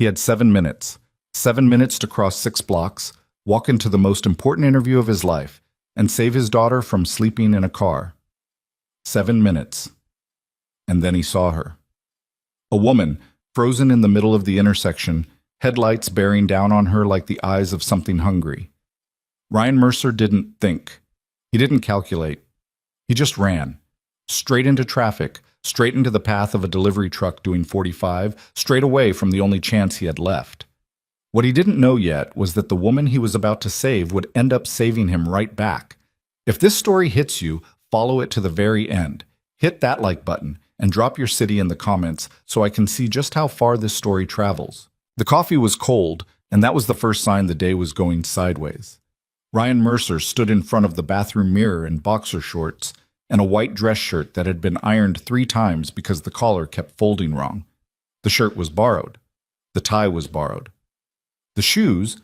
He had 7 minutes. 7 minutes to cross 6 blocks, walk into the most important interview of his life, and save his daughter from sleeping in a car. 7 minutes. And then he saw her. A woman, frozen in the middle of the intersection, headlights bearing down on her like the eyes of something hungry. Ryan Mercer didn't think. He didn't calculate. He just ran. Straight into traffic, straight into the path of a delivery truck doing 45, straight away from the only chance he had left. What he didn't know yet was that the woman he was about to save would end up saving him right back. If this story hits you, follow it to the very end. Hit that like button and drop your city in the comments so I can see just how far this story travels. The coffee was cold, and that was the first sign the day was going sideways. Ryan Mercer stood in front of the bathroom mirror in boxer shorts and a white dress shirt that had been ironed 3 times because the collar kept folding wrong. The shirt was borrowed. The tie was borrowed. The shoes,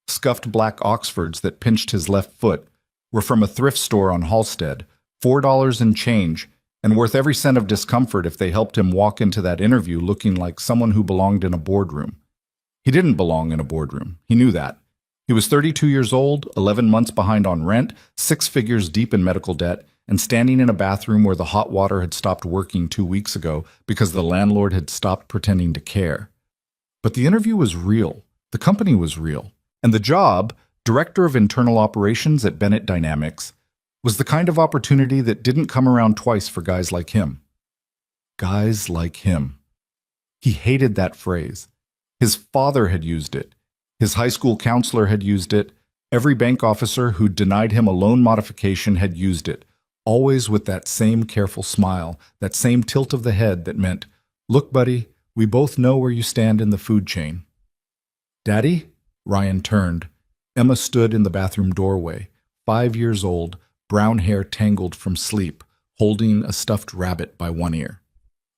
scuffed black Oxfords that pinched his left foot, were from a thrift store on Halstead, $4 and change, and worth every cent of discomfort if they helped him walk into that interview looking like someone who belonged in a boardroom. He didn't belong in a boardroom. He knew that. He was 32 years old, 11 months behind on rent, 6 figures deep in medical debt, and standing in a bathroom where the hot water had stopped working 2 weeks ago because the landlord had stopped pretending to care. But the interview was real. The company was real. And the job, Director of Internal Operations at Bennett Dynamics, was the kind of opportunity that didn't come around twice for guys like him. Guys like him. He hated that phrase. His father had used it. His high school counselor had used it. Every bank officer who denied him a loan modification had used it, always with that same careful smile, that same tilt of the head that meant, "Look, buddy, we both know where you stand in the food chain." "Daddy?" Ryan turned. Emma stood in the bathroom doorway, 5 years old, brown hair tangled from sleep, holding a stuffed rabbit by one ear.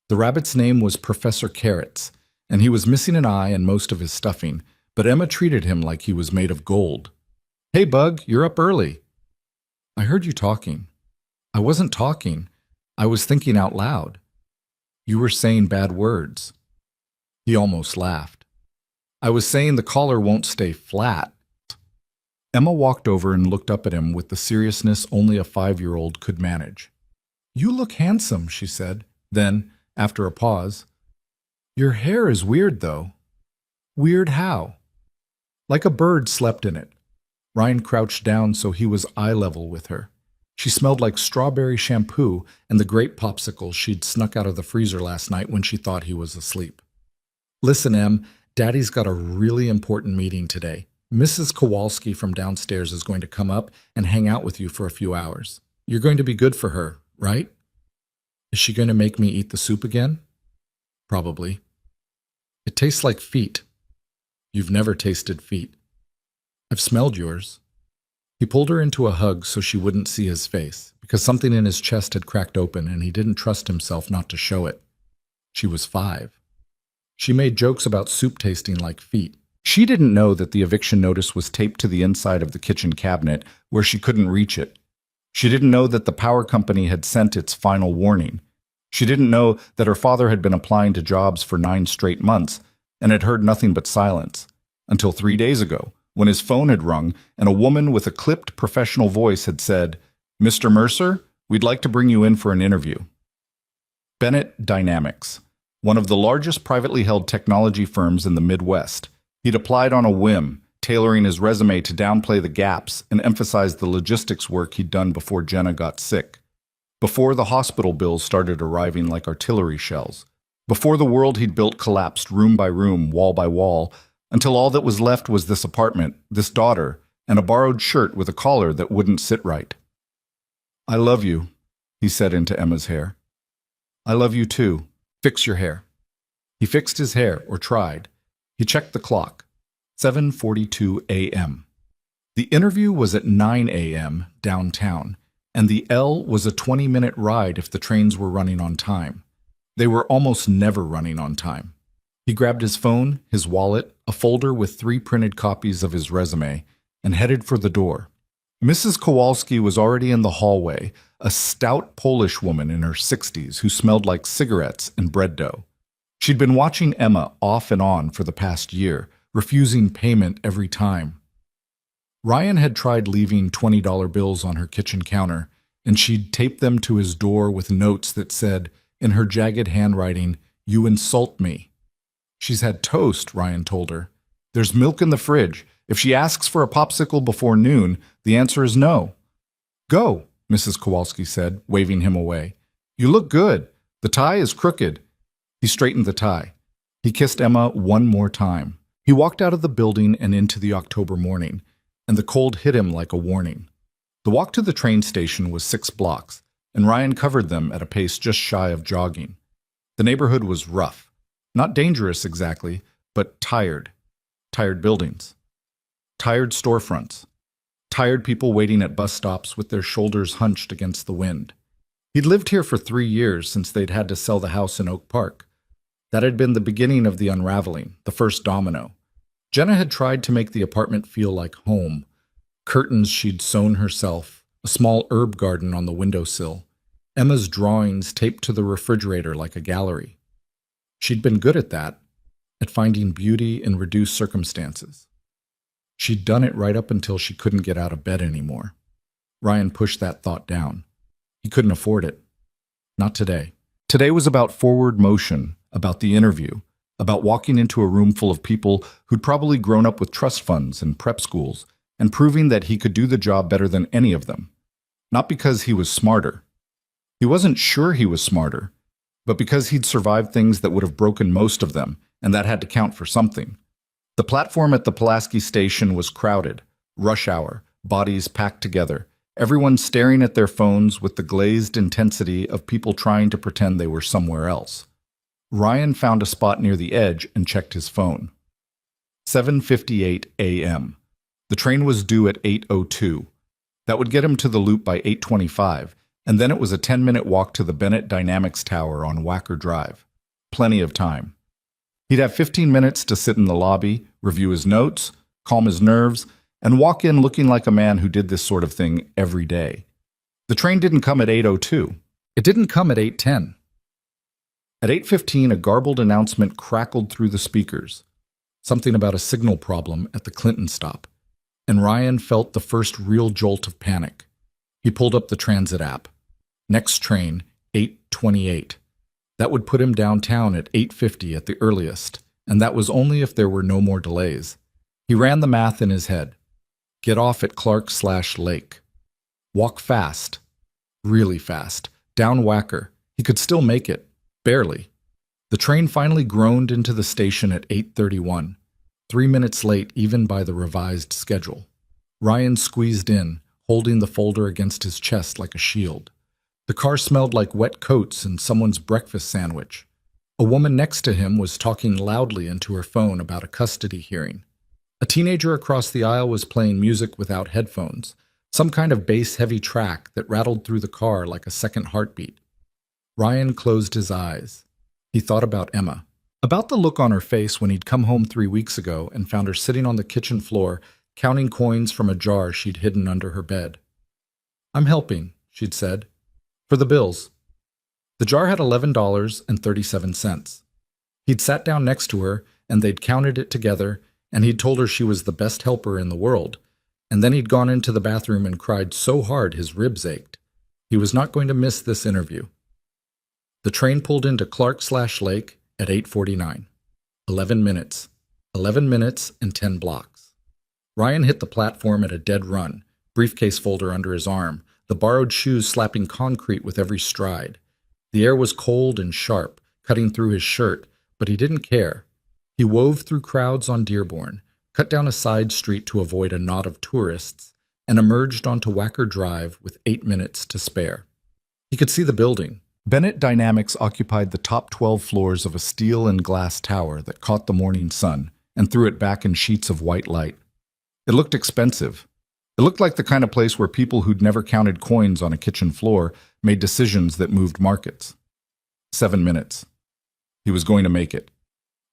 The rabbit's name was Professor Carrots, and he was missing an eye and most of his stuffing, but Emma treated him like he was made of gold. "Hey, Bug, you're up early." "I heard you talking." "I wasn't talking. I was thinking out loud." "You were saying bad words." He almost laughed. "I was saying the collar won't stay flat." Emma walked over and looked up at him with the seriousness only a 5-year-old could manage. "You look handsome," she said. Then, after a pause, "Your hair is weird, though." "Weird how?" "Like a bird slept in it." Ryan crouched down so he was eye level with her. She smelled like strawberry shampoo and the grape popsicles she'd snuck out of the freezer last night when she thought he was asleep. "Listen, Em, Daddy's got a really important meeting today. Mrs. Kowalski from downstairs is going to come up and hang out with you for a few hours. You're going to be good for her, right?" "Is she going to make me eat the soup again?" "Probably." "It tastes like feet." "You've never tasted feet." "I've smelled yours." He pulled her into a hug so she wouldn't see his face, because something in his chest had cracked open and he didn't trust himself not to show it. She was 5. She made jokes about soup tasting like feet. She didn't know that the eviction notice was taped to the inside of the kitchen cabinet where she couldn't reach it. She didn't know that the power company had sent its final warning. She didn't know that her father had been applying to jobs for 9 straight months and had heard nothing but silence, until 3 days ago, when his phone had rung and a woman with a clipped professional voice had said, "Mr. Mercer, we'd like to bring you in for an interview." Bennett Dynamics, one of the largest privately held technology firms in the Midwest. He'd applied on a whim, tailoring his resume to downplay the gaps and emphasize the logistics work he'd done before Jenna got sick. Before the hospital bills started arriving like artillery shells. Before the world he'd built collapsed room by room, wall by wall, until all that was left was this apartment, this daughter, and a borrowed shirt with a collar that wouldn't sit right. "I love you," he said into Emma's hair. "I love you too. Fix your hair." He fixed his hair, or tried. He checked the clock. 7:42 a.m. The interview was at 9 a.m. downtown, and the L was a 20-minute ride if the trains were running on time. They were almost never running on time. He grabbed his phone, his wallet, a folder with 3 printed copies of his resume, and headed for the door. Mrs. Kowalski was already in the hallway, a stout Polish woman in her 60s who smelled like cigarettes and bread dough. She'd been watching Emma off and on for the past year, refusing payment every time. Ryan had tried leaving $20 bills on her kitchen counter, and she'd taped them to his door with notes that said, in her jagged handwriting, "You insult me." "She's had toast," Ryan told her. "There's milk in the fridge. If she asks for a popsicle before noon, the answer is no." "Go," Mrs. Kowalski said, waving him away. "You look good. The tie is crooked." He straightened the tie. He kissed Emma one more time. He walked out of the building and into the October morning, and the cold hit him like a warning. The walk to the train station was 6 blocks, and Ryan covered them at a pace just shy of jogging. The neighborhood was rough. Not dangerous exactly, but tired. Tired buildings. Tired storefronts. Tired people waiting at bus stops with their shoulders hunched against the wind. He'd lived here for 3 years since they'd had to sell the house in Oak Park. That had been the beginning of the unraveling, the first domino. Jenna had tried to make the apartment feel like home. Curtains she'd sewn herself, a small herb garden on the windowsill, Emma's drawings taped to the refrigerator like a gallery. She'd been good at that, at finding beauty in reduced circumstances. She'd done it right up until she couldn't get out of bed anymore. Ryan pushed that thought down. He couldn't afford it. Not today. Today was about forward motion, about the interview, about walking into a room full of people who'd probably grown up with trust funds and prep schools, and proving that he could do the job better than any of them. Not because he was smarter. He wasn't sure he was smarter, but because he'd survived things that would have broken most of them, and that had to count for something. The platform at the Pulaski station was crowded, rush hour, bodies packed together, everyone staring at their phones with the glazed intensity of people trying to pretend they were somewhere else. Ryan found a spot near the edge and checked his phone. 7:58 a.m. The train was due at 8:02. That would get him to the loop by 8:25, and then it was a 10-minute walk to the Bennett Dynamics Tower on Wacker Drive. Plenty of time. He'd have 15 minutes to sit in the lobby, review his notes, calm his nerves, and walk in looking like a man who did this sort of thing every day. The train didn't come at 8:02. It didn't come at 8:10. At 8:15, a garbled announcement crackled through the speakers. Something about a signal problem at the Clinton stop. And Ryan felt the first real jolt of panic. He pulled up the transit app. Next train, 8:28. That would put him downtown at 8:50 at the earliest, and that was only if there were no more delays. He ran the math in his head. Get off at Clark/Lake. Walk fast. Really fast. Down Wacker. He could still make it. Barely. The train finally groaned into the station at 8:31, 3 minutes late even by the revised schedule. Ryan squeezed in, holding the folder against his chest like a shield. The car smelled like wet coats and someone's breakfast sandwich. A woman next to him was talking loudly into her phone about a custody hearing. A teenager across the aisle was playing music without headphones, some kind of bass-heavy track that rattled through the car like a second heartbeat. Ryan closed his eyes. He thought about Emma. About the look on her face when he'd come home 3 weeks ago and found her sitting on the kitchen floor, counting coins from a jar she'd hidden under her bed. "I'm helping," she'd said. "For the bills." The jar had $11.37. He'd sat down next to her, and they'd counted it together, and he'd told her she was the best helper in the world. And then he'd gone into the bathroom and cried so hard his ribs ached. He was not going to miss this interview. The train pulled into Clark/Lake at 8:49. 11 minutes. 11 minutes and 10 blocks. Ryan hit the platform at a dead run, briefcase folder under his arm, the borrowed shoes slapping concrete with every stride. The air was cold and sharp, cutting through his shirt, but he didn't care. He wove through crowds on Dearborn, cut down a side street to avoid a knot of tourists, and emerged onto Wacker Drive with 8 minutes to spare. He could see the building. Bennett Dynamics occupied the top 12 floors of a steel and glass tower that caught the morning sun and threw it back in sheets of white light. It looked expensive. It looked like the kind of place where people who'd never counted coins on a kitchen floor made decisions that moved markets. 7 minutes. He was going to make it.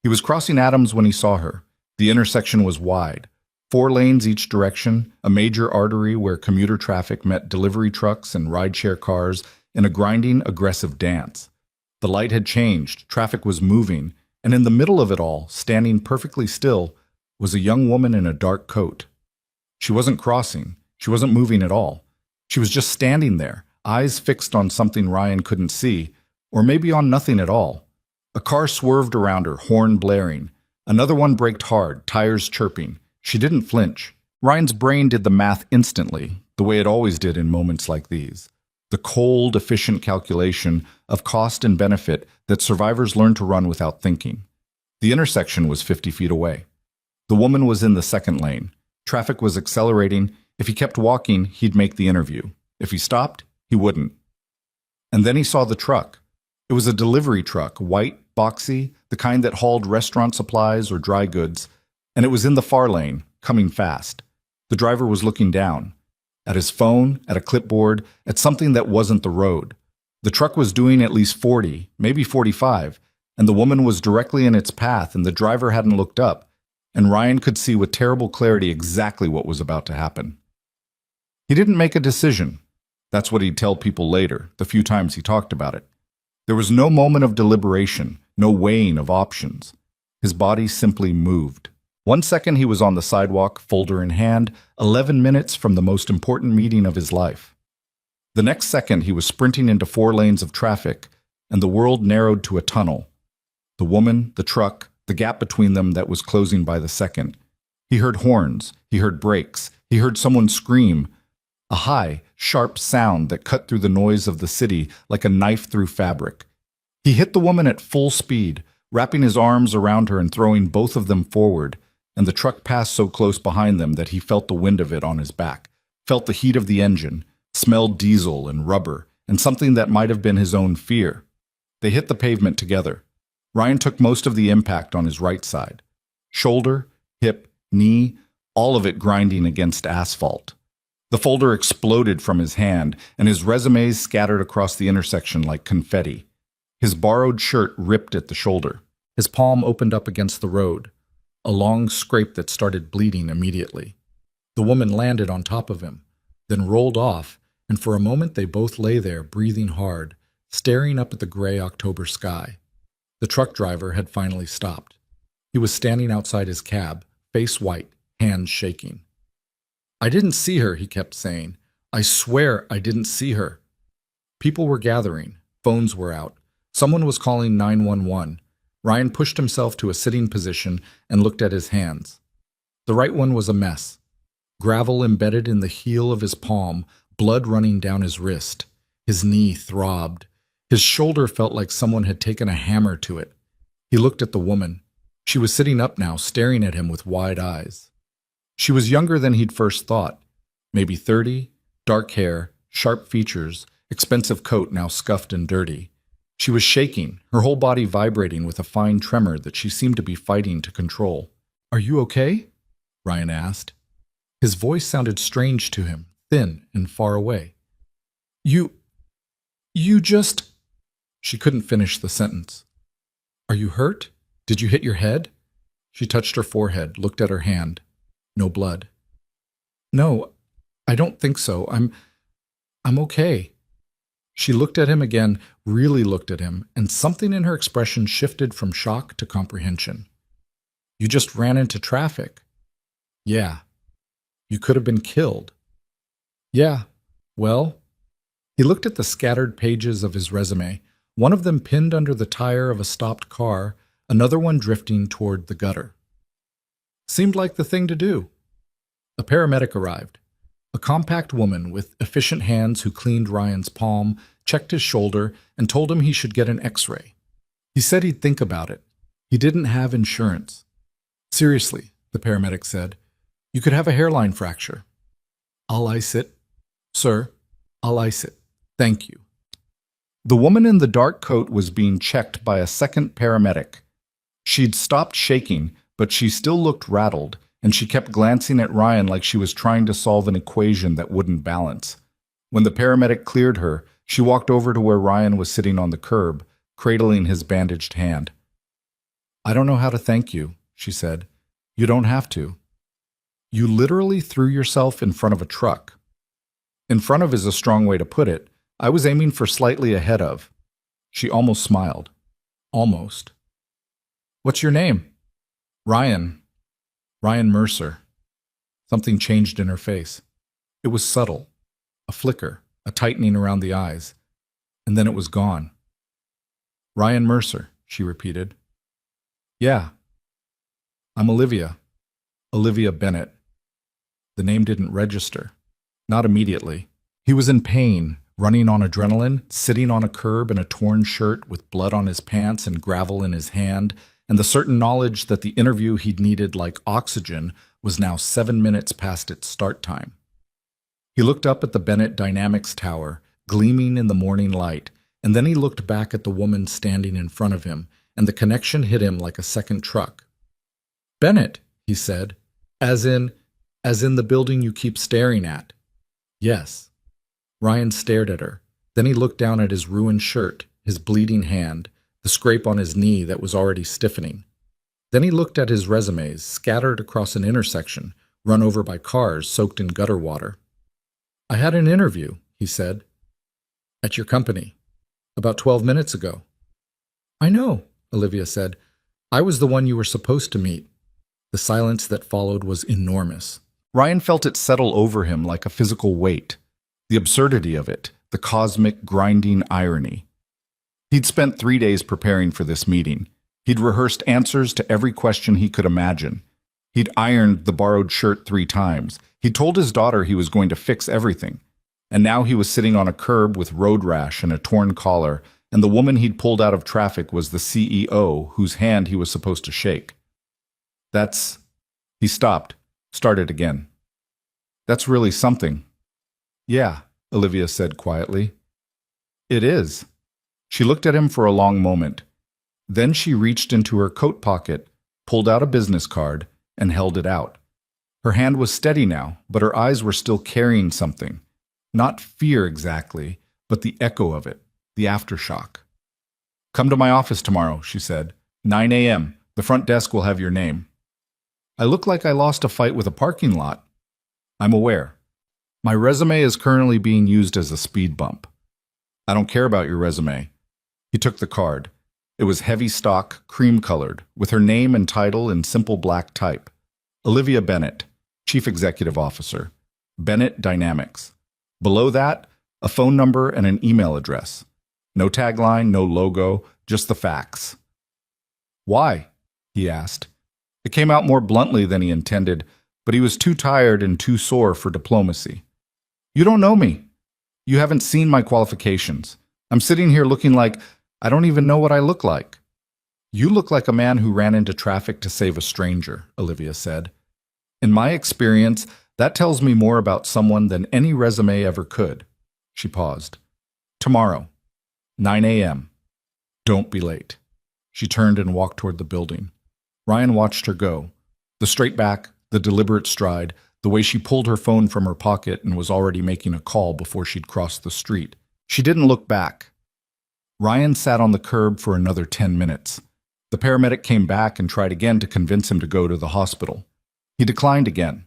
He was crossing Adams when he saw her. The intersection was wide. 4 lanes each direction, a major artery where commuter traffic met delivery trucks and rideshare cars in a grinding, aggressive dance. The light had changed, traffic was moving, and in the middle of it all, standing perfectly still, was a young woman in a dark coat. She wasn't crossing, she wasn't moving at all. She was just standing there, eyes fixed on something Ryan couldn't see, or maybe on nothing at all. A car swerved around her, horn blaring. Another one braked hard, tires chirping. She didn't flinch. Ryan's brain did the math instantly, the way it always did in moments like these. The cold, efficient calculation of cost and benefit that survivors learn to run without thinking. The intersection was 50 feet away. The woman was in the second lane. Traffic was accelerating. If he kept walking, he'd make the interview. If he stopped, he wouldn't. And then he saw the truck. It was a delivery truck, white, boxy, the kind that hauled restaurant supplies or dry goods, and it was in the far lane, coming fast. The driver was looking down, at his phone, at a clipboard, at something that wasn't the road. The truck was doing at least 40, maybe 45, and the woman was directly in its path, and the driver hadn't looked up, and Ryan could see with terrible clarity exactly what was about to happen. He didn't make a decision. That's what he'd tell people later, the few times he talked about it. There was no moment of deliberation, no weighing of options. His body simply moved. 1 second he was on the sidewalk, folder in hand, 11 minutes from the most important meeting of his life. The next second he was sprinting into 4 lanes of traffic, and the world narrowed to a tunnel. The woman, the truck, the gap between them that was closing by the second. He heard horns, he heard brakes, he heard someone scream, a high, sharp sound that cut through the noise of the city like a knife through fabric. He hit the woman at full speed, wrapping his arms around her and throwing both of them forward, and the truck passed so close behind them that he felt the wind of it on his back, felt the heat of the engine, smelled diesel and rubber, and something that might have been his own fear. They hit the pavement together. Ryan took most of the impact on his right side. Shoulder, hip, knee, all of it grinding against asphalt. The folder exploded from his hand, and his resumes scattered across the intersection like confetti. His borrowed shirt ripped at the shoulder. His palm opened up against the road, a long scrape that started bleeding immediately. The woman landed on top of him, then rolled off, and for a moment they both lay there, breathing hard, staring up at the gray October sky. The truck driver had finally stopped. He was standing outside his cab, face white, hands shaking. "I didn't see her," he kept saying. "I swear I didn't see her." People were gathering. Phones were out. Someone was calling 911. Ryan pushed himself to a sitting position and looked at his hands. The right one was a mess. Gravel embedded in the heel of his palm, blood running down his wrist. His knee throbbed. His shoulder felt like someone had taken a hammer to it. He looked at the woman. She was sitting up now, staring at him with wide eyes. She was younger than he'd first thought. Maybe 30, dark hair, sharp features, expensive coat now scuffed and dirty. She was shaking, her whole body vibrating with a fine tremor that she seemed to be fighting to control. "Are you okay?" Ryan asked. His voice sounded strange to him, thin and far away. You just... She couldn't finish the sentence. "Are you hurt? Did you hit your head?" She touched her forehead, looked at her hand. No blood. "No, I don't think so. I'm okay." She looked at him again, really looked at him, and something in her expression shifted from shock to comprehension. "You just ran into traffic." "Yeah." "You could have been killed." "Yeah. Well..." He looked at the scattered pages of his resume, one of them pinned under the tire of a stopped car, another one drifting toward the gutter. Seemed like the thing to do. A paramedic arrived. A compact woman with efficient hands who cleaned Ryan's palm, checked his shoulder, and told him he should get an X-ray. He said he'd think about it. He didn't have insurance. "Seriously," the paramedic said, "you could have a hairline fracture." "I'll ice it." "Sir, I'll ice it. Thank you." The woman in the dark coat was being checked by a second paramedic. She'd stopped shaking, but she still looked rattled, and she kept glancing at Ryan like she was trying to solve an equation that wouldn't balance. When the paramedic cleared her, she walked over to where Ryan was sitting on the curb, cradling his bandaged hand. "I don't know how to thank you," she said. "You don't have to. You literally threw yourself in front of a truck." "In front of" is a strong way to put it. I was aiming for slightly ahead of. She almost smiled. Almost. What's your name? Ryan. Ryan Mercer. Something changed in her face. It was subtle. A flicker, a tightening around the eyes. And then it was gone. Ryan Mercer, she repeated. Yeah. I'm Olivia. Olivia Bennett. The name didn't register. Not immediately. He was in pain, running on adrenaline, sitting on a curb in a torn shirt with blood on his pants and gravel in his hand, and the certain knowledge that the interview he'd needed like oxygen was now 7 minutes past its start time. He looked up at the Bennett Dynamics Tower, gleaming in the morning light, and then he looked back at the woman standing in front of him, and the connection hit him like a second truck. Bennett, he said, as in the building you keep staring at. Yes. Ryan stared at her. Then he looked down at his ruined shirt, his bleeding hand, the scrape on his knee that was already stiffening. Then he looked at his resumes, scattered across an intersection, run over by cars soaked in gutter water. I had an interview, he said. At your company. About 12 minutes ago. I know, Olivia said. I was the one you were supposed to meet. The silence that followed was enormous. Ryan felt it settle over him like a physical weight. The absurdity of it, the cosmic, grinding irony. He'd spent 3 days preparing for this meeting. He'd rehearsed answers to every question he could imagine. He'd ironed the borrowed shirt 3 times. He'd told his daughter he was going to fix everything. And now he was sitting on a curb with road rash and a torn collar, and the woman he'd pulled out of traffic was the CEO whose hand he was supposed to shake. He stopped, started again. That's really something. Yeah, Olivia said quietly. It is. She looked at him for a long moment. Then she reached into her coat pocket, pulled out a business card, and held it out. Her hand was steady now, but her eyes were still carrying something. Not fear exactly, but the echo of it, the aftershock. Come to my office tomorrow, she said. 9 a.m. The front desk will have your name. I look like I lost a fight with a parking lot. I'm aware. My resume is currently being used as a speed bump. I don't care about your resume. He took the card. It was heavy stock, cream-colored, with her name and title in simple black type. Olivia Bennett, Chief Executive Officer. Bennett Dynamics. Below that, a phone number and an email address. No tagline, no logo, just the facts. Why? He asked. It came out more bluntly than he intended, but he was too tired and too sore for diplomacy. You don't know me. You haven't seen my qualifications. I'm sitting here looking like I don't even know what I look like. You look like a man who ran into traffic to save a stranger, Olivia said. In my experience, that tells me more about someone than any resume ever could. She paused. Tomorrow, 9 a.m. Don't be late. She turned and walked toward the building. Ryan watched her go. The straight back, the deliberate stride, the way she pulled her phone from her pocket and was already making a call before she'd crossed the street. She didn't look back. Ryan sat on the curb for another 10 minutes. The paramedic came back and tried again to convince him to go to the hospital. He declined again.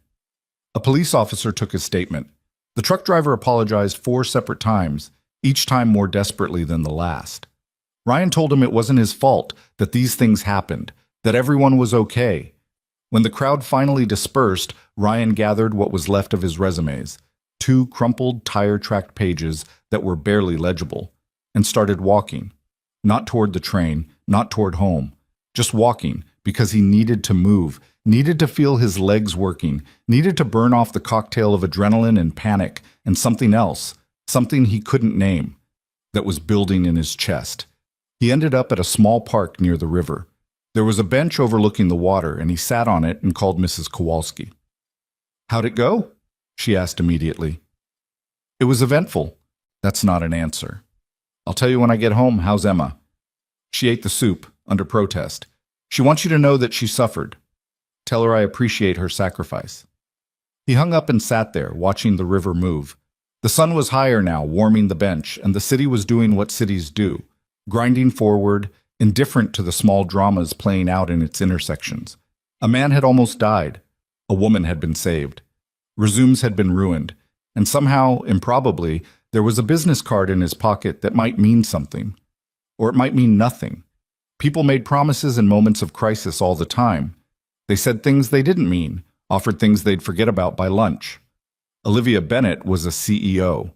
A police officer took his statement. The truck driver apologized 4 separate times, each time more desperately than the last. Ryan told him it wasn't his fault, that these things happened, that everyone was okay. When the crowd finally dispersed, Ryan gathered what was left of his resumes, 2 crumpled, tire-tracked pages that were barely legible, and started walking. Not toward the train, not toward home. Just walking, because he needed to move, needed to feel his legs working, needed to burn off the cocktail of adrenaline and panic, and something else, something he couldn't name, that was building in his chest. He ended up at a small park near the river. There was a bench overlooking the water, and he sat on it and called Mrs. Kowalski. How'd it go? She asked immediately. It was eventful. That's not an answer. I'll tell you when I get home. How's Emma? She ate the soup, under protest. She wants you to know that she suffered. Tell her I appreciate her sacrifice. He hung up and sat there, watching the river move. The sun was higher now, warming the bench, and the city was doing what cities do, grinding forward, indifferent to the small dramas playing out in its intersections. A man had almost died. A woman had been saved. Resumes had been ruined. And somehow, improbably, there was a business card in his pocket that might mean something. or it might mean nothing. People made promises in moments of crisis all the time. They said things they didn't mean, offered things they'd forget about by lunch. Olivia Bennett was a CEO.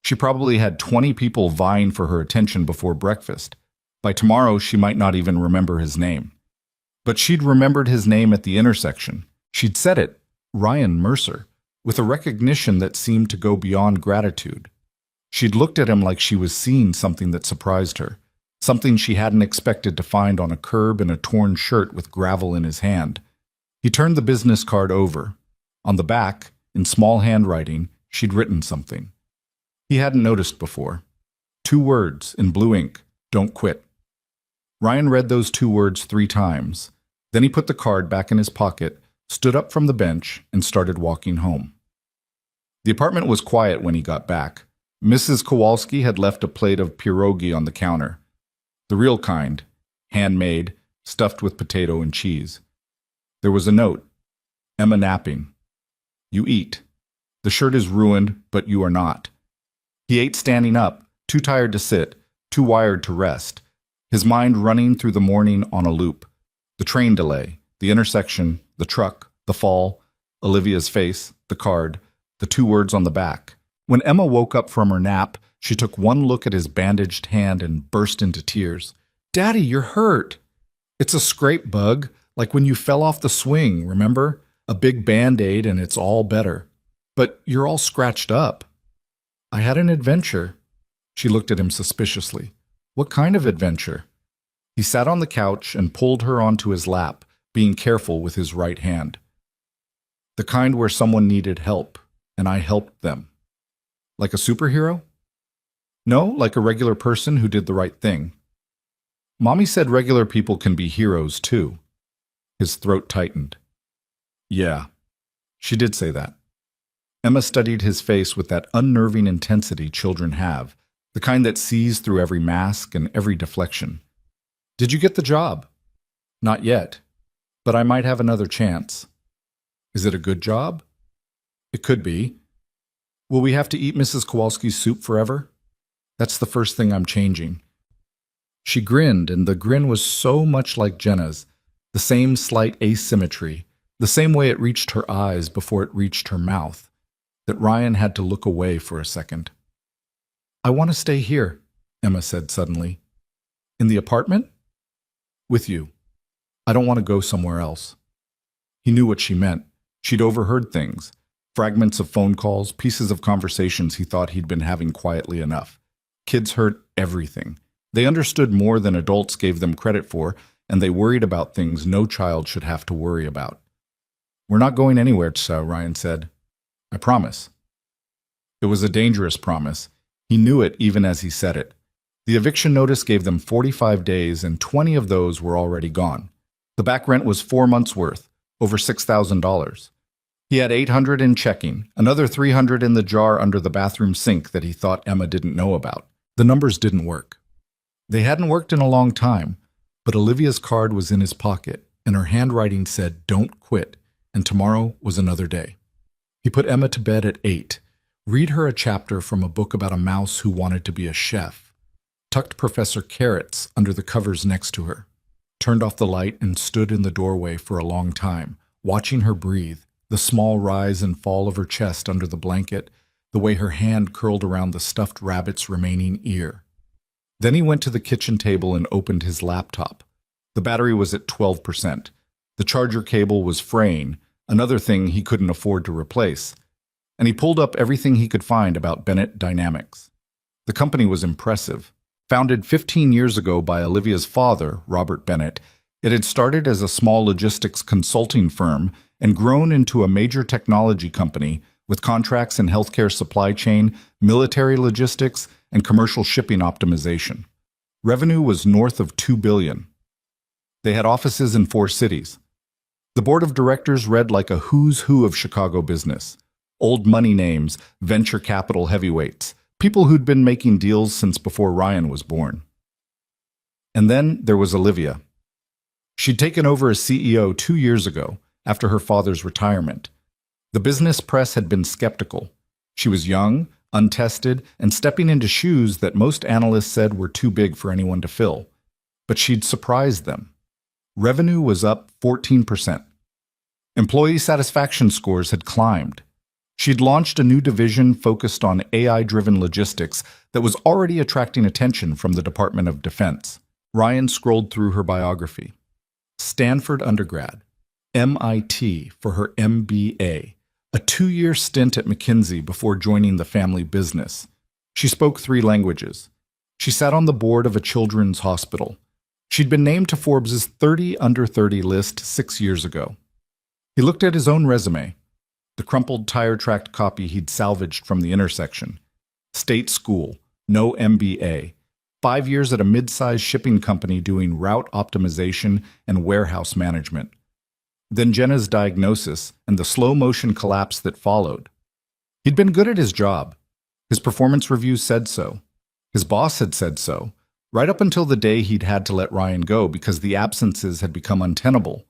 She probably had 20 people vying for her attention before breakfast. By tomorrow, she might not even remember his name. But she'd remembered his name at the intersection. She'd said it, Ryan Mercer, with a recognition that seemed to go beyond gratitude. She'd looked at him like she was seeing something that surprised her, something she hadn't expected to find on a curb in a torn shirt with gravel in his hand. He turned the business card over. On the back, in small handwriting, she'd written something he hadn't noticed before. 2 words in blue ink, "Don't quit." Ryan read those 2 words 3 times. Then he put the card back in his pocket, stood up from the bench, and started walking home. The apartment was quiet when he got back. Mrs. Kowalski had left a plate of pierogi on the counter. The real kind, handmade, stuffed with potato and cheese. There was a note. "Emma napping. You eat. The shirt is ruined, but you are not." He ate standing up, too tired to sit, too wired to rest, his mind running through the morning on a loop. The train delay, the intersection, the truck, the fall, Olivia's face, the card, the 2 words on the back. When Emma woke up from her nap, she took one look at his bandaged hand and burst into tears. "Daddy, you're hurt." "It's a scrape, bug, like when you fell off the swing, remember? A big Band-Aid and it's all better. But you're all scratched up." "I had an adventure." She looked at him suspiciously. "What kind of adventure?" He sat on the couch and pulled her onto his lap, being careful with his right hand. "The kind where someone needed help, and I helped them." "Like a superhero?" "No, like a regular person who did the right thing." "Mommy said regular people can be heroes, too." His throat tightened. "Yeah, she did say that." Emma studied his face with that unnerving intensity children have, the kind that sees through every mask and every deflection. "Did you get the job?" "Not yet, but I might have another chance." "Is it a good job?" "It could be." "Will we have to eat Mrs. Kowalski's soup forever?" "That's the first thing I'm changing." She grinned, and the grin was so much like Jenna's, the same slight asymmetry, the same way it reached her eyes before it reached her mouth, that Ryan had to look away for a second. "I want to stay here," Emma said suddenly. "In the apartment?" "With you. I don't want to go somewhere else." He knew what she meant. She'd overheard things, fragments of phone calls, pieces of conversations he thought he'd been having quietly enough. Kids heard everything. They understood more than adults gave them credit for, and they worried about things no child should have to worry about. "We're not going anywhere, Tsa," Ryan said. "I promise." It was a dangerous promise. He knew it even as he said it. The eviction notice gave them 45 days, and 20 of those were already gone. The back rent was 4 months' worth, over $6,000. He had $800 in checking, another $300 in the jar under the bathroom sink that he thought Emma didn't know about. The numbers didn't work. They hadn't worked in a long time, but Olivia's card was in his pocket, and her handwriting said, "Don't quit," and tomorrow was another day. He put Emma to bed at 8, read her a chapter from a book about a mouse who wanted to be a chef, tucked Professor Carrots under the covers next to her, turned off the light and stood in the doorway for a long time, watching her breathe, the small rise and fall of her chest under the blanket, the way her hand curled around the stuffed rabbit's remaining ear. Then he went to the kitchen table and opened his laptop. The battery was at 12%. The charger cable was fraying, another thing he couldn't afford to replace, and he pulled up everything he could find about Bennett Dynamics. The company was impressive. Founded 15 years ago by Olivia's father, Robert Bennett, it had started as a small logistics consulting firm and grown into a major technology company with contracts in healthcare supply chain, military logistics, and commercial shipping optimization. Revenue was north of $2 billion. They had offices in 4 cities. The board of directors read like a who's who of Chicago business. Old money names, venture capital heavyweights, people who'd been making deals since before Ryan was born. And then there was Olivia. She'd taken over as CEO 2 years ago, after her father's retirement. The business press had been skeptical. She was young, untested, and stepping into shoes that most analysts said were too big for anyone to fill. But she'd surprised them. Revenue was up 14%. Employee satisfaction scores had climbed. She'd launched a new division focused on AI-driven logistics that was already attracting attention from the Department of Defense. Ryan scrolled through her biography. Stanford undergrad, MIT for her MBA, a 2-year stint at McKinsey before joining the family business. She spoke 3 languages. She sat on the board of a children's hospital. She'd been named to Forbes' 30 Under 30 list 6 years ago. He looked at his own resume, the crumpled tire-tracked copy he'd salvaged from the intersection. State school, no MBA. 5 years at a mid-sized shipping company doing route optimization and warehouse management. Then Jenna's diagnosis and the slow-motion collapse that followed. He'd been good at his job. His performance reviews said so. His boss had said so, right up until the day he'd had to let Ryan go because the absences had become untenable.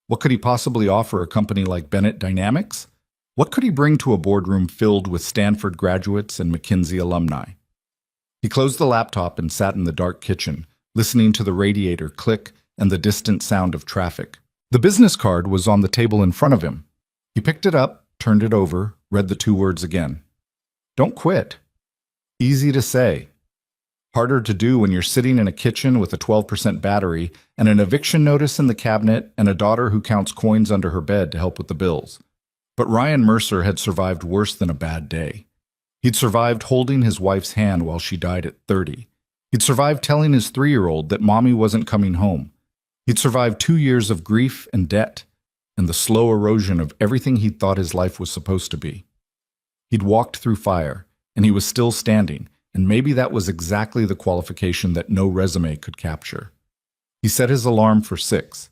What could he possibly offer a company like Bennett Dynamics? What could he bring to a boardroom filled with Stanford graduates and McKinsey alumni? He closed the laptop and sat in the dark kitchen, listening to the radiator click and the distant sound of traffic. The business card was on the table in front of him. He picked it up, turned it over, read the 2 words again. Don't quit. Easy to say. Harder to do when you're sitting in a kitchen with a 12% battery and an eviction notice in the cabinet and a daughter who counts coins under her bed to help with the bills. But Ryan Mercer had survived worse than a bad day. He'd survived holding his wife's hand while she died at 30. He'd survived telling his 3-year-old that mommy wasn't coming home. He'd survived 2 years of grief and debt, and the slow erosion of everything he'd thought his life was supposed to be. He'd walked through fire, and he was still standing, and maybe that was exactly the qualification that no resume could capture. He set his alarm for 6.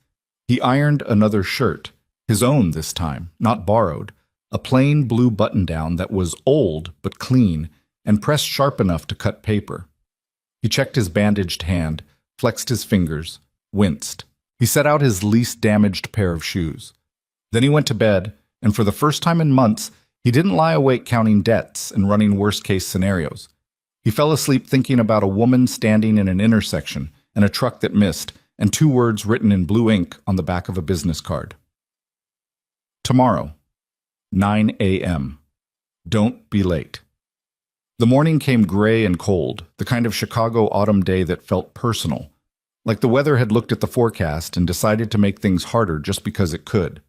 He ironed another shirt, his own this time, not borrowed, a plain blue button-down that was old but clean and pressed sharp enough to cut paper. He checked his bandaged hand, flexed his fingers, winced. He set out his least damaged pair of shoes. Then he went to bed, and for the first time in months, he didn't lie awake counting debts and running worst-case scenarios. He fell asleep thinking about a woman standing in an intersection and a truck that missed, and 2 words written in blue ink on the back of a business card. Tomorrow, 9 a.m. Don't be late. The morning came gray and cold, the kind of Chicago autumn day that felt personal, like the weather had looked at the forecast and decided to make things harder just because it could.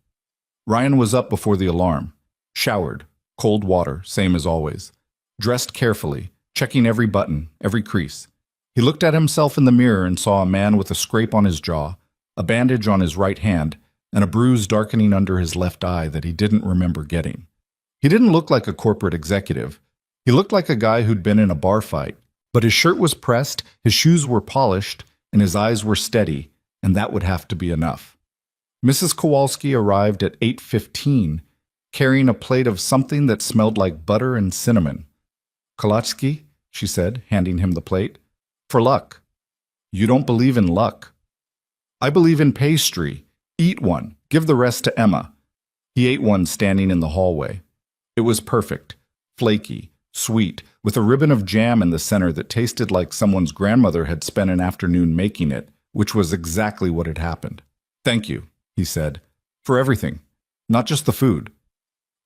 Ryan was up before the alarm, showered, cold water, same as always, dressed carefully, checking every button, every crease. He looked at himself in the mirror and saw a man with a scrape on his jaw, a bandage on his right hand, and a bruise darkening under his left eye that he didn't remember getting. He didn't look like a corporate executive. He looked like a guy who'd been in a bar fight, but his shirt was pressed, his shoes were polished, and his eyes were steady, and that would have to be enough. Mrs. Kowalski arrived at 8:15, carrying a plate of something that smelled like butter and cinnamon. "Kolatsky," she said, handing him the plate. "For luck." "You don't believe in luck." "I believe in pastry. Eat one. Give the rest to Emma." He ate one standing in the hallway. It was perfect, flaky, sweet, with a ribbon of jam in the center that tasted like someone's grandmother had spent an afternoon making it, which was exactly what had happened. "Thank you," he said, "for everything, not just the food."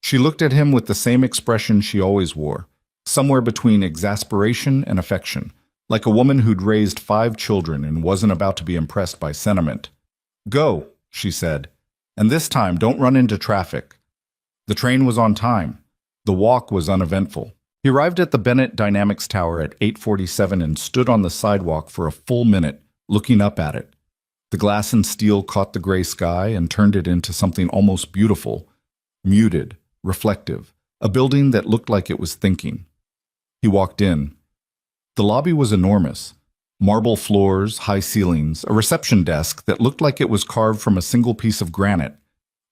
She looked at him with the same expression she always wore, somewhere between exasperation and affection, like a woman who'd raised 5 children and wasn't about to be impressed by sentiment. "Go," she said, "and this time don't run into traffic." The train was on time. The walk was uneventful. He arrived at the Bennett Dynamics Tower at 8:47 and stood on the sidewalk for a full minute, looking up at it. The glass and steel caught the gray sky and turned it into something almost beautiful, muted, reflective, a building that looked like it was thinking. He walked in. The lobby was enormous. Marble floors, high ceilings, a reception desk that looked like it was carved from a single piece of granite.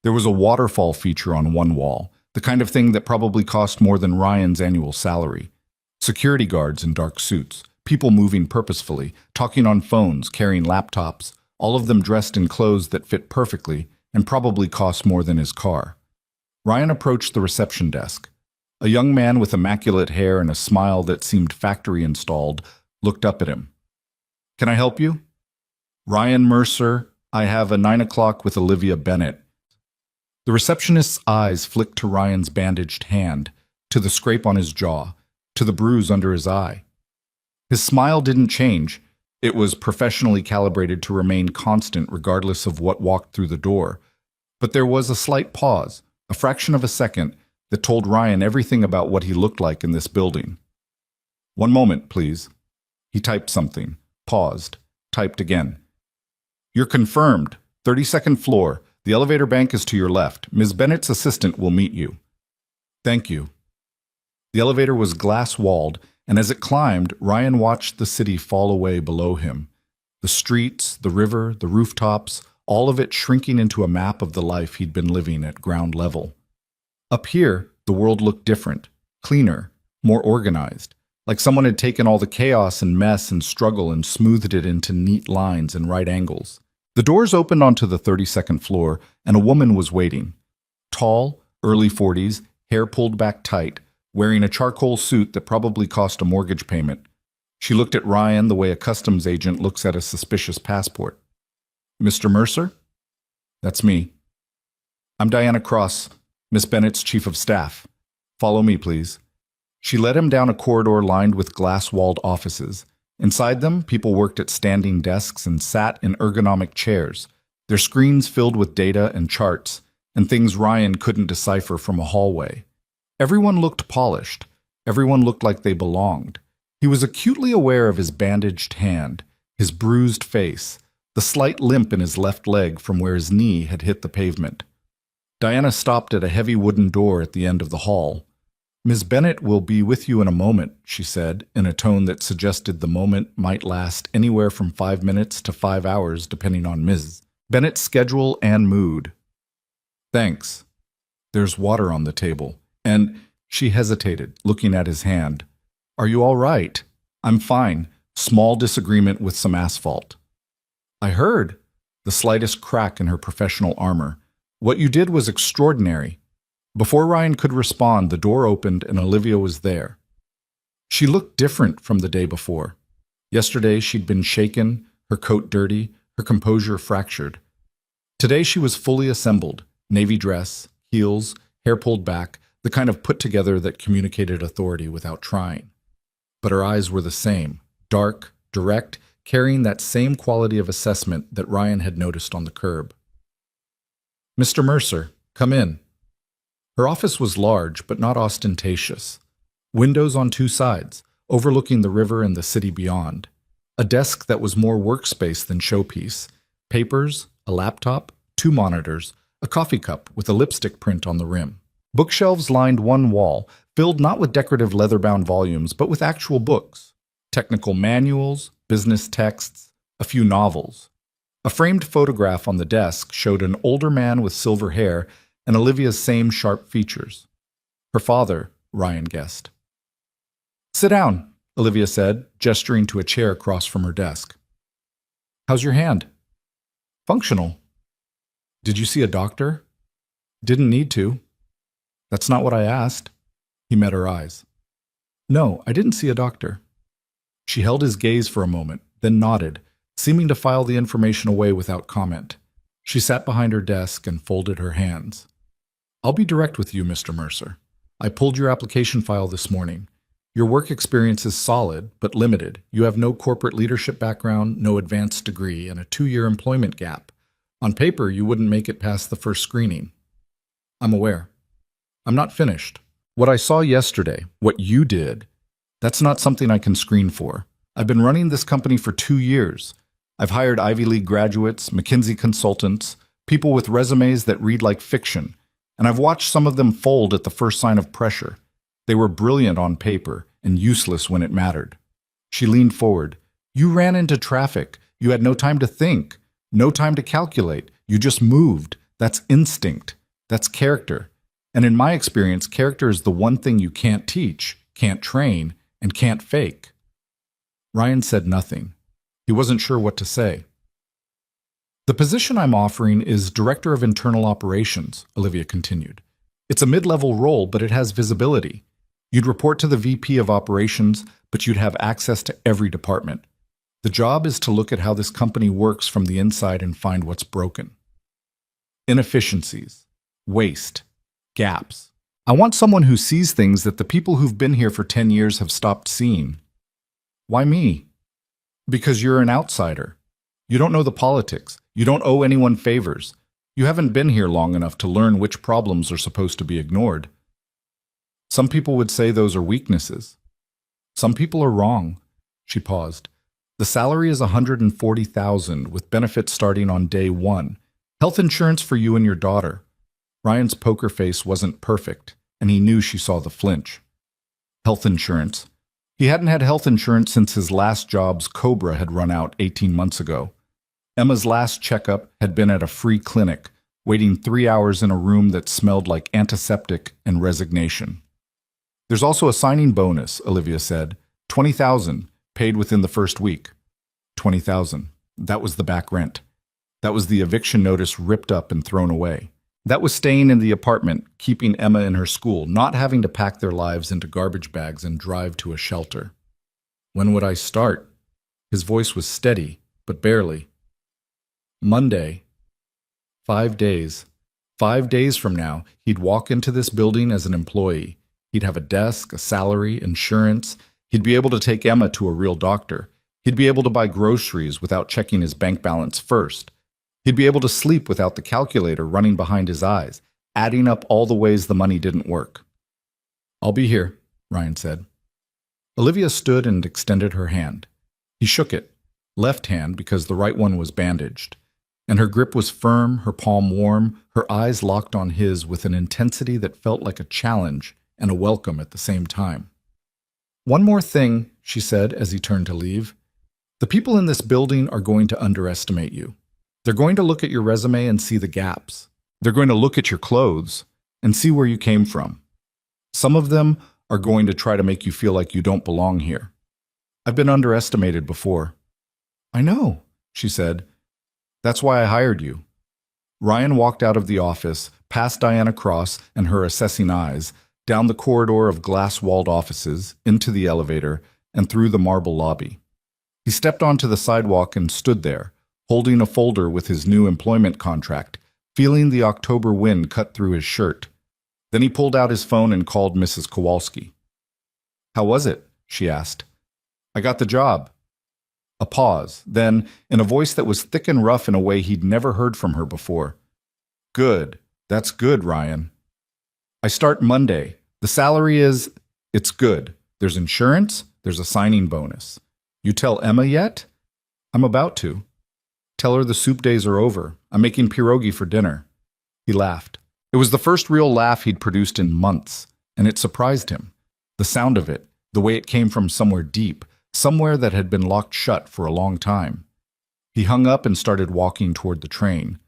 There was a waterfall feature on one wall, the kind of thing that probably cost more than Ryan's annual salary. Security guards in dark suits, people moving purposefully, talking on phones, carrying laptops, all of them dressed in clothes that fit perfectly and probably cost more than his car. Ryan approached the reception desk. A young man with immaculate hair and a smile that seemed factory installed looked up at him. Can I help you? Ryan Mercer, I have a 9 o'clock with Olivia Bennett. The receptionist's eyes flicked to Ryan's bandaged hand, to the scrape on his jaw, to the bruise under his eye. His smile didn't change. It was professionally calibrated to remain constant regardless of what walked through the door. But there was a slight pause, a fraction of a second, that told Ryan everything about what he looked like in this building. One moment, please. He typed something, paused, typed again. You're confirmed. 32nd floor. The elevator bank is to your left. Ms. Bennett's assistant will meet you. Thank you. The elevator was glass-walled, and as it climbed, Ryan watched the city fall away below him. The streets, the river, the rooftops, all of it shrinking into a map of the life he'd been living at ground level. Up here, the world looked different, cleaner, more organized, like someone had taken all the chaos and mess and struggle and smoothed it into neat lines and right angles. The doors opened onto the 32nd floor, and a woman was waiting. Tall, early 40s, hair pulled back tight, wearing a charcoal suit that probably cost a mortgage payment. She looked at Ryan the way a customs agent looks at a suspicious passport. Mr. Mercer? That's me. I'm Diana Cross, Miss Bennett's chief of staff. Follow me, please. She led him down a corridor lined with glass-walled offices. Inside them, people worked at standing desks and sat in ergonomic chairs, their screens filled with data and charts, and things Ryan couldn't decipher from a hallway. Everyone looked polished. Everyone looked like they belonged. He was acutely aware of his bandaged hand, his bruised face, the slight limp in his left leg from where his knee had hit the pavement. Diana stopped at a heavy wooden door at the end of the hall. Ms. Bennett will be with you in a moment, she said, in a tone that suggested the moment might last anywhere from 5 minutes to 5 hours, depending on Ms. Bennett's schedule and mood. Thanks. There's water on the table. And she hesitated, looking at his hand. Are you all right? I'm fine. Small disagreement with some asphalt. I heard. The slightest crack in her professional armor. What you did was extraordinary. Before Ryan could respond, the door opened and Olivia was there. She looked different from the day before. Yesterday she'd been shaken, her coat dirty, her composure fractured. Today she was fully assembled, navy dress, heels, hair pulled back, the kind of put-together that communicated authority without trying. But her eyes were the same, dark, direct, carrying that same quality of assessment that Ryan had noticed on the curb. Mr. Mercer, come in. Her office was large, but not ostentatious. Windows on 2 sides, overlooking the river and the city beyond. A desk that was more workspace than showpiece. Papers, a laptop, 2 monitors, a coffee cup with a lipstick print on the rim. Bookshelves lined one wall, filled not with decorative leather-bound volumes, but with actual books. Technical manuals, business texts, a few novels. A framed photograph on the desk showed an older man with silver hair and Olivia's same sharp features. Her father, Ryan guessed. Sit down, Olivia said, gesturing to a chair across from her desk. How's your hand? Functional. Did you see a doctor? Didn't need to. That's not what I asked. He met her eyes. No, I didn't see a doctor. She held his gaze for a moment, then nodded, seeming to file the information away without comment. She sat behind her desk and folded her hands. I'll be direct with you, Mr. Mercer. I pulled your application file this morning. Your work experience is solid, but limited. You have no corporate leadership background, no advanced degree, and a 2-year employment gap. On paper, you wouldn't make it past the first screening. I'm aware. I'm not finished. What I saw yesterday, what you did, that's not something I can screen for. I've been running this company for 2 years. I've hired Ivy League graduates, McKinsey consultants, people with resumes that read like fiction, and I've watched some of them fold at the first sign of pressure. They were brilliant on paper and useless when it mattered. She leaned forward. You ran into traffic. You had no time to think, no time to calculate. You just moved. That's instinct. That's character. And in my experience, character is the one thing you can't teach, can't train, and can't fake. Ryan said nothing. He wasn't sure what to say. The position I'm offering is Director of Internal Operations, Olivia continued. It's a mid-level role, but it has visibility. You'd report to the VP of operations, but you'd have access to every department. The job is to look at how this company works from the inside and find what's broken. Inefficiencies, waste, gaps. I want someone who sees things that the people who've been here for 10 years have stopped seeing. Why me? Because you're an outsider. You don't know the politics. You don't owe anyone favors. You haven't been here long enough to learn which problems are supposed to be ignored. Some people would say those are weaknesses. Some people are wrong. She paused. The salary is $140,000 with benefits starting on day one. Health insurance for you and your daughter. Ryan's poker face wasn't perfect, and he knew she saw the flinch. Health insurance. He hadn't had health insurance since his last job's Cobra had run out 18 months ago. Emma's last checkup had been at a free clinic, waiting 3 hours in a room that smelled like antiseptic and resignation. There's also a signing bonus, Olivia said. $20,000, paid within the first week. $20,000. That was the back rent. That was the eviction notice ripped up and thrown away. That was staying in the apartment, keeping Emma in her school, not having to pack their lives into garbage bags and drive to a shelter. When would I start? His voice was steady, but barely. Monday. 5 days. 5 days from now, he'd walk into this building as an employee. He'd have a desk, a salary, insurance. He'd be able to take Emma to a real doctor. He'd be able to buy groceries without checking his bank balance first. He'd be able to sleep without the calculator running behind his eyes, adding up all the ways the money didn't work. I'll be here, Ryan said. Olivia stood and extended her hand. He shook it, left hand because the right one was bandaged, and her grip was firm, her palm warm, her eyes locked on his with an intensity that felt like a challenge and a welcome at the same time. One more thing, she said as he turned to leave. The people in this building are going to underestimate you. They're going to look at your resume and see the gaps. They're going to look at your clothes and see where you came from. Some of them are going to try to make you feel like you don't belong here. I've been underestimated before. I know, she said. That's why I hired you. Ryan walked out of the office, past Diana Cross and her assessing eyes, down the corridor of glass-walled offices, into the elevator, and through the marble lobby. He stepped onto the sidewalk and stood there, holding a folder with his new employment contract, feeling the October wind cut through his shirt. Then he pulled out his phone and called Mrs. Kowalski. How was it? She asked. I got the job. A pause, then, in a voice that was thick and rough in a way he'd never heard from her before. Good. That's good, Ryan. I start Monday. The salary is... It's good. There's insurance. There's a signing bonus. You tell Emma yet? I'm about to. Tell her the soup days are over. I'm making pierogi for dinner. He laughed. It was the first real laugh he'd produced in months, and it surprised him. The sound of it, the way it came from somewhere deep, somewhere that had been locked shut for a long time. He hung up and started walking toward the train.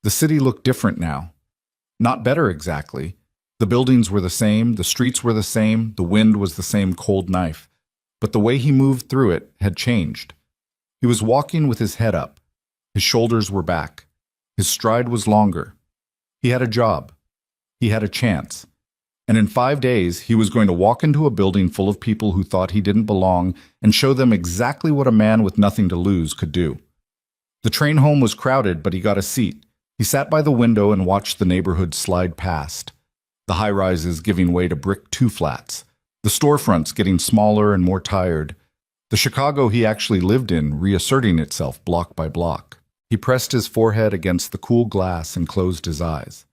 The city looked different now. Not better exactly. The buildings were the same, the streets were the same, the wind was the same cold knife. But the way he moved through it had changed. He was walking with his head up. His shoulders were back. His stride was longer. He had a job. He had a chance. And in 5 days, he was going to walk into a building full of people who thought he didn't belong and show them exactly what a man with nothing to lose could do. The train home was crowded, but he got a seat. He sat by the window and watched the neighborhood slide past. The high-rises giving way to brick two-flats. The storefronts getting smaller and more tired. The Chicago he actually lived in reasserting itself block by block. He pressed his forehead against the cool glass and closed his eyes.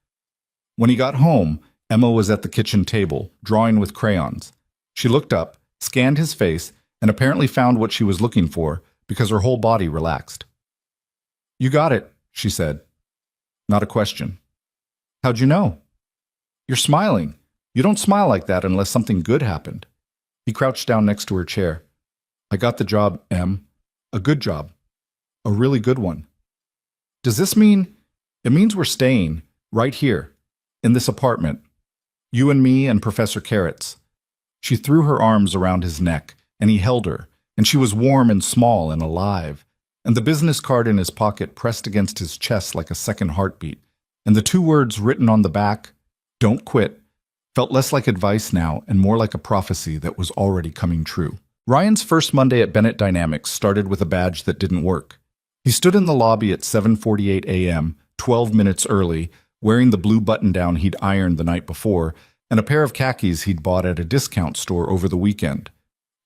When he got home, Emma was at the kitchen table, drawing with crayons. She looked up, scanned his face, and apparently found what she was looking for because her whole body relaxed. You got it, she said. Not a question. How'd you know? You're smiling. You don't smile like that unless something good happened. He crouched down next to her chair. I got the job, Em. A good job. A really good one. Does this mean... It means we're staying, right here, in this apartment. You and me and Professor Carrots. She threw her arms around his neck, and he held her, and she was warm and small and alive, and the business card in his pocket pressed against his chest like a second heartbeat, and the 2 words written on the back, Don't quit, felt less like advice now and more like a prophecy that was already coming true. Ryan's first Monday at Bennett Dynamics started with a badge that didn't work. He stood in the lobby at 7:48 a.m., 12 minutes early, wearing the blue button-down he'd ironed the night before and a pair of khakis he'd bought at a discount store over the weekend,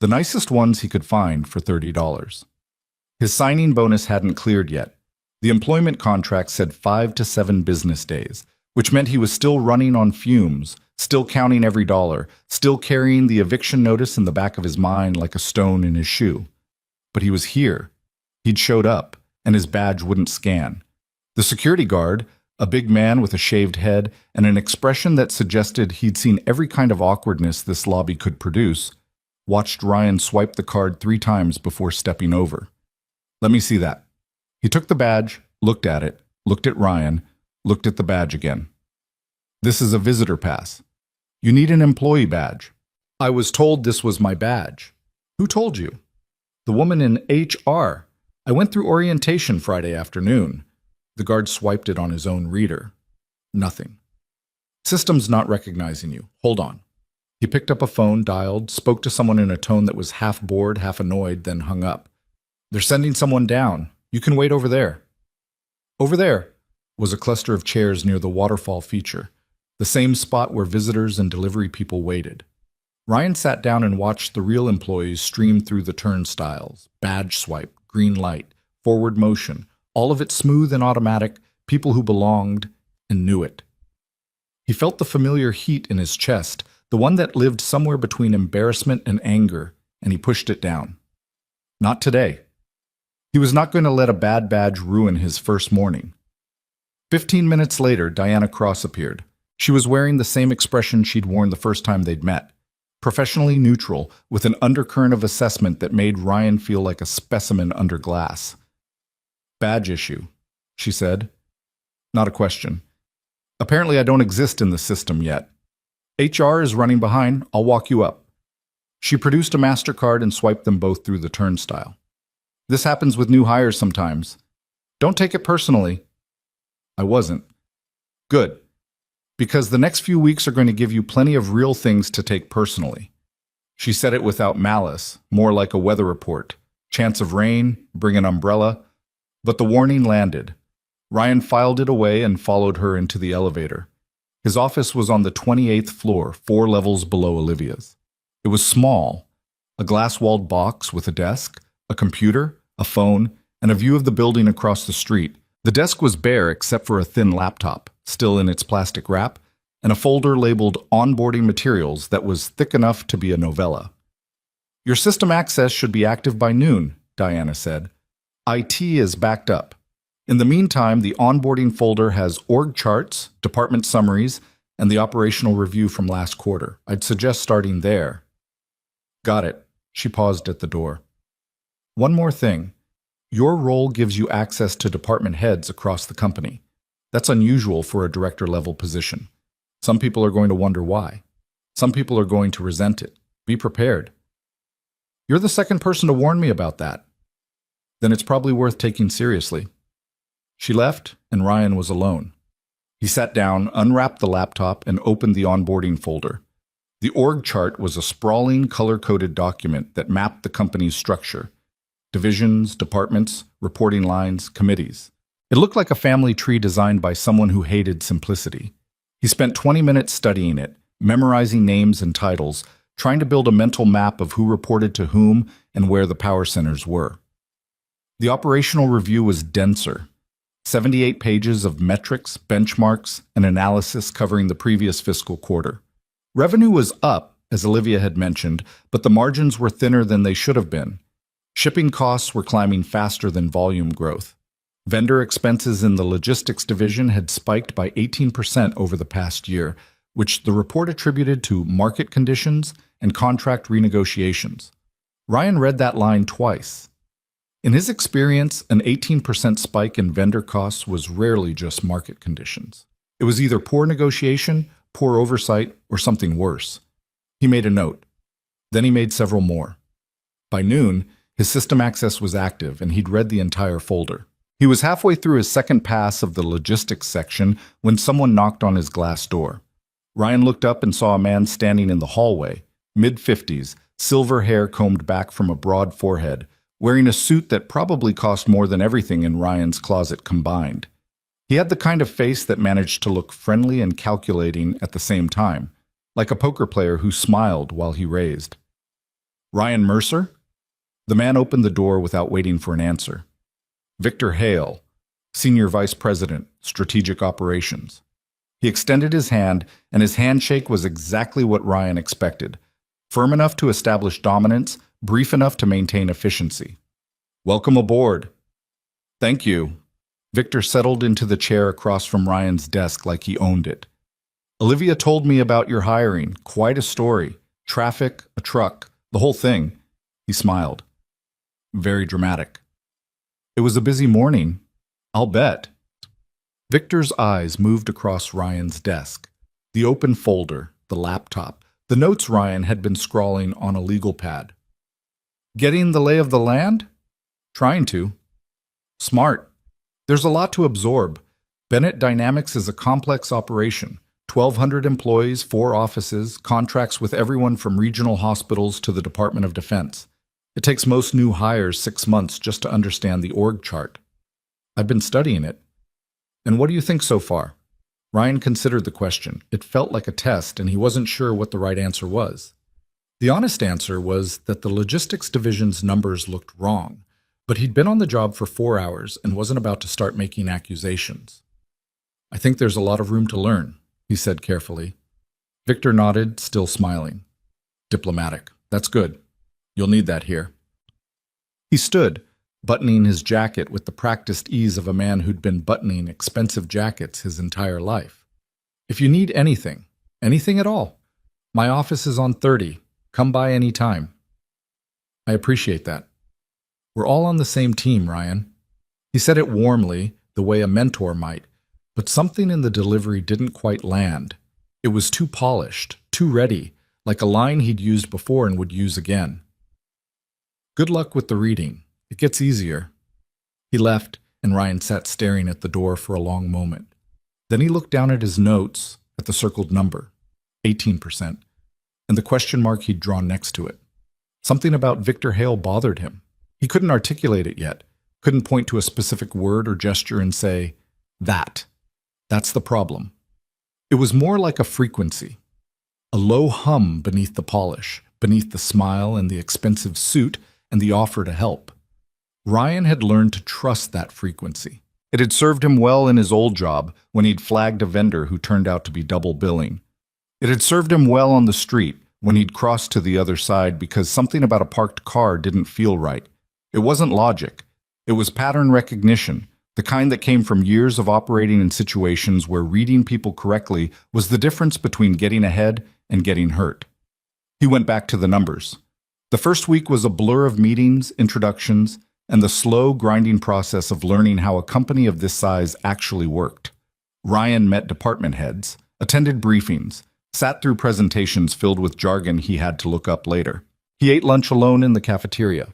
the nicest ones he could find for $30. His signing bonus hadn't cleared yet. The employment contract said 5 to 7 business days, which meant he was still running on fumes, still counting every dollar, still carrying the eviction notice in the back of his mind like a stone in his shoe. But he was here. He'd showed up, and his badge wouldn't scan. The security guard, a big man with a shaved head and an expression that suggested he'd seen every kind of awkwardness this lobby could produce, watched Ryan swipe the card 3 times before stepping over. "Let me see that." He took the badge, looked at it, looked at Ryan, looked at the badge again. "This is a visitor pass. You need an employee badge." "I was told this was my badge." "Who told you?" "The woman in HR. I went through orientation Friday afternoon." The guard swiped it on his own reader. Nothing. "System's not recognizing you. Hold on." He picked up a phone, dialed, spoke to someone in a tone that was half bored, half annoyed, then hung up. "They're sending someone down. You can wait over there." Over there was a cluster of chairs near the waterfall feature, the same spot where visitors and delivery people waited. Ryan sat down and watched the real employees stream through the turnstiles, badge swipe, green light, forward motion, all of it smooth and automatic, people who belonged and knew it. He felt the familiar heat in his chest, the one that lived somewhere between embarrassment and anger, and he pushed it down. Not today. He was not going to let a bad badge ruin his first morning. 15 minutes later, Diana Cross appeared. She was wearing the same expression she'd worn the first time they'd met. Professionally neutral, with an undercurrent of assessment that made Ryan feel like a specimen under glass. "Badge issue," she said. Not a question. "Apparently I don't exist in the system yet. HR is running behind. I'll walk you up." She produced a MasterCard and swiped them both through the turnstile. "This happens with new hires sometimes. Don't take it personally." I wasn't. "Good. Because the next few weeks are going to give you plenty of real things to take personally." She said it without malice, more like a weather report. Chance of rain, bring an umbrella. But the warning landed. Ryan filed it away and followed her into the elevator. His office was on the 28th floor, 4 levels below Olivia's. It was small, a glass-walled box with a desk, a computer, a phone, and a view of the building across the street. The desk was bare except for a thin laptop, still in its plastic wrap, and a folder labeled onboarding materials that was thick enough to be a novella. "Your system access should be active by noon," Diana said. "IT is backed up. In the meantime, the onboarding folder has org charts, department summaries, and the operational review from last quarter. I'd suggest starting there." "Got it." She paused at the door. "One more thing. Your role gives you access to department heads across the company. That's unusual for a director-level position. Some people are going to wonder why. Some people are going to resent it. Be prepared." "You're the second person to warn me about that." "Then it's probably worth taking seriously." She left, and Ryan was alone. He sat down, unwrapped the laptop, and opened the onboarding folder. The org chart was a sprawling, color-coded document that mapped the company's structure. Divisions, departments, reporting lines, committees. It looked like a family tree designed by someone who hated simplicity. He spent 20 minutes studying it, memorizing names and titles, trying to build a mental map of who reported to whom and where the power centers were. The operational review was denser. 78 pages of metrics, benchmarks, and analysis covering the previous fiscal quarter. Revenue was up, as Olivia had mentioned, but the margins were thinner than they should have been. Shipping costs were climbing faster than volume growth. Vendor expenses in the logistics division had spiked by 18% over the past year, which the report attributed to market conditions and contract renegotiations. Ryan read that line twice. In his experience, an 18% spike in vendor costs was rarely just market conditions. It was either poor negotiation, poor oversight, or something worse. He made a note. Then he made several more. By noon, his system access was active, and he'd read the entire folder. He was halfway through his second pass of the logistics section when someone knocked on his glass door. Ryan looked up and saw a man standing in the hallway, mid-50s, silver hair combed back from a broad forehead, wearing a suit that probably cost more than everything in Ryan's closet combined. He had the kind of face that managed to look friendly and calculating at the same time, like a poker player who smiled while he raised. Ryan Mercer? The man opened the door without waiting for an answer. Victor Hale, Senior Vice President, Strategic Operations. He extended his hand, and his handshake was exactly what Ryan expected. Firm enough to establish dominance, brief enough to maintain efficiency. Welcome aboard. Thank you. Victor settled into the chair across from Ryan's desk like he owned it. Olivia told me about your hiring. Quite a story. Traffic, a truck, the whole thing. He smiled. Very dramatic. It was a busy morning. I'll bet. Victor's eyes moved across Ryan's desk. The open folder, the laptop, the notes Ryan had been scrawling on a legal pad. Getting the lay of the land? Trying to. Smart. There's a lot to absorb. Bennett Dynamics is a complex operation. 1,200 employees, 4 offices, contracts with everyone from regional hospitals to the Department of Defense. It takes most new hires 6 months just to understand the org chart. I've been studying it. And what do you think so far? Ryan considered the question. It felt like a test, and he wasn't sure what the right answer was. The honest answer was that the logistics division's numbers looked wrong, but he'd been on the job for 4 hours and wasn't about to start making accusations. I think there's a lot of room to learn, he said carefully. Victor nodded, still smiling. Diplomatic. That's good. You'll need that here. He stood, buttoning his jacket with the practiced ease of a man who'd been buttoning expensive jackets his entire life. If you need anything, anything at all, my office is on 30. Come by any time. I appreciate that. We're all on the same team, Ryan. He said it warmly, the way a mentor might, but something in the delivery didn't quite land. It was too polished, too ready, like a line he'd used before and would use again. Good luck with the reading. It gets easier. He left, and Ryan sat staring at the door for a long moment. Then he looked down at his notes, at the circled number, 18%, and the question mark he'd drawn next to it. Something about Victor Hale bothered him. He couldn't articulate it yet, couldn't point to a specific word or gesture and say, that's the problem. It was more like a frequency, a low hum beneath the polish, beneath the smile and the expensive suit and the offer to help. Ryan had learned to trust that frequency. It had served him well in his old job when he'd flagged a vendor who turned out to be double billing. It had served him well on the street when he'd crossed to the other side because something about a parked car didn't feel right. It wasn't logic. It was pattern recognition, the kind that came from years of operating in situations where reading people correctly was the difference between getting ahead and getting hurt. He went back to the numbers. The first week was a blur of meetings, introductions, and the slow, grinding process of learning how a company of this size actually worked. Ryan met department heads, attended briefings, sat through presentations filled with jargon he had to look up later. He ate lunch alone in the cafeteria,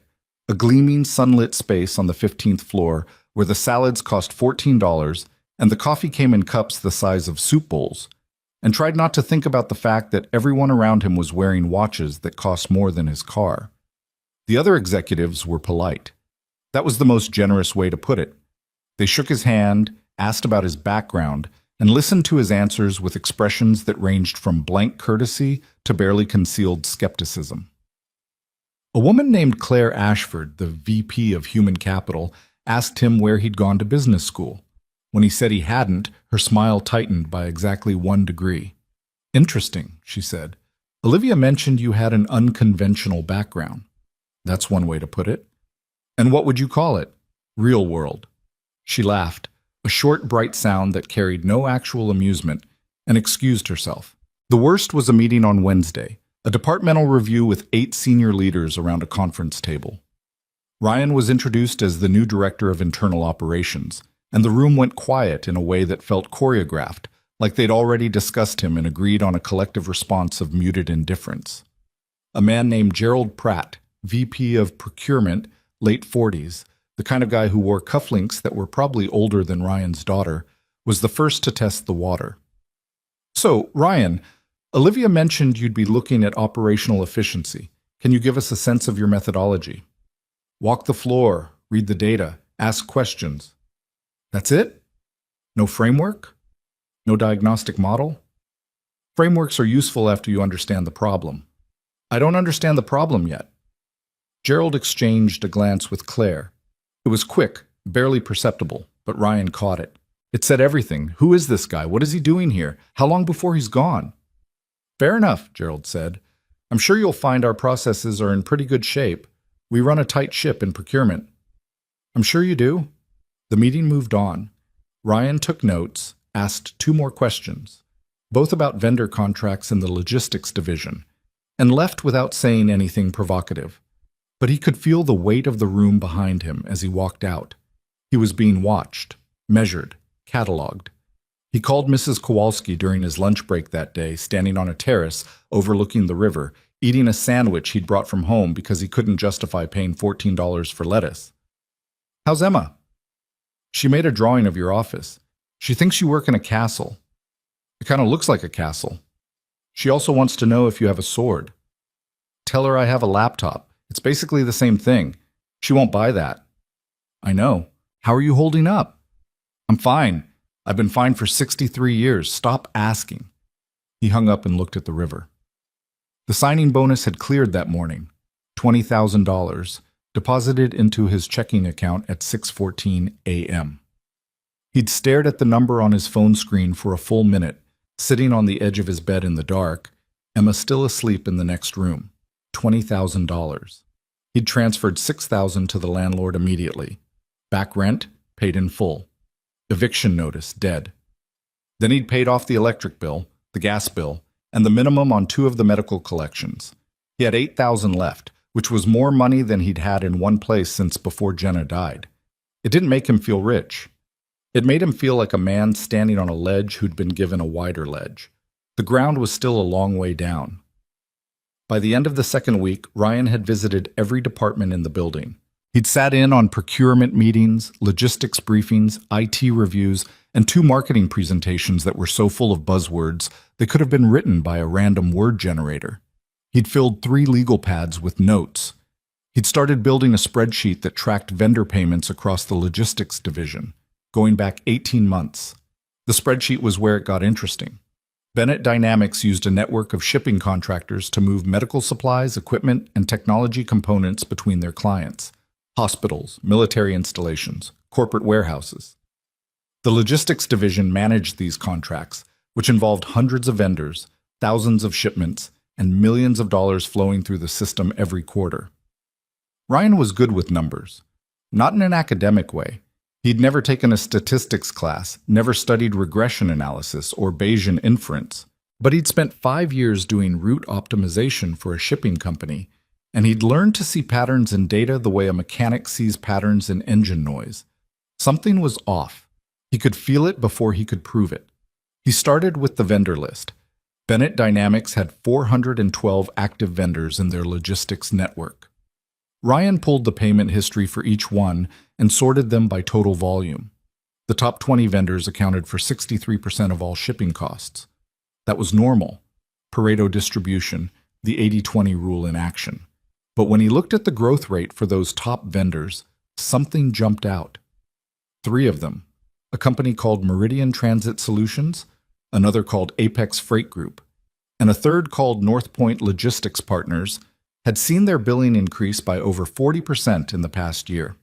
a gleaming, sunlit space on the 15th floor where the salads cost $14 and the coffee came in cups the size of soup bowls, and tried not to think about the fact that everyone around him was wearing watches that cost more than his car. The other executives were polite. That was the most generous way to put it. They shook his hand, asked about his background, and listened to his answers with expressions that ranged from blank courtesy to barely concealed skepticism. A woman named Claire Ashford, the VP of Human Capital, asked him where he'd gone to business school. When he said he hadn't, her smile tightened by exactly 1 degree. Interesting, she said. Olivia mentioned you had an unconventional background. That's one way to put it. And what would you call it? Real world. She laughed, a short, bright sound that carried no actual amusement, and excused herself. The worst was a meeting on Wednesday, a departmental review with 8 senior leaders around a conference table. Ryan was introduced as the new director of internal operations, and the room went quiet in a way that felt choreographed, like they'd already discussed him and agreed on a collective response of muted indifference. A man named Gerald Pratt, VP of Procurement, late 40s, the kind of guy who wore cufflinks that were probably older than Ryan's daughter, was the first to test the water. So, Ryan, Olivia mentioned you'd be looking at operational efficiency. Can you give us a sense of your methodology? Walk the floor, read the data, ask questions. That's it? No framework? No diagnostic model? Frameworks are useful after you understand the problem. I don't understand the problem yet. Gerald exchanged a glance with Claire. It was quick, barely perceptible, but Ryan caught it. It said everything. Who is this guy? What is he doing here? How long before he's gone? Fair enough, Gerald said. I'm sure you'll find our processes are in pretty good shape. We run a tight ship in procurement. I'm sure you do. The meeting moved on. Ryan took notes, asked two more questions, both about vendor contracts in the logistics division, and left without saying anything provocative. But he could feel the weight of the room behind him as he walked out. He was being watched, measured, catalogued. He called Mrs. Kowalski during his lunch break that day, standing on a terrace overlooking the river, eating a sandwich he'd brought from home because he couldn't justify paying $14 for lettuce. How's Emma? She made a drawing of your office. She thinks you work in a castle. It kind of looks like a castle. She also wants to know if you have a sword. Tell her I have a laptop. It's basically the same thing. She won't buy that. I know. How are you holding up? I'm fine. I've been fine for 63 years. Stop asking. He hung up and looked at the river. The signing bonus had cleared that morning, $20,000, deposited into his checking account at 6:14 a.m. He'd stared at the number on his phone screen for a full minute, sitting on the edge of his bed in the dark, Emma still asleep in the next room. $20,000. He'd transferred $6,000 to the landlord immediately. Back rent, paid in full. Eviction notice, dead. Then he'd paid off the electric bill, the gas bill, and the minimum on 2 of the medical collections. He had $8,000 left, which was more money than he'd had in one place since before Jenna died. It didn't make him feel rich. It made him feel like a man standing on a ledge who'd been given a wider ledge. The ground was still a long way down. By the end of the second week, Ryan had visited every department in the building. He'd sat in on procurement meetings, logistics briefings, IT reviews, and 2 marketing presentations that were so full of buzzwords they could have been written by a random word generator. He'd filled 3 legal pads with notes. He'd started building a spreadsheet that tracked vendor payments across the logistics division, going back 18 months. The spreadsheet was where it got interesting. Bennett Dynamics used a network of shipping contractors to move medical supplies, equipment, and technology components between their clients. Hospitals, military installations, corporate warehouses. The logistics division managed these contracts, which involved hundreds of vendors, thousands of shipments, and millions of dollars flowing through the system every quarter. Ryan was good with numbers, not in an academic way. He'd never taken a statistics class, never studied regression analysis or Bayesian inference, but he'd spent 5 years doing route optimization for a shipping company, and he'd learned to see patterns in data the way a mechanic sees patterns in engine noise. Something was off. He could feel it before he could prove it. He started with the vendor list. Bennett Dynamics had 412 active vendors in their logistics network. Ryan pulled the payment history for each one and sorted them by total volume. The top 20 vendors accounted for 63% of all shipping costs. That was normal. Pareto distribution, the 80-20 rule in action. But when he looked at the growth rate for those top vendors, something jumped out. 3 of them, a company called Meridian Transit Solutions, another called Apex Freight Group, and a third called North Point Logistics Partners, had seen their billing increase by over 40% in the past year.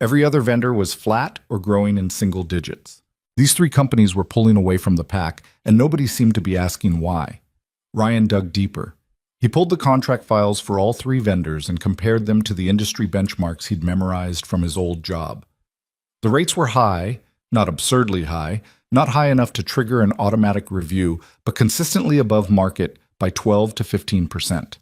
Every other vendor was flat or growing in single digits. These 3 companies were pulling away from the pack, and nobody seemed to be asking why. Ryan dug deeper. He pulled the contract files for all 3 vendors and compared them to the industry benchmarks he'd memorized from his old job. The rates were high, not absurdly high, not high enough to trigger an automatic review, but consistently above market by 12 to 15%.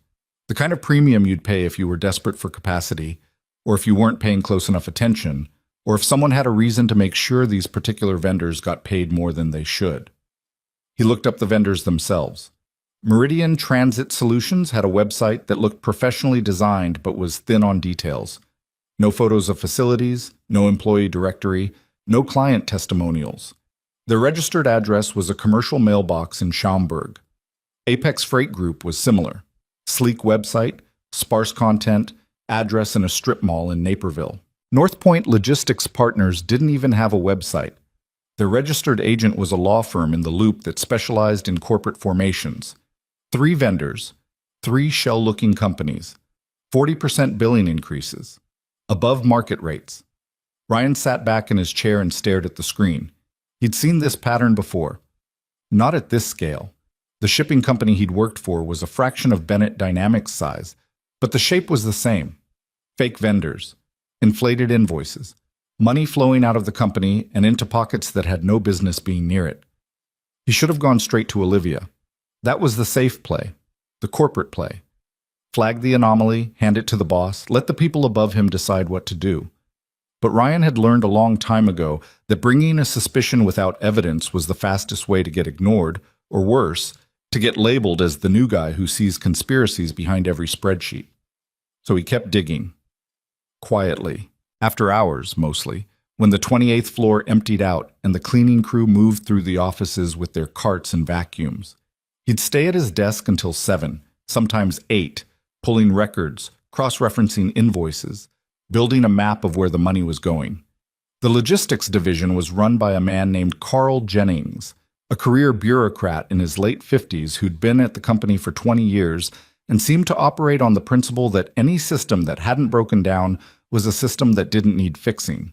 The kind of premium you'd pay if you were desperate for capacity, or if you weren't paying close enough attention, or if someone had a reason to make sure these particular vendors got paid more than they should. He looked up the vendors themselves. Meridian Transit Solutions had a website that looked professionally designed but was thin on details. No photos of facilities, no employee directory, no client testimonials. Their registered address was a commercial mailbox in Schaumburg. Apex Freight Group was similar. Sleek website, sparse content, address in a strip mall in Naperville. North Point Logistics Partners didn't even have a website. Their registered agent was a law firm in the Loop that specialized in corporate formations. 3 vendors, 3 shell-looking companies, 40% billing increases, above market rates. Ryan sat back in his chair and stared at the screen. He'd seen this pattern before. Not at this scale. The shipping company he'd worked for was a fraction of Bennett Dynamics' size, but the shape was the same. Fake vendors, inflated invoices, money flowing out of the company and into pockets that had no business being near it. He should have gone straight to Olivia. That was the safe play, the corporate play. Flag the anomaly, hand it to the boss, let the people above him decide what to do. But Ryan had learned a long time ago that bringing a suspicion without evidence was the fastest way to get ignored, or worse, to get labeled as the new guy who sees conspiracies behind every spreadsheet. So he kept digging. Quietly, after hours mostly, when the 28th floor emptied out and the cleaning crew moved through the offices with their carts and vacuums. He'd stay at his desk until 7, sometimes 8, pulling records, cross-referencing invoices, building a map of where the money was going. The logistics division was run by a man named Carl Jennings, a career bureaucrat in his late 50s who'd been at the company for 20 years and seemed to operate on the principle that any system that hadn't broken down was a system that didn't need fixing.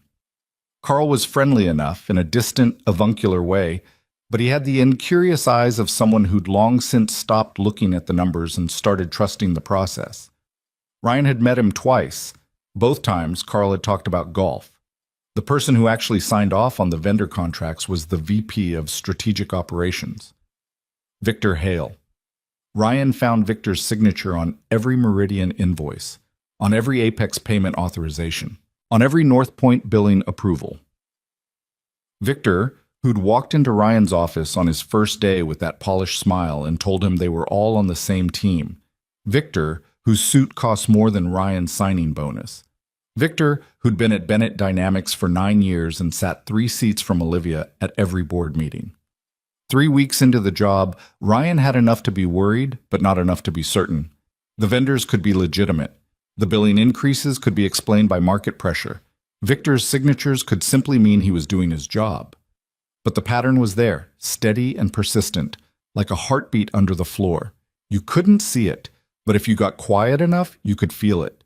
Carl was friendly enough in a distant, avuncular way, but he had the incurious eyes of someone who'd long since stopped looking at the numbers and started trusting the process. Ryan had met him twice. Both times, Carl had talked about golf. The person who actually signed off on the vendor contracts was the VP of Strategic Operations, Victor Hale. Ryan found Victor's signature on every Meridian invoice, on every Apex payment authorization, on every North Point billing approval. Victor, who'd walked into Ryan's office on his first day with that polished smile and told him they were all on the same team. Victor, whose suit cost more than Ryan's signing bonus. Victor, who'd been at Bennett Dynamics for 9 years and sat 3 seats from Olivia at every board meeting. 3 weeks into the job, Ryan had enough to be worried, but not enough to be certain. The vendors could be legitimate. The billing increases could be explained by market pressure. Victor's signatures could simply mean he was doing his job. But the pattern was there, steady and persistent, like a heartbeat under the floor. You couldn't see it, but if you got quiet enough, you could feel it.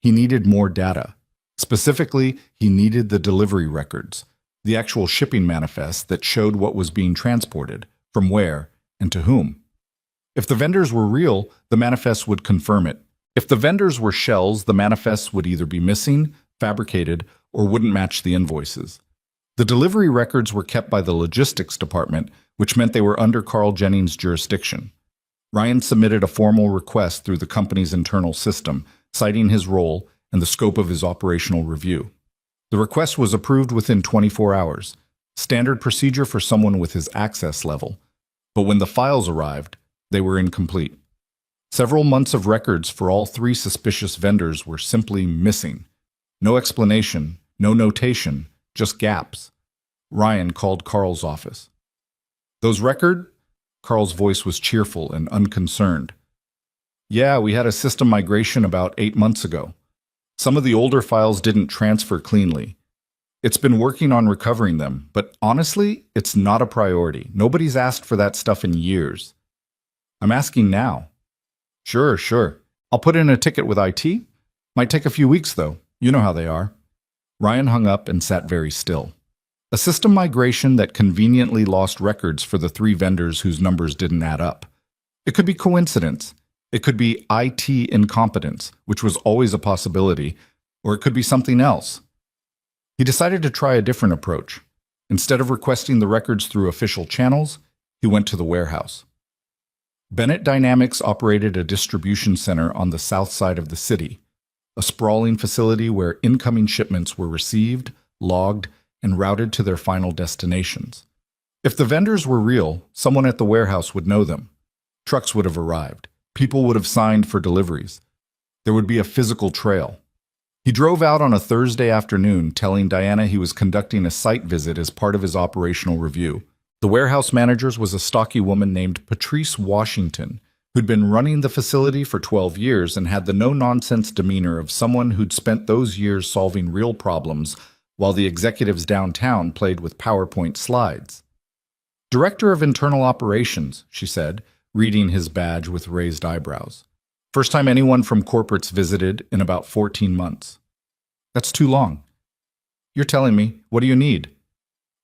He needed more data. Specifically, he needed the delivery records, the actual shipping manifest that showed what was being transported, from where, and to whom. If the vendors were real, the manifest would confirm it. If the vendors were shells, the manifests would either be missing, fabricated, or wouldn't match the invoices. The delivery records were kept by the logistics department, which meant they were under Carl Jennings' jurisdiction. Ryan submitted a formal request through the company's internal system, citing his role and the scope of his operational review. The request was approved within 24 hours, standard procedure for someone with his access level. But when the files arrived, they were incomplete. Several months of records for all 3 suspicious vendors were simply missing. No explanation, no notation, just gaps. Ryan called Carl's office. "Those records?" Carl's voice was cheerful and unconcerned. "Yeah, we had a system migration about 8 months ago. Some of the older files didn't transfer cleanly. It's been working on recovering them, but honestly, it's not a priority. Nobody's asked for that stuff in years." "I'm asking now." Sure. I'll put in a ticket with IT. Might take a few weeks, though. You know how they are." Ryan hung up and sat very still. A system migration that conveniently lost records for the 3 vendors whose numbers didn't add up. It could be coincidence. It could be IT incompetence, which was always a possibility, or it could be something else. He decided to try a different approach. Instead of requesting the records through official channels, he went to the warehouse. Bennett Dynamics operated a distribution center on the south side of the city, a sprawling facility where incoming shipments were received, logged, and routed to their final destinations. If the vendors were real, someone at the warehouse would know them. Trucks would have arrived. People would have signed for deliveries. There would be a physical trail. He drove out on a Thursday afternoon, telling Diana he was conducting a site visit as part of his operational review. The warehouse manager was a stocky woman named Patrice Washington, who'd been running the facility for 12 years and had the no-nonsense demeanor of someone who'd spent those years solving real problems while the executives downtown played with PowerPoint slides. "Director of Internal Operations," she said, reading his badge with raised eyebrows. "First time anyone from corporates visited in about 14 months. That's too long. You're telling me, what do you need?"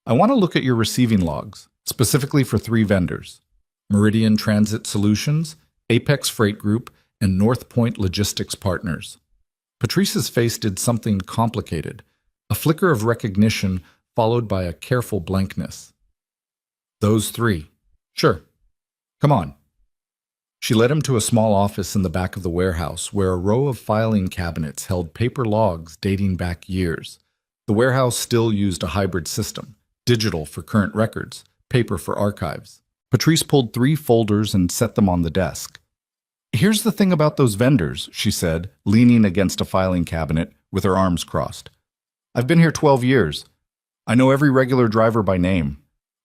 "I want to look at your receiving logs, specifically for 3 vendors. Meridian Transit Solutions, Apex Freight Group, and North Point Logistics Partners." Patrice's face did something complicated, a flicker of recognition followed by a careful blankness. "Those 3. Sure. Come on." She led him to a small office in the back of the warehouse where a row of filing cabinets held paper logs dating back years. The warehouse still used a hybrid system, digital for current records, paper for archives. Patrice pulled 3 folders and set them on the desk. "Here's the thing about those vendors," she said, leaning against a filing cabinet with her arms crossed. "I've been here 12 years. I know every regular driver by name.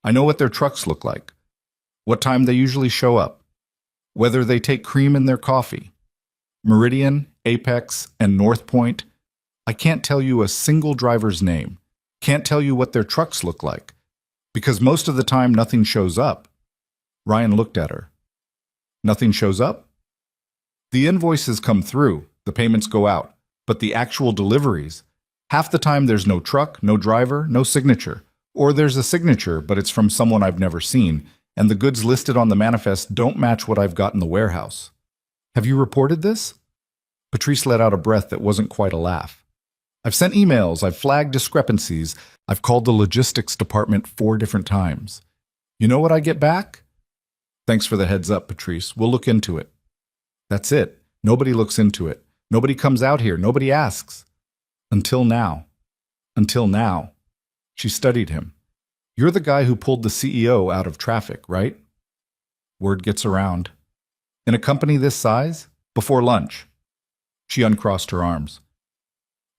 I know what their trucks look like, what time they usually show up, whether they take cream in their coffee. Meridian, Apex, and North Point, I can't tell you a single driver's name, can't tell you what their trucks look like, because most of the time nothing shows up." Ryan looked at her. "Nothing shows up?" "The invoices come through, the payments go out, but the actual deliveries, half the time there's no truck, no driver, no signature. Or there's a signature, but it's from someone I've never seen, and the goods listed on the manifest don't match what I've got in the warehouse. Have you reported this?" Patrice let out a breath that wasn't quite a laugh. "I've sent emails, I've flagged discrepancies, I've called the logistics department 4 different times. You know what I get back? 'Thanks for the heads up, Patrice. We'll look into it.' That's it. Nobody looks into it. Nobody comes out here. Nobody asks. Until now. Until now." She studied him. "You're the guy who pulled the CEO out of traffic, right?" "Word gets around." "In a company this size? Before lunch." She uncrossed her arms.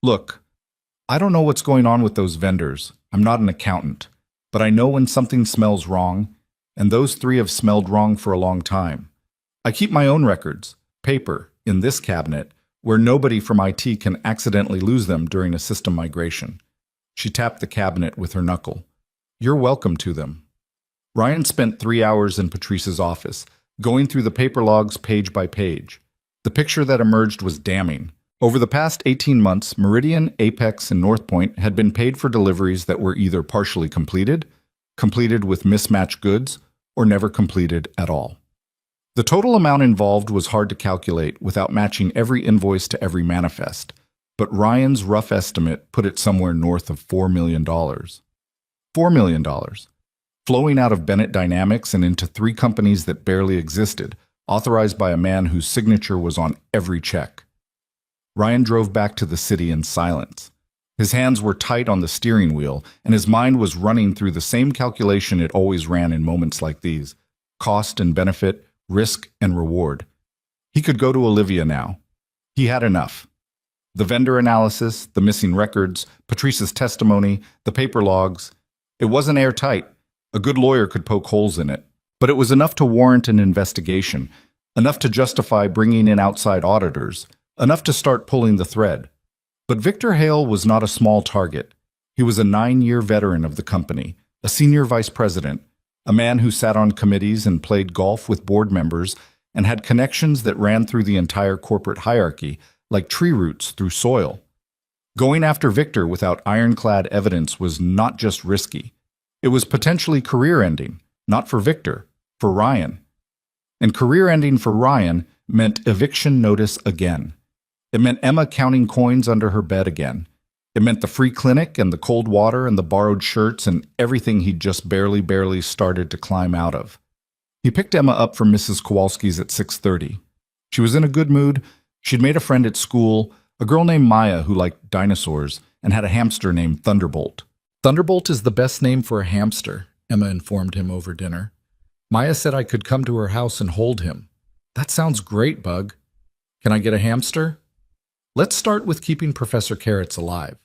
"Look, I don't know what's going on with those vendors. I'm not an accountant. But I know when something smells wrong, and those 3 have smelled wrong for a long time. I keep my own records, paper, in this cabinet, where nobody from IT can accidentally lose them during a system migration." She tapped the cabinet with her knuckle. "You're welcome to them." Ryan spent 3 hours in Patrice's office, going through the paper logs page by page. The picture that emerged was damning. Over the past 18 months, Meridian, Apex, and North Point had been paid for deliveries that were either partially completed, completed with mismatched goods, or never completed at all. The total amount involved was hard to calculate without matching every invoice to every manifest, but Ryan's rough estimate put it somewhere north of $4 million. $4 million, flowing out of Bennett Dynamics and into 3 companies that barely existed, authorized by a man whose signature was on every check. Ryan drove back to the city in silence. His hands were tight on the steering wheel, and his mind was running through the same calculation it always ran in moments like these: cost and benefit, risk and reward. He could go to Olivia now. He had enough. The vendor analysis, the missing records, Patrice's testimony, the paper logs. It wasn't airtight. A good lawyer could poke holes in it. But it was enough to warrant an investigation, enough to justify bringing in outside auditors, enough to start pulling the thread. But Victor Hale was not a small target. He was a 9-year veteran of the company, a senior vice president, a man who sat on committees and played golf with board members and had connections that ran through the entire corporate hierarchy, like tree roots through soil. Going after Victor without ironclad evidence was not just risky. It was potentially career-ending, not for Victor, for Ryan. And career-ending for Ryan meant eviction notice again. It meant Emma counting coins under her bed again. It meant the free clinic and the cold water and the borrowed shirts and everything he'd just barely started to climb out of. He picked Emma up from Mrs. Kowalski's at 6:30. She was in a good mood. She'd made a friend at school, a girl named Maya who liked dinosaurs and had a hamster named Thunderbolt. "Thunderbolt is the best name for a hamster," Emma informed him over dinner. "Maya said I could come to her house and hold him." "That sounds great, Bug. Can I get a hamster?" Let's start with keeping Professor Carrots alive.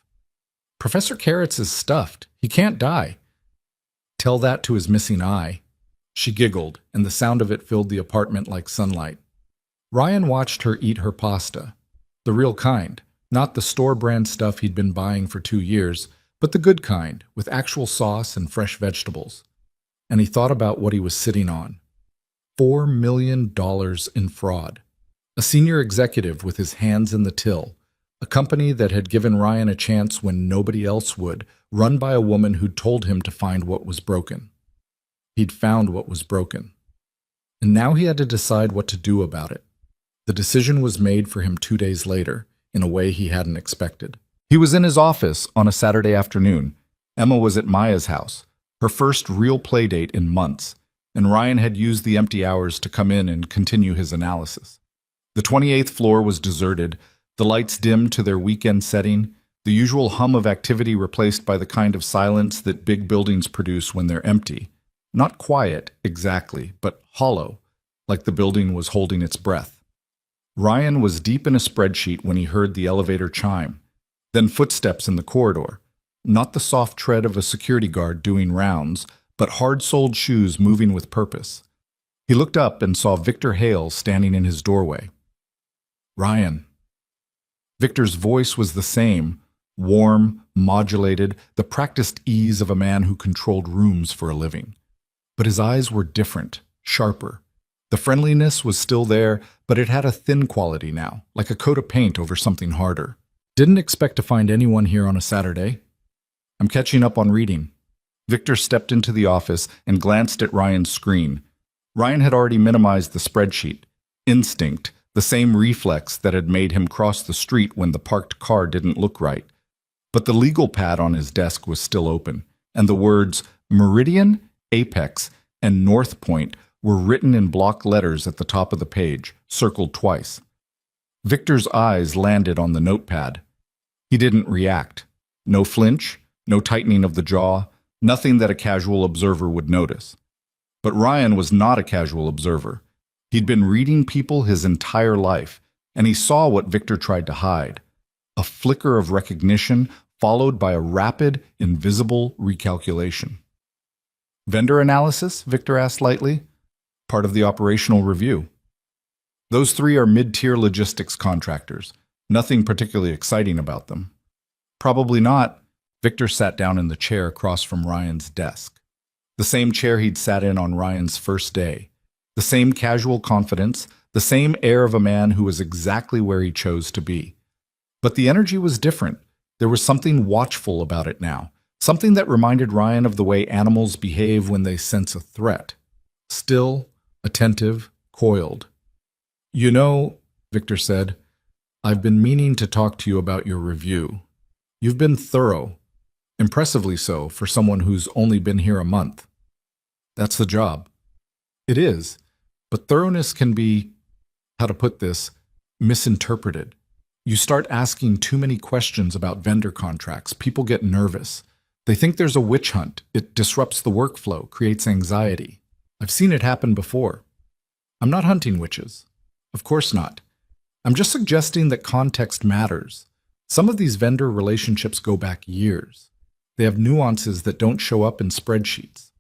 Professor Carrots is stuffed. He can't die. Tell that to his missing eye. She giggled, and the sound of it filled the apartment like sunlight. Ryan watched her eat her pasta. The real kind, not the store-brand stuff he'd been buying for 2 years, but the good kind, with actual sauce and fresh vegetables. And he thought about what he was sitting on. $4 million in fraud. A senior executive with his hands in the till. A company that had given Ryan a chance when nobody else would, run by a woman who'd told him to find what was broken. He'd found what was broken. And now he had to decide what to do about it. The decision was made for him 2 days later, in a way he hadn't expected. He was in his office on a Saturday afternoon. Emma was at Maya's house, her first real play date in months, and Ryan had used the empty hours to come in and continue his analysis. The 28th floor was deserted, the lights dimmed to their weekend setting, the usual hum of activity replaced by the kind of silence that big buildings produce when they're empty. Not quiet, exactly, but hollow, like the building was holding its breath. Ryan was deep in a spreadsheet when he heard the elevator chime, then footsteps in the corridor, not the soft tread of a security guard doing rounds, but hard-soled shoes moving with purpose. He looked up and saw Victor Hale standing in his doorway. Ryan. Victor's voice was the same, warm, modulated, the practiced ease of a man who controlled rooms for a living. But his eyes were different, sharper. The friendliness was still there, but it had a thin quality now, like a coat of paint over something harder. Didn't expect to find anyone here on a Saturday. I'm catching up on reading. Victor stepped into the office and glanced at Ryan's screen. Ryan had already minimized the spreadsheet. Instinct, the same reflex that had made him cross the street when the parked car didn't look right. But the legal pad on his desk was still open, and the words Meridian, Apex, and North Point were written in block letters at the top of the page, circled twice. Victor's eyes landed on the notepad. He didn't react. No flinch, no tightening of the jaw, nothing that a casual observer would notice. But Ryan was not a casual observer. He'd been reading people his entire life, and he saw what Victor tried to hide. A flicker of recognition followed by a rapid, invisible recalculation. Vendor analysis? Victor asked lightly. Part of the operational review. Those 3 are mid-tier logistics contractors. Nothing particularly exciting about them. Probably not. Victor sat down in the chair across from Ryan's desk. The same chair he'd sat in on Ryan's first day. The same casual confidence, the same air of a man who was exactly where he chose to be. But the energy was different. There was something watchful about it now, something that reminded Ryan of the way animals behave when they sense a threat. Still, attentive, coiled. You know, Victor said, I've been meaning to talk to you about your review. You've been thorough, impressively so for someone who's only been here a month. That's the job. It is. But thoroughness can be, how to put this, misinterpreted. You start asking too many questions about vendor contracts. People get nervous. They think there's a witch hunt. It disrupts the workflow, creates anxiety. I've seen it happen before. I'm not hunting witches. Of course not. I'm just suggesting that context matters. Some of these vendor relationships go back years. They have nuances that don't show up in spreadsheets.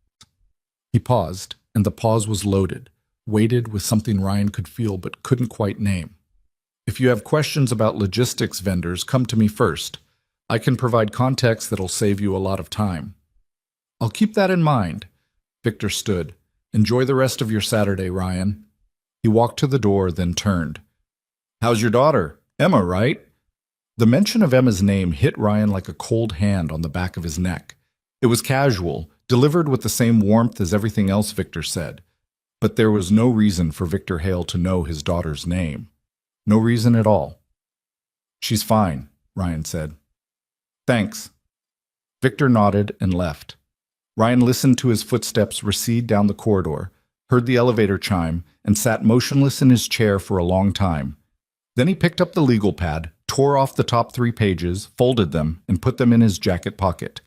He paused, and the pause was loaded. Weighted with something Ryan could feel but couldn't quite name. If you have questions about logistics vendors, come to me first. I can provide context that'll save you a lot of time. I'll keep that in mind. Victor stood. Enjoy the rest of your Saturday, Ryan. He walked to the door, then turned. How's your daughter? Emma, right? The mention of Emma's name hit Ryan like a cold hand on the back of his neck. It was casual, delivered with the same warmth as everything else Victor said. But there was no reason for Victor Hale to know his daughter's name. No reason at all. She's fine, Ryan said. Thanks. Victor nodded and left. Ryan listened to his footsteps recede down the corridor, heard the elevator chime, and sat motionless in his chair for a long time. Then he picked up the legal pad, tore off the top 3 pages, folded them, and put them in his jacket pocket.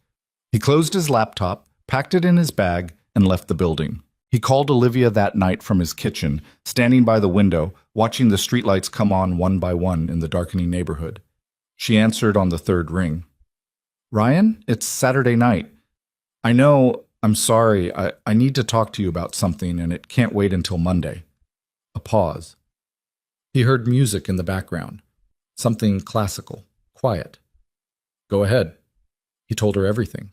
He closed his laptop, packed it in his bag, and left the building. He called Olivia that night from his kitchen, standing by the window, watching the streetlights come on one by one in the darkening neighborhood. She answered on the third ring. "Ryan, it's Saturday night. I know, I'm sorry, I need to talk to you about something and it can't wait until Monday." A pause. He heard music in the background. Something classical, quiet. "Go ahead." He told her everything.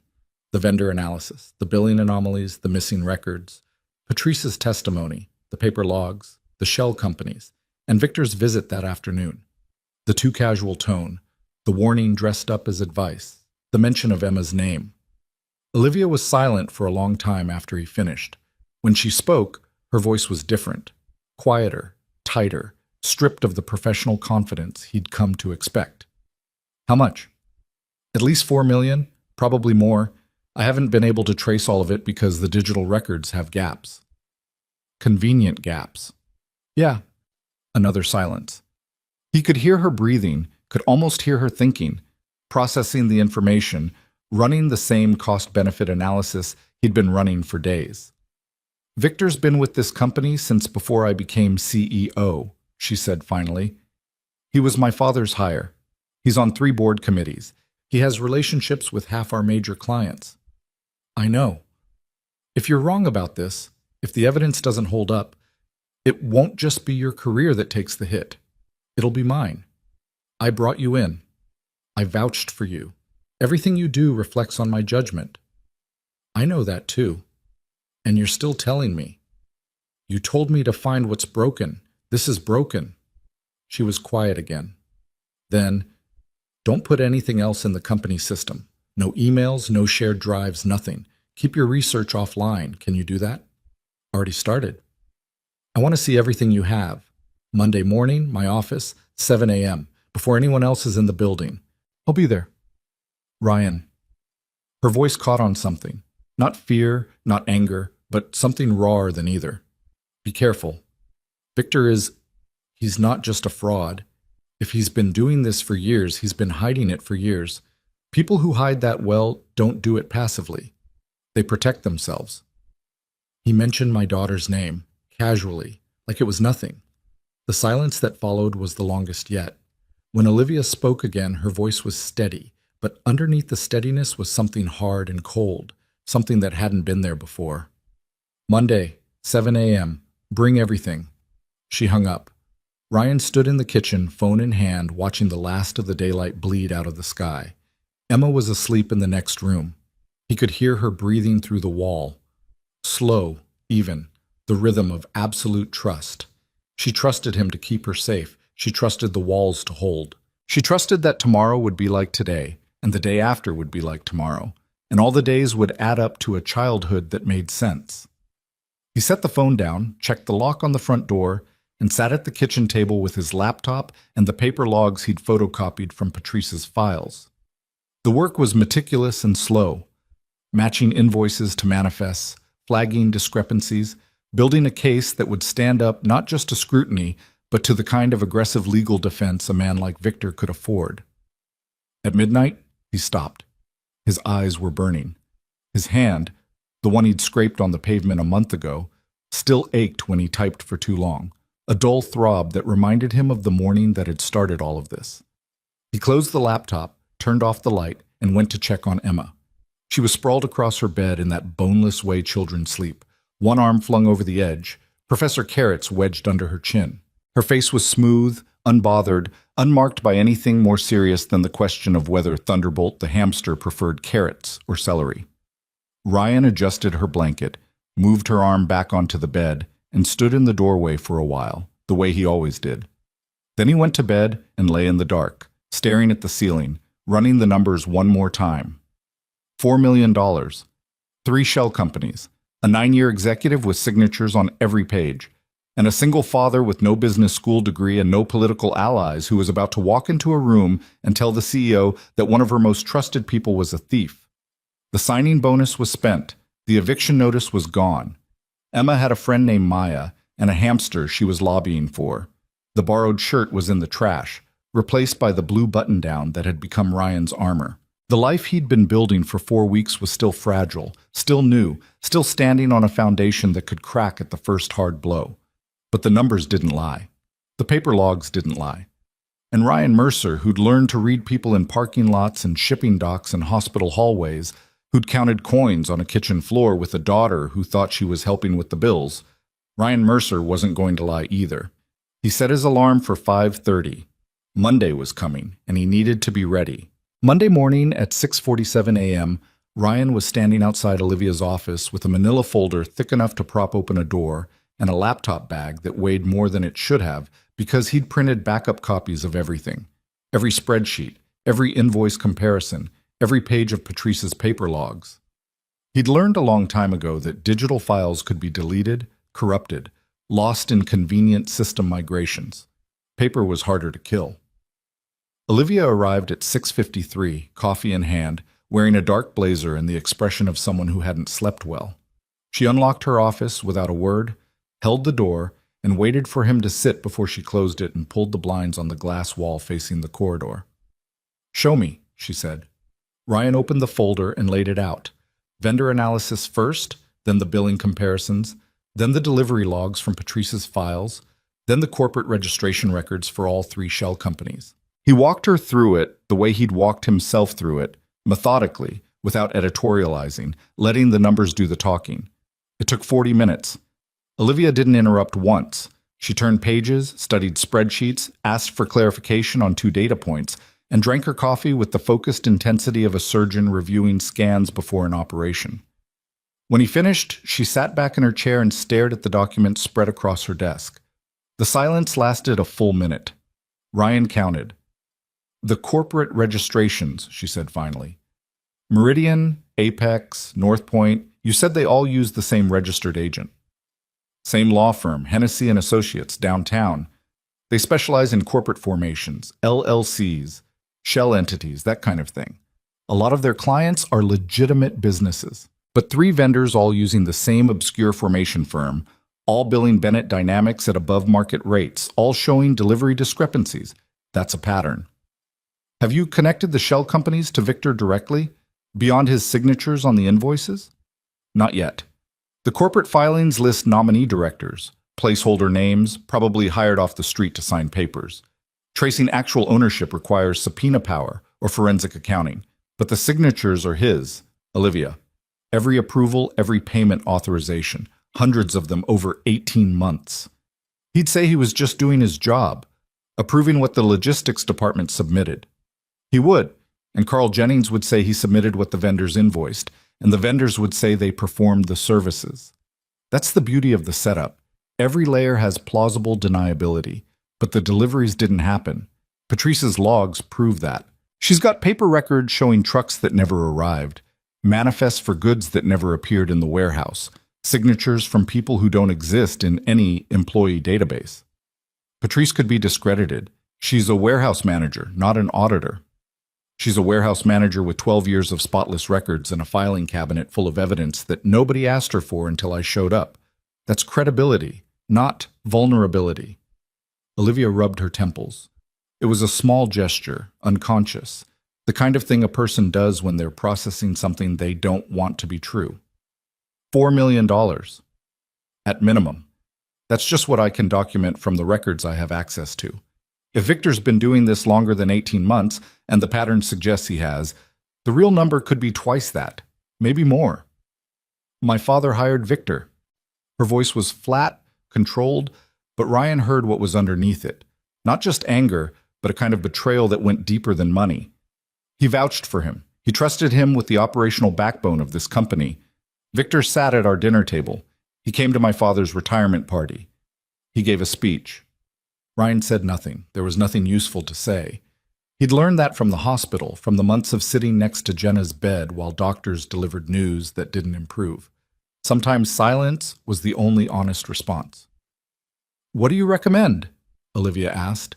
The vendor analysis, the billing anomalies, the missing records, Patrice's testimony, the paper logs, the shell companies, and Victor's visit that afternoon. The too casual tone, the warning dressed up as advice, the mention of Emma's name. Olivia was silent for a long time after he finished. When she spoke, her voice was different, quieter, tighter, stripped of the professional confidence he'd come to expect. "How much?" "At least 4 million, probably more. I haven't been able to trace all of it because the digital records have gaps." Convenient gaps. "Yeah." Another silence. He could hear her breathing, could almost hear her thinking, processing the information, running the same cost-benefit analysis he'd been running for days. "Victor's been with this company since before I became CEO, she said finally. "He was my father's hire. He's on 3 board committees. He has relationships with half our major clients." "I know. If you're wrong about this, if the evidence doesn't hold up, it won't just be your career that takes the hit. It'll be mine. I brought you in. I vouched for you. Everything you do reflects on my judgment." "I know that too. And you're still telling me. You told me to find what's broken. This is broken." She was quiet again. Then, "Don't put anything else in the company system. No emails, no shared drives, nothing. Keep your research offline. Can you do that?" "Already started." "I want to see everything you have. Monday morning, my office, 7 a.m., before anyone else is in the building. I'll be there." "Ryan." Her voice caught on something. Not fear, not anger, but something rawer than either. "Be careful. Victor he's not just a fraud. If he's been doing this for years, he's been hiding it for years. People who hide that well don't do it passively. They protect themselves." He mentioned my daughter's name, casually, like it was nothing. The silence that followed was the longest yet. When Olivia spoke again, her voice was steady, but underneath the steadiness was something hard and cold, something that hadn't been there before. "Monday, 7 a.m. Bring everything." She hung up. Ryan stood in the kitchen, phone in hand, watching the last of the daylight bleed out of the sky. Emma was asleep in the next room. He could hear her breathing through the wall. Slow, even, the rhythm of absolute trust. She trusted him to keep her safe. She trusted the walls to hold. She trusted that tomorrow would be like today, and the day after would be like tomorrow, and all the days would add up to a childhood that made sense. He set the phone down, checked the lock on the front door, and sat at the kitchen table with his laptop and the paper logs he'd photocopied from Patrice's files. The work was meticulous and slow, matching invoices to manifests, flagging discrepancies, building a case that would stand up not just to scrutiny, but to the kind of aggressive legal defense a man like Victor could afford. At midnight, he stopped. His eyes were burning. His hand, the one he'd scraped on the pavement a month ago, still ached when he typed for too long, a dull throb that reminded him of the morning that had started all of this. He closed the laptop, turned off the light, and went to check on Emma. She was sprawled across her bed in that boneless way children sleep, one arm flung over the edge, Professor Carrots wedged under her chin. Her face was smooth, unbothered, unmarked by anything more serious than the question of whether Thunderbolt the hamster preferred carrots or celery. Ryan adjusted her blanket, moved her arm back onto the bed, and stood in the doorway for a while, the way he always did. Then he went to bed and lay in the dark, staring at the ceiling, running the numbers one more time. $4 million, 3 shell companies, a 9-year executive with signatures on every page, and a single father with no business school degree and no political allies who was about to walk into a room and tell the CEO that one of her most trusted people was a thief. The signing bonus was spent. The eviction notice was gone. Emma had a friend named Maya and a hamster she was lobbying for. The borrowed shirt was in the trash, replaced by the blue button-down that had become Ryan's armor. The life he'd been building for 4 weeks was still fragile, still new, still standing on a foundation that could crack at the first hard blow. But the numbers didn't lie. The paper logs didn't lie. And Ryan Mercer, who'd learned to read people in parking lots and shipping docks and hospital hallways, who'd counted coins on a kitchen floor with a daughter who thought she was helping with the bills, Ryan Mercer wasn't going to lie either. He set his alarm for 5:30. Monday was coming, and he needed to be ready. Monday morning at 6:47 a.m., Ryan was standing outside Olivia's office with a manila folder thick enough to prop open a door and a laptop bag that weighed more than it should have because he'd printed backup copies of everything. Every spreadsheet, every invoice comparison, every page of Patrice's paper logs. He'd learned a long time ago that digital files could be deleted, corrupted, lost in convenient system migrations. Paper was harder to kill. Olivia arrived at 6:53, coffee in hand, wearing a dark blazer and the expression of someone who hadn't slept well. She unlocked her office without a word, held the door, and waited for him to sit before she closed it and pulled the blinds on the glass wall facing the corridor. "Show me," she said. Ryan opened the folder and laid it out. Vendor analysis first, then the billing comparisons, then the delivery logs from Patrice's files, then the corporate registration records for all 3 shell companies. He walked her through it the way he'd walked himself through it, methodically, without editorializing, letting the numbers do the talking. It took 40 minutes. Olivia didn't interrupt once. She turned pages, studied spreadsheets, asked for clarification on 2 data points, and drank her coffee with the focused intensity of a surgeon reviewing scans before an operation. When he finished, she sat back in her chair and stared at the documents spread across her desk. The silence lasted a full minute. Ryan counted. "The corporate registrations," she said finally. "Meridian, Apex, Northpoint, you said they all use the same registered agent." "Same law firm, Hennessy and Associates, downtown. They specialize in corporate formations, LLCs, shell entities, that kind of thing. A lot of their clients are legitimate businesses. But 3 vendors all using the same obscure formation firm, all billing Bennett Dynamics at above-market rates, all showing delivery discrepancies. That's a pattern. Have you connected the shell companies to Victor directly, beyond his signatures on the invoices?" "Not yet. The corporate filings list nominee directors, placeholder names, probably hired off the street to sign papers. Tracing actual ownership requires subpoena power or forensic accounting, but the signatures are his, Olivia. Every approval, every payment authorization, hundreds of them over 18 months. He'd say he was just doing his job, approving what the logistics department submitted. He would, and Carl Jennings would say he submitted what the vendors invoiced, and the vendors would say they performed the services. That's the beauty of the setup. Every layer has plausible deniability, but the deliveries didn't happen. Patrice's logs prove that. She's got paper records showing trucks that never arrived, manifests for goods that never appeared in the warehouse, signatures from people who don't exist in any employee database. Patrice could be discredited. She's a warehouse manager, not an auditor. She's a warehouse manager with 12 years of spotless records and a filing cabinet full of evidence that nobody asked her for until I showed up. That's credibility, not vulnerability. Olivia rubbed her temples. It was a small gesture, unconscious, the kind of thing a person does when they're processing something they don't want to be true. $4 million. At minimum. That's just what I can document from the records I have access to. If Victor's been doing this longer than 18 months, and the pattern suggests he has, the real number could be twice that, maybe more. My father hired Victor. Her voice was flat, controlled, but Ryan heard what was underneath it. Not just anger, but a kind of betrayal that went deeper than money. He vouched for him. He trusted him with the operational backbone of this company. Victor sat at our dinner table. He came to my father's retirement party. He gave a speech. Ryan said nothing. There was nothing useful to say. He'd learned that from the hospital, from the months of sitting next to Jenna's bed while doctors delivered news that didn't improve. Sometimes silence was the only honest response. "What do you recommend?" Olivia asked.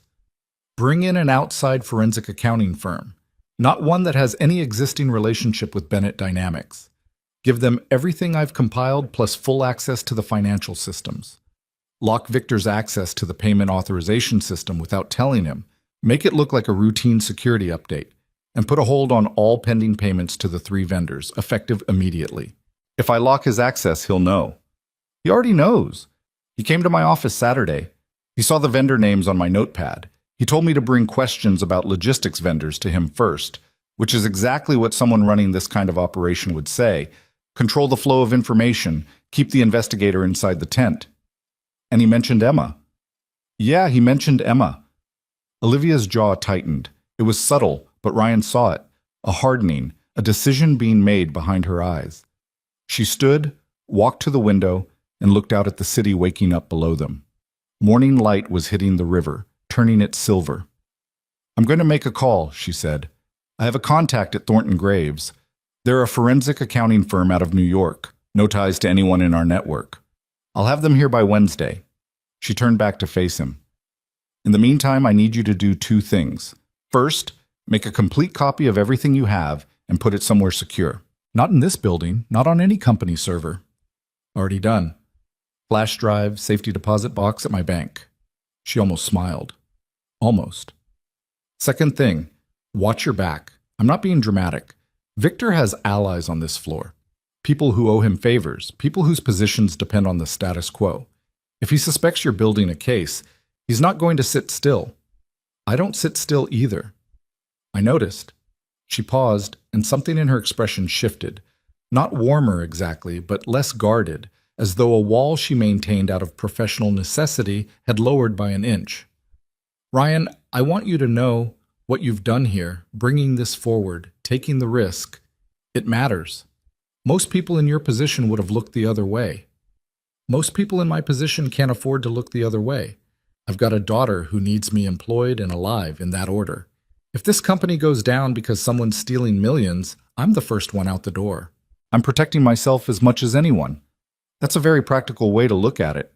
"Bring in an outside forensic accounting firm, not one that has any existing relationship with Bennett Dynamics. Give them everything I've compiled plus full access to the financial systems. Lock Victor's access to the payment authorization system without telling him. Make it look like a routine security update. and put a hold on all pending payments to the 3 vendors, effective immediately. If I lock his access, he'll know. He already knows. He came to my office Saturday. He saw the vendor names on my notepad. He told me to bring questions about logistics vendors to him first, which is exactly what someone running this kind of operation would say. Control the flow of information, keep the investigator inside the tent. And he mentioned Emma. Yeah, he mentioned Emma. Olivia's jaw tightened. It was subtle, but Ryan saw it. A hardening, a decision being made behind her eyes. She stood, walked to the window, and looked out at the city waking up below them. Morning light was hitting the river, turning it silver. I'm going to make a call, she said. I have a contact at Thornton Graves. They're a forensic accounting firm out of New York, no ties to anyone in our network. I'll have them here by Wednesday. She turned back to face him. In the meantime, I need you to do 2 things. First, make a complete copy of everything you have and put it somewhere secure. Not in this building, not on any company server. Already done. Flash drive, safety deposit box at my bank. She almost smiled. Almost. Second thing, watch your back. I'm not being dramatic. Victor has allies on this floor. People who owe him favors, people whose positions depend on the status quo. If he suspects you're building a case, he's not going to sit still. I don't sit still either. I noticed. She paused, and something in her expression shifted. Not warmer exactly, but less guarded, as though a wall she maintained out of professional necessity had lowered by an inch. Ryan, I want you to know what you've done here, bringing this forward, taking the risk. It matters. Most people in your position would have looked the other way. Most people in my position can't afford to look the other way. I've got a daughter who needs me employed and alive in that order. If this company goes down because someone's stealing millions, I'm the first one out the door. I'm protecting myself as much as anyone. That's a very practical way to look at it.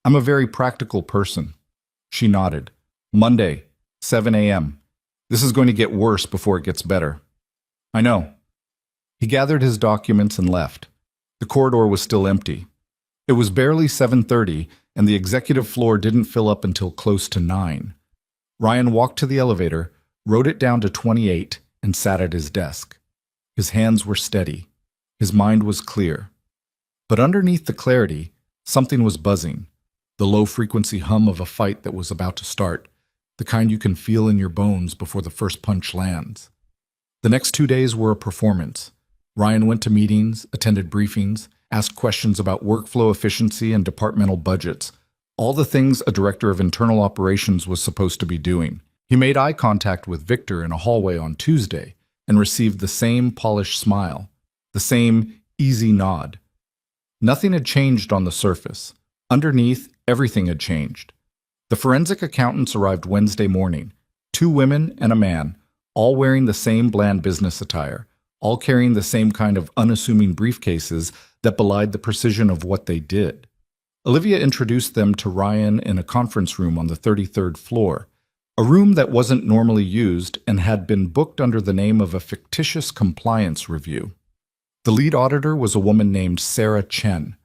I'm a very practical person. She nodded. Monday, 7 a.m. This is going to get worse before it gets better. I know. He gathered his documents and left. The corridor was still empty. It was barely 7:30, and the executive floor didn't fill up until close to 9. Ryan walked to the elevator, wrote it down to 28, and sat at his desk. His hands were steady. His mind was clear. But underneath the clarity, something was buzzing, the low-frequency hum of a fight that was about to start, the kind you can feel in your bones before the first punch lands. The next 2 days were a performance. Ryan went to meetings, attended briefings, asked questions about workflow efficiency and departmental budgets, all the things a director of internal operations was supposed to be doing. He made eye contact with Victor in a hallway on Tuesday and received the same polished smile, the same easy nod. Nothing had changed on the surface. Underneath, everything had changed. The forensic accountants arrived Wednesday morning, 2 women and a man, all wearing the same bland business attire, all carrying the same kind of unassuming briefcases that belied the precision of what they did. Olivia introduced them to Ryan in a conference room on the 33rd floor, a room that wasn't normally used and had been booked under the name of a fictitious compliance review. The lead auditor was a woman named Sarah Chen,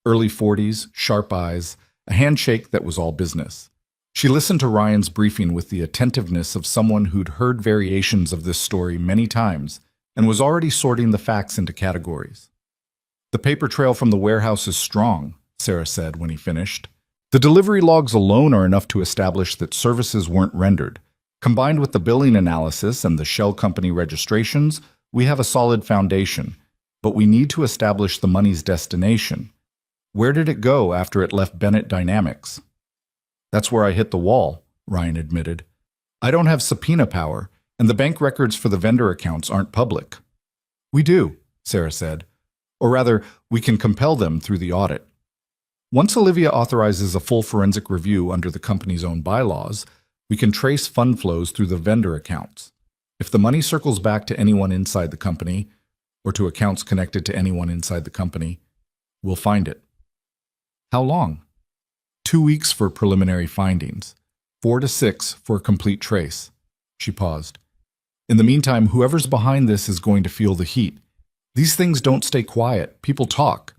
early 40s, sharp eyes, a handshake that was all business. She listened to Ryan's briefing with the attentiveness of someone who'd heard variations of this story many times and was already sorting the facts into categories. The paper trail from the warehouse is strong, Sarah said when he finished. The delivery logs alone are enough to establish that services weren't rendered. Combined with the billing analysis and the shell company registrations, we have a solid foundation. But we need to establish the money's destination. Where did it go after it left Bennett Dynamics? That's where I hit the wall, Ryan admitted. I don't have subpoena power, and the bank records for the vendor accounts aren't public. We do, Sarah said. Or rather, we can compel them through the audit. Once Olivia authorizes a full forensic review under the company's own bylaws, we can trace fund flows through the vendor accounts. If the money circles back to anyone inside the company, or to accounts connected to anyone inside the company, we'll find it. How long? 2 weeks for preliminary findings, 4 to 6 for a complete trace. She paused. In the meantime, whoever's behind this is going to feel the heat. These things don't stay quiet. People talk.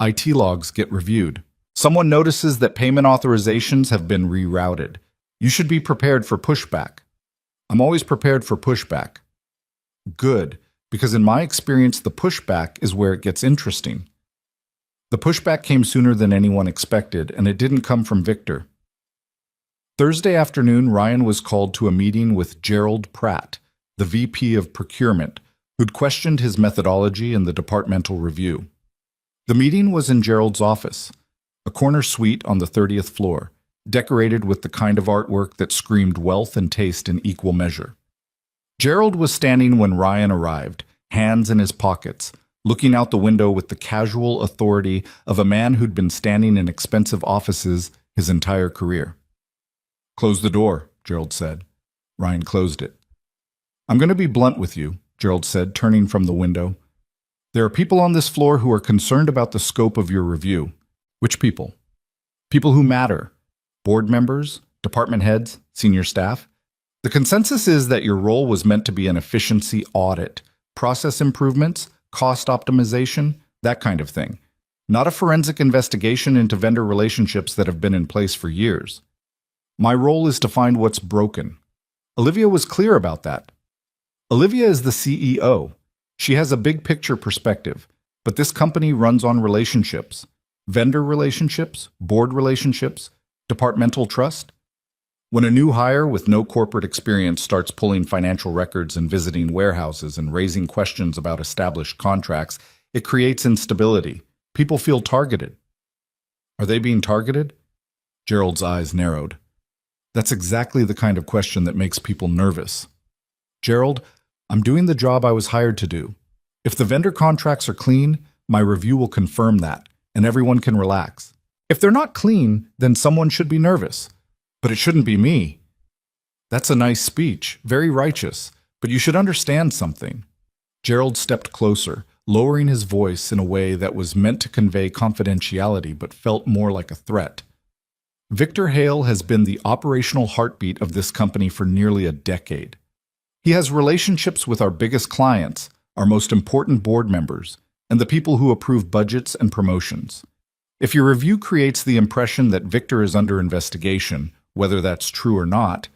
IT logs get reviewed. Someone notices that payment authorizations have been rerouted. You should be prepared for pushback. I'm always prepared for pushback. Good, because in my experience, the pushback is where it gets interesting. The pushback came sooner than anyone expected, and it didn't come from Victor. Thursday afternoon, Ryan was called to a meeting with Gerald Pratt, the VP of Procurement, who'd questioned his methodology in the departmental review. The meeting was in Gerald's office, a corner suite on the 30th floor, decorated with the kind of artwork that screamed wealth and taste in equal measure. Gerald was standing when Ryan arrived, hands in his pockets, looking out the window with the casual authority of a man who'd been standing in expensive offices his entire career. "Close the door," Gerald said. Ryan closed it. "I'm going to be blunt with you," Gerald said, turning from the window. "There are people on this floor who are concerned about the scope of your review." "Which people?" "People who matter. Board members, department heads, senior staff. The consensus is that your role was meant to be an efficiency audit, process improvements, cost optimization, that kind of thing. Not a forensic investigation into vendor relationships that have been in place for years. My role is to find what's broken." Olivia was clear about that. Olivia is the CEO. She has a big picture perspective, but this company runs on relationships. Vendor relationships, board relationships, departmental trust. When a new hire with no corporate experience starts pulling financial records and visiting warehouses and raising questions about established contracts, it creates instability. People feel targeted. Are they being targeted? Gerald's eyes narrowed. That's exactly the kind of question that makes people nervous. Gerald, I'm doing the job I was hired to do. If the vendor contracts are clean, my review will confirm that, and everyone can relax. If they're not clean, then someone should be nervous. But it shouldn't be me. That's a nice speech, very righteous, but you should understand something. Gerald stepped closer, lowering his voice in a way that was meant to convey confidentiality but felt more like a threat. Victor Hale has been the operational heartbeat of this company for nearly a decade. He has relationships with our biggest clients, our most important board members, and the people who approve budgets and promotions. If your review creates the impression that Victor is under investigation, whether that's true or not,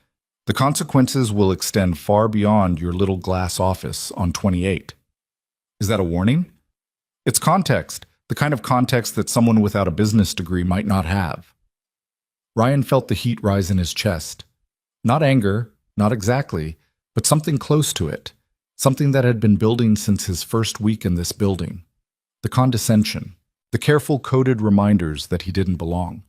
the consequences will extend far beyond your little glass office on 28. Is that a warning? It's context, the kind of context that someone without a business degree might not have. Ryan felt the heat rise in his chest. Not anger, not exactly, but something close to it, something that had been building since his first week in this building. The condescension, the careful coded reminders that he didn't belong.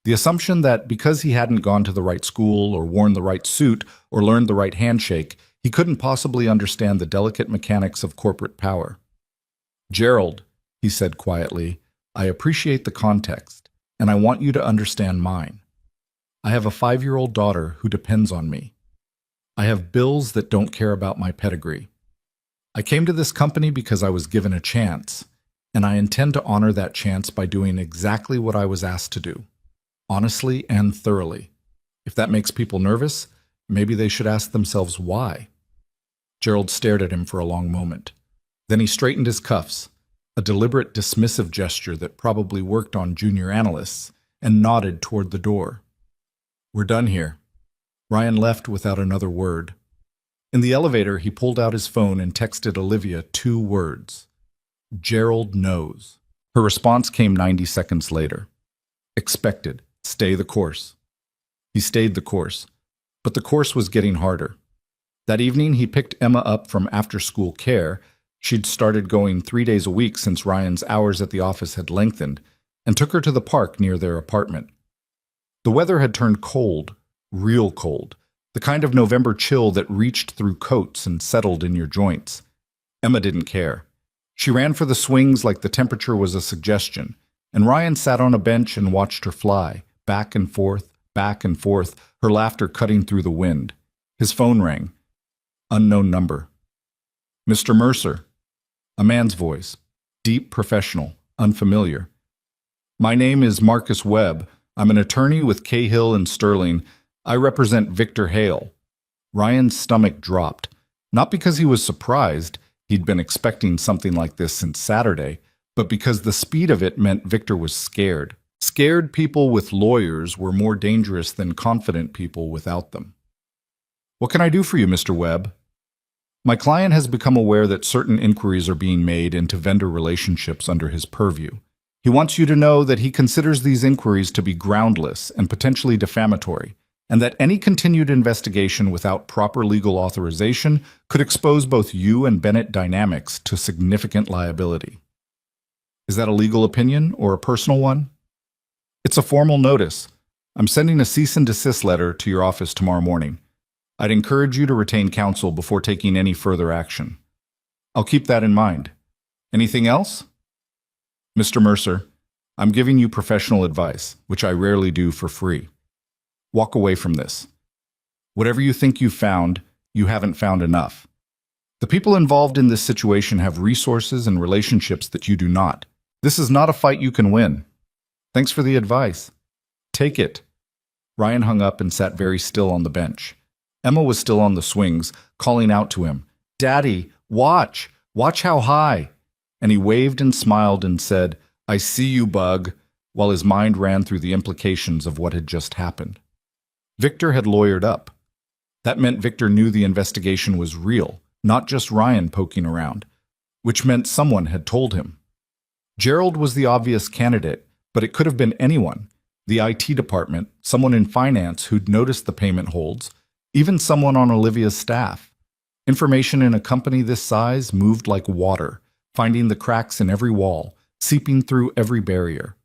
The assumption that because he hadn't gone to the right school or worn the right suit or learned the right handshake, he couldn't possibly understand the delicate mechanics of corporate power. Gerald, he said quietly, I appreciate the context, and I want you to understand mine. I have a 5-year-old daughter who depends on me. I have bills that don't care about my pedigree. I came to this company because I was given a chance, and I intend to honor that chance by doing exactly what I was asked to do. Honestly and thoroughly. If that makes people nervous, maybe they should ask themselves why. Gerald stared at him for a long moment. Then he straightened his cuffs, a deliberate dismissive gesture that probably worked on junior analysts, and nodded toward the door. We're done here. Ryan left without another word. In the elevator, he pulled out his phone and texted Olivia 2 words. Gerald knows. Her response came 90 seconds later. Expected. Stay the course. He stayed the course, but the course was getting harder. That evening, he picked Emma up from after-school care. She'd started going 3 days a week since Ryan's hours at the office had lengthened, and took her to the park near their apartment. The weather had turned cold, real cold, the kind of November chill that reached through coats and settled in your joints. Emma didn't care. She ran for the swings like the temperature was a suggestion, and Ryan sat on a bench and watched her fly, back and forth, her laughter cutting through the wind. His phone rang. Unknown number. Mr. Mercer. A man's voice. Deep, professional, unfamiliar. My name is Marcus Webb. I'm an attorney with Cahill and Sterling. I represent Victor Hale. Ryan's stomach dropped. Not because he was surprised, he'd been expecting something like this since Saturday, but because the speed of it meant Victor was scared. Scared people with lawyers were more dangerous than confident people without them. What can I do for you, Mr. Webb? My client has become aware that certain inquiries are being made into vendor relationships under his purview. He wants you to know that he considers these inquiries to be groundless and potentially defamatory, and that any continued investigation without proper legal authorization could expose both you and Bennett Dynamics to significant liability. Is that a legal opinion or a personal one? It's a formal notice. I'm sending a cease and desist letter to your office tomorrow morning. I'd encourage you to retain counsel before taking any further action. I'll keep that in mind. Anything else? Mr. Mercer, I'm giving you professional advice, which I rarely do for free. Walk away from this. Whatever you think you've found, you haven't found enough. The people involved in this situation have resources and relationships that you do not. This is not a fight you can win. Thanks for the advice. Take it. Ryan hung up and sat very still on the bench. Emma was still on the swings, calling out to him, "Daddy, watch! Watch how high!" And he waved and smiled and said, "I see you, Bug," while his mind ran through the implications of what had just happened. Victor had lawyered up. That meant Victor knew the investigation was real, not just Ryan poking around, which meant someone had told him. Gerald was the obvious candidate, but it could have been anyone. The IT department, someone in finance who'd noticed the payment holds, even someone on Olivia's staff. Information in a company this size moved like water, finding the cracks in every wall, seeping through every barrier.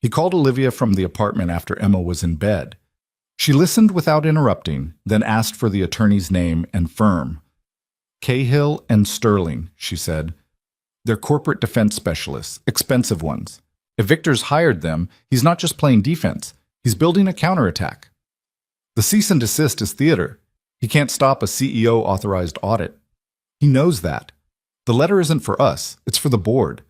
He called Olivia from the apartment after Emma was in bed. She listened without interrupting, then asked for the attorney's name and firm. Cahill and Sterling, she said. They're corporate defense specialists, expensive ones. If Victor's hired them, he's not just playing defense, he's building a counterattack. The cease and desist is theater. He can't stop a CEO-authorized audit. He knows that. The letter isn't for us, it's for the board.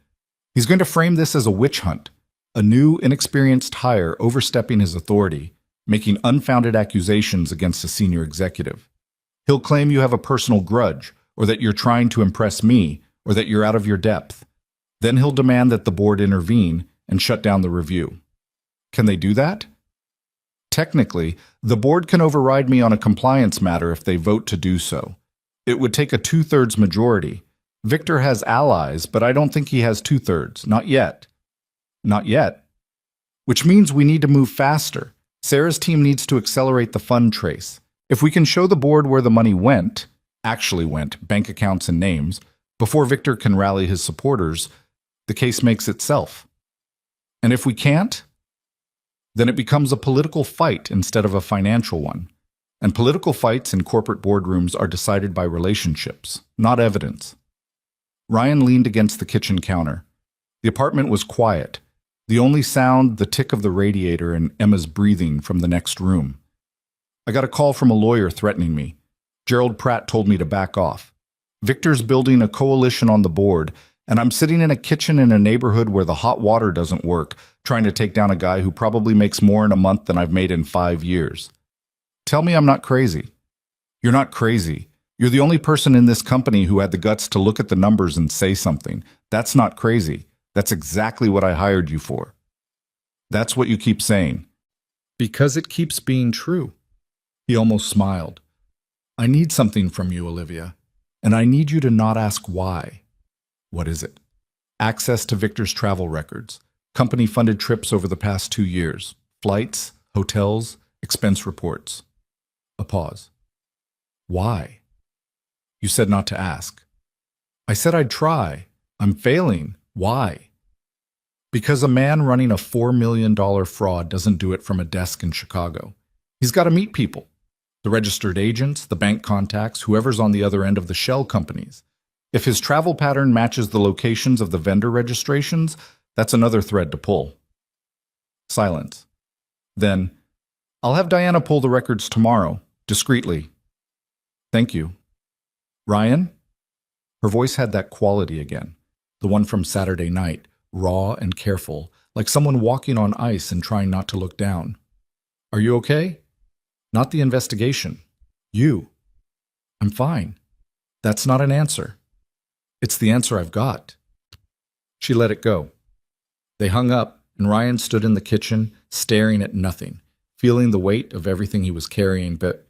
He's going to frame this as a witch hunt, a new, inexperienced hire overstepping his authority, making unfounded accusations against a senior executive. He'll claim you have a personal grudge, or that you're trying to impress me, or that you're out of your depth. Then he'll demand that the board intervene and shut down the review. Can they do that? Technically, the board can override me on a compliance matter if they vote to do so. It would take a 2/3 majority. Victor has allies, but I don't think he has 2/3. Not yet. Not yet. Which means we need to move faster. Sarah's team needs to accelerate the fund trace. If we can show the board where the money went, actually went, bank accounts and names, before Victor can rally his supporters, the case makes itself. And if we can't, then it becomes a political fight instead of a financial one. And political fights in corporate boardrooms are decided by relationships, not evidence. Ryan leaned against the kitchen counter. The apartment was quiet. The only sound, the tick of the radiator and Emma's breathing from the next room. I got a call from a lawyer threatening me. Gerald Pratt told me to back off. Victor's building a coalition on the board, and I'm sitting in a kitchen in a neighborhood where the hot water doesn't work, trying to take down a guy who probably makes more in a month than I've made in 5 years. Tell me I'm not crazy. You're not crazy. You're the only person in this company who had the guts to look at the numbers and say something. That's not crazy. That's exactly what I hired you for. That's what you keep saying. Because it keeps being true. He almost smiled. I need something from you, Olivia, and I need you to not ask why. What is it? Access to Victor's travel records, company-funded trips over the past 2 years, flights, hotels, expense reports. A pause. Why? You said not to ask. I said I'd try. I'm failing. Why? Because a man running a $4 million fraud doesn't do it from a desk in Chicago. He's got to meet people. The registered agents, the bank contacts, whoever's on the other end of the shell companies. If his travel pattern matches the locations of the vendor registrations, that's another thread to pull. Silence. Then, I'll have Diana pull the records tomorrow, discreetly. Thank you. Ryan? Her voice had that quality again, the one from Saturday night, raw and careful, like someone walking on ice and trying not to look down. Are you okay? Not the investigation. You. I'm fine. That's not an answer. It's the answer I've got. She let it go. They hung up, and Ryan stood in the kitchen, staring at nothing, feeling the weight of everything he was carrying, but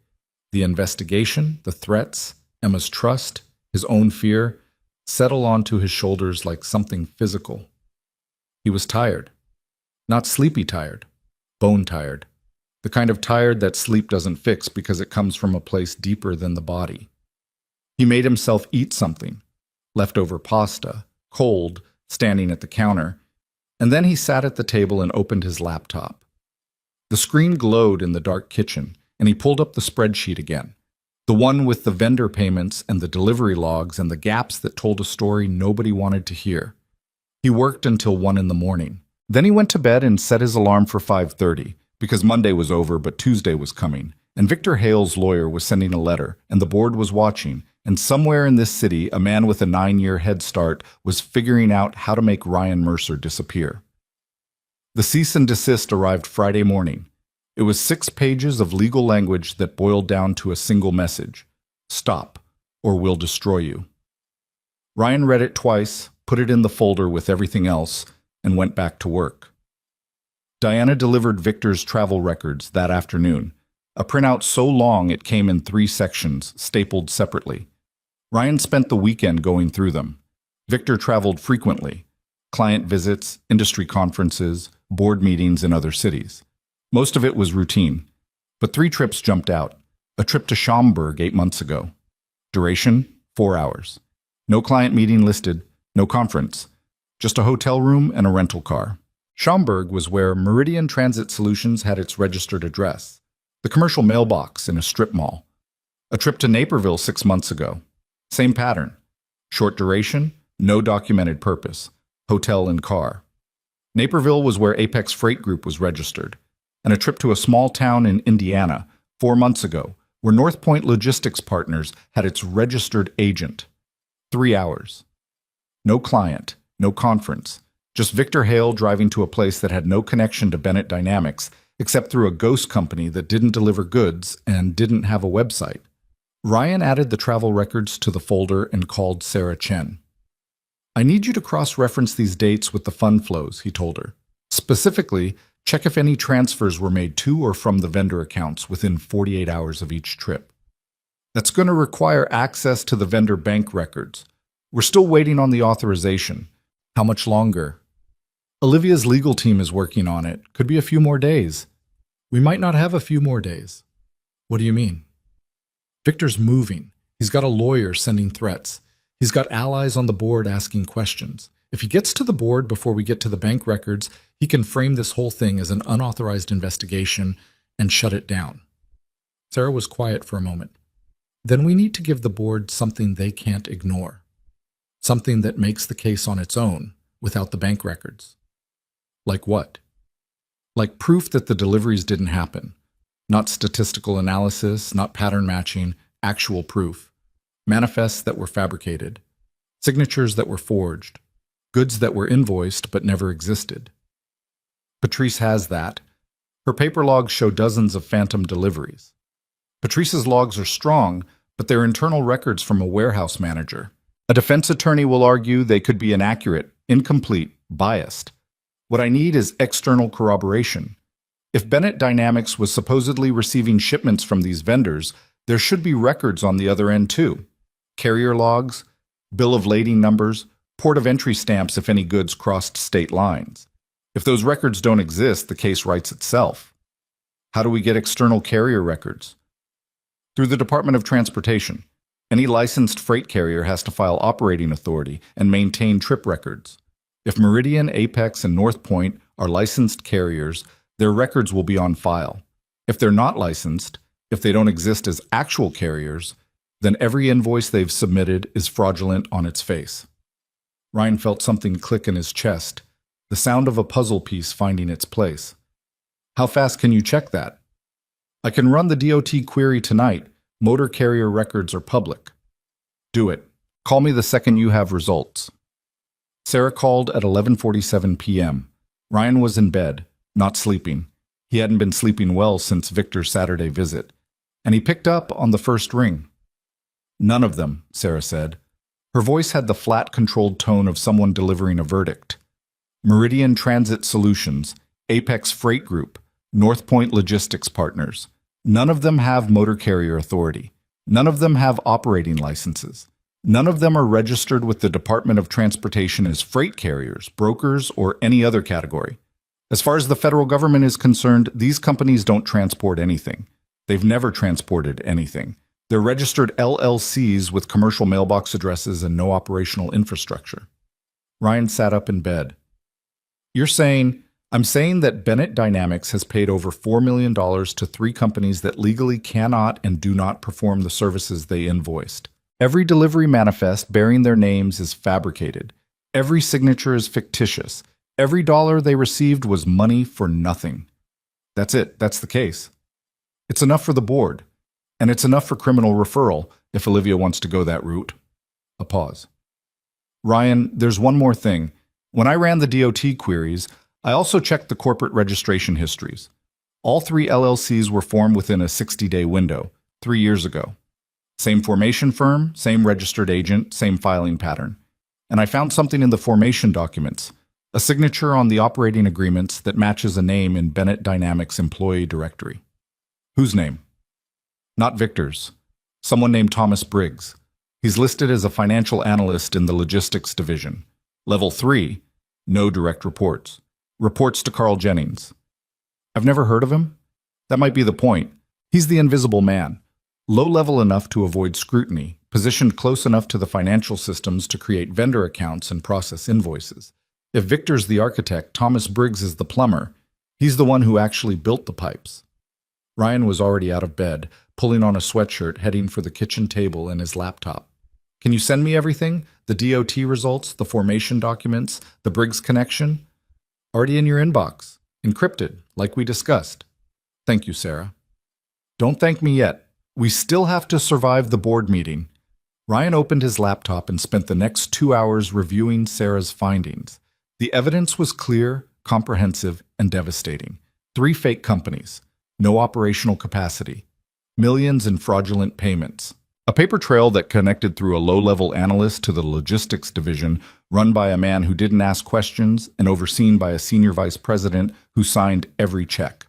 the investigation, the threats, Emma's trust, his own fear, settle onto his shoulders like something physical. He was tired. Not sleepy tired, bone tired. The kind of tired that sleep doesn't fix because it comes from a place deeper than the body. He made himself eat something, leftover pasta, cold, standing at the counter, and then he sat at the table and opened his laptop. The screen glowed in the dark kitchen, and he pulled up the spreadsheet again, the one with the vendor payments and the delivery logs and the gaps that told a story nobody wanted to hear. He worked until 1 in the morning. Then he went to bed and set his alarm for 5:30, because Monday was over but Tuesday was coming, and Victor Hale's lawyer was sending a letter, and the board was watching, and somewhere in this city, a man with a 9-year head start was figuring out how to make Ryan Mercer disappear. The cease and desist arrived Friday morning. It was 6 pages of legal language that boiled down to a single message: stop, or we'll destroy you. Ryan read it twice, put it in the folder with everything else, and went back to work. Diana delivered Victor's travel records that afternoon, a printout so long it came in 3 sections, stapled separately. Ryan spent the weekend going through them. Victor traveled frequently: client visits, industry conferences, board meetings in other cities. Most of it was routine, but 3 trips jumped out. A trip to Schaumburg 8 months ago. Duration, 4 hours. No client meeting listed, no conference, just a hotel room and a rental car. Schaumburg was where Meridian Transit Solutions had its registered address, the commercial mailbox in a strip mall. A trip to Naperville 6 months ago. Same pattern. Short duration, no documented purpose, hotel and car. Naperville was where Apex Freight Group was registered, and a trip to a small town in Indiana 4 months ago, where North Point Logistics Partners had its registered agent. 3 hours. No client, no conference, just Victor Hale driving to a place that had no connection to Bennett Dynamics, except through a ghost company that didn't deliver goods and didn't have a website. Ryan added the travel records to the folder and called Sarah Chen. "I need you to cross-reference these dates with the fund flows," he told her. "Specifically, check if any transfers were made to or from the vendor accounts within 48 hours of each trip. That's going to require access to the vendor bank records. We're still waiting on the authorization. How much longer?" "Olivia's legal team is working on it. Could be a few more days." "We might not have a few more days." "What do you mean?" "Victor's moving. He's got a lawyer sending threats. He's got allies on the board asking questions. If he gets to the board before we get to the bank records, he can frame this whole thing as an unauthorized investigation and shut it down." Sarah was quiet for a moment. "Then we need to give the board something they can't ignore. Something that makes the case on its own, without the bank records." "Like what?" "Like proof that the deliveries didn't happen. Not statistical analysis, not pattern matching, actual proof. Manifests that were fabricated. Signatures that were forged. Goods that were invoiced but never existed." "Patrice has that. Her paper logs show dozens of phantom deliveries." "Patrice's logs are strong, but they're internal records from a warehouse manager. A defense attorney will argue they could be inaccurate, incomplete, biased. What I need is external corroboration. If Bennett Dynamics was supposedly receiving shipments from these vendors, there should be records on the other end too. Carrier logs, bill of lading numbers, port of entry stamps if any goods crossed state lines. If those records don't exist, the case writes itself. How do we get external carrier records? Through the Department of Transportation. Any licensed freight carrier has to file operating authority and maintain trip records. If Meridian, Apex, and North Point are licensed carriers, their records will be on file. If they're not licensed, if they don't exist as actual carriers, then every invoice they've submitted is fraudulent on its face." Ryan felt something click in his chest, the sound of a puzzle piece finding its place. "How fast can you check that?" "I can run the DOT query tonight. Motor carrier records are public." "Do it. Call me the second you have results." Sarah called at 11:47 p.m. Ryan was in bed, not sleeping. He hadn't been sleeping well since Victor's Saturday visit, and he picked up on the first ring. "None of them," Sarah said. Her voice had the flat, controlled tone of someone delivering a verdict. "Meridian Transit Solutions, Apex Freight Group, North Point Logistics Partners. None of them have motor carrier authority. None of them have operating licenses. None of them are registered with the Department of Transportation as freight carriers, brokers, or any other category. As far as the federal government is concerned, these companies don't transport anything. They've never transported anything. They're registered LLCs with commercial mailbox addresses and no operational infrastructure. Ryan sat up in bed. I'm saying that Bennett Dynamics has paid over $4 million to 3 companies that legally cannot and do not perform the services they invoiced. Every delivery manifest bearing their names is fabricated. Every signature is fictitious. Every dollar they received was money for nothing. That's it. That's the case. It's enough for the board. And it's enough for criminal referral, if Olivia wants to go that route. A pause. Ryan, there's one more thing. When I ran the DOT queries, I also checked the corporate registration histories. All 3 LLCs were formed within a 60-day window, 3 years ago. Same formation firm, same registered agent, same filing pattern. And I found something in the formation documents, a signature on the operating agreements that matches a name in Bennett Dynamics employee directory. Whose name? Not Victor's. Someone named Thomas Briggs. He's listed as a financial analyst in the logistics division. Level 3, no direct reports. Reports to Carl Jennings. I've never heard of him. That might be the point. He's the invisible man. Low level enough to avoid scrutiny, positioned close enough to the financial systems to create vendor accounts and process invoices. If Victor's the architect, Thomas Briggs is the plumber. He's the one who actually built the pipes. Ryan was already out of bed, pulling on a sweatshirt, heading for the kitchen table and his laptop. Can you send me everything? The DOT results, the formation documents, the Briggs connection? Already in your inbox. Encrypted, like we discussed. Thank you, Sarah. Don't thank me yet. We still have to survive the board meeting. Ryan opened his laptop and spent the next 2 hours reviewing Sarah's findings. The evidence was clear, comprehensive, and devastating. 3 fake companies. No operational capacity. Millions in fraudulent payments. A paper trail that connected through a low-level analyst to the logistics division, run by a man who didn't ask questions and overseen by a senior vice president who signed every check.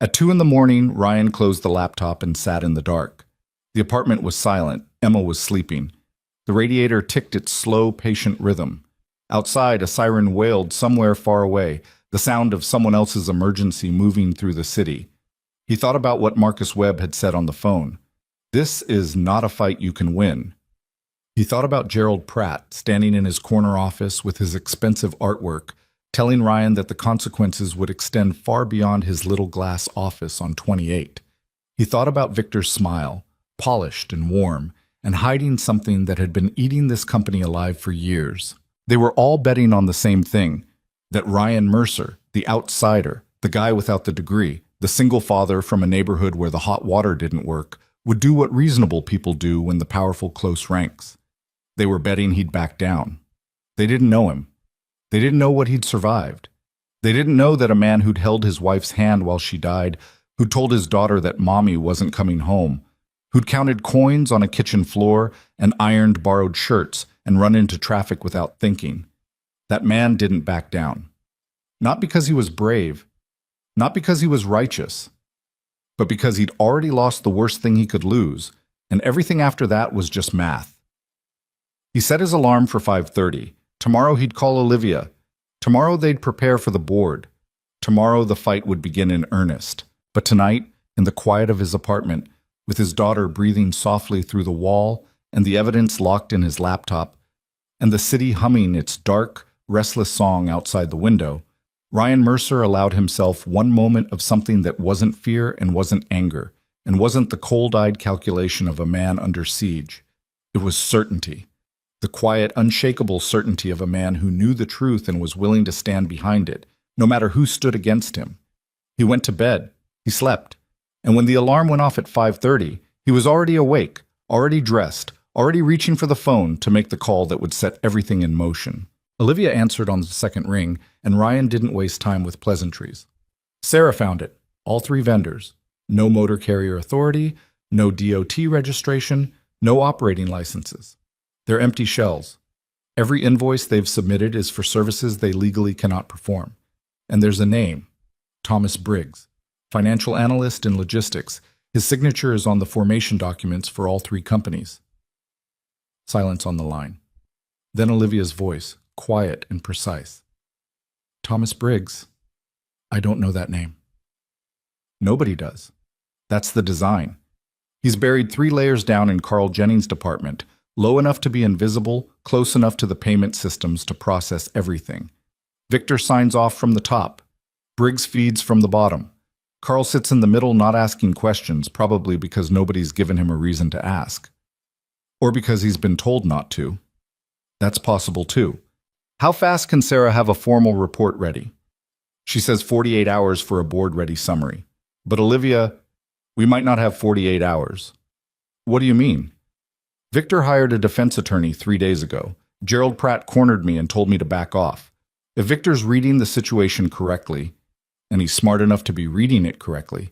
At 2 in the morning, Ryan closed the laptop and sat in the dark. The apartment was silent. Emma was sleeping. The radiator ticked its slow, patient rhythm. Outside, a siren wailed somewhere far away, the sound of someone else's emergency moving through the city. He thought about what Marcus Webb had said on the phone. This is not a fight you can win. He thought about Gerald Pratt, standing in his corner office with his expensive artwork, telling Ryan that the consequences would extend far beyond his little glass office on 28. He thought about Victor's smile, polished and warm, and hiding something that had been eating this company alive for years. They were all betting on the same thing, that Ryan Mercer, the outsider, the guy without the degree, the single father from a neighborhood where the hot water didn't work, would do what reasonable people do when the powerful close ranks. They were betting he'd back down. They didn't know him. They didn't know what he'd survived. They didn't know that a man who'd held his wife's hand while she died, who'd told his daughter that mommy wasn't coming home, who'd counted coins on a kitchen floor and ironed borrowed shirts and run into traffic without thinking. That man didn't back down. Not because he was brave, not because he was righteous, but because he'd already lost the worst thing he could lose, and everything after that was just math. He set his alarm for 5:30. Tomorrow he'd call Olivia. Tomorrow they'd prepare for the board. Tomorrow the fight would begin in earnest. But tonight, in the quiet of his apartment, with his daughter breathing softly through the wall and the evidence locked in his laptop, and the city humming its dark, restless song outside the window, Ryan Mercer allowed himself one moment of something that wasn't fear and wasn't anger, and wasn't the cold-eyed calculation of a man under siege. It was certainty. The quiet, unshakable certainty of a man who knew the truth and was willing to stand behind it, no matter who stood against him. He went to bed. He slept. And when the alarm went off at 5:30, he was already awake, already dressed, already reaching for the phone to make the call that would set everything in motion. Olivia answered on the second ring, and Ryan didn't waste time with pleasantries. Sarah found it. All 3 vendors. No motor carrier authority, no DOT registration, no operating licenses. They're empty shells. Every invoice they've submitted is for services they legally cannot perform. And there's a name, Thomas Briggs, financial analyst in logistics. His signature is on the formation documents for all 3 companies. Silence on the line. Then Olivia's voice, quiet and precise. Thomas Briggs. I don't know that name. Nobody does. That's the design. He's buried 3 layers down in Carl Jennings' department, low enough to be invisible, close enough to the payment systems to process everything. Victor signs off from the top. Briggs feeds from the bottom. Carl sits in the middle not asking questions, probably because nobody's given him a reason to ask. Or because he's been told not to. That's possible too. How fast can Sarah have a formal report ready? She says 48 hours for a board-ready summary. But Olivia, we might not have 48 hours. What do you mean? Victor hired a defense attorney 3 days ago. Gerald Pratt cornered me and told me to back off. If Victor's reading the situation correctly, and he's smart enough to be reading it correctly,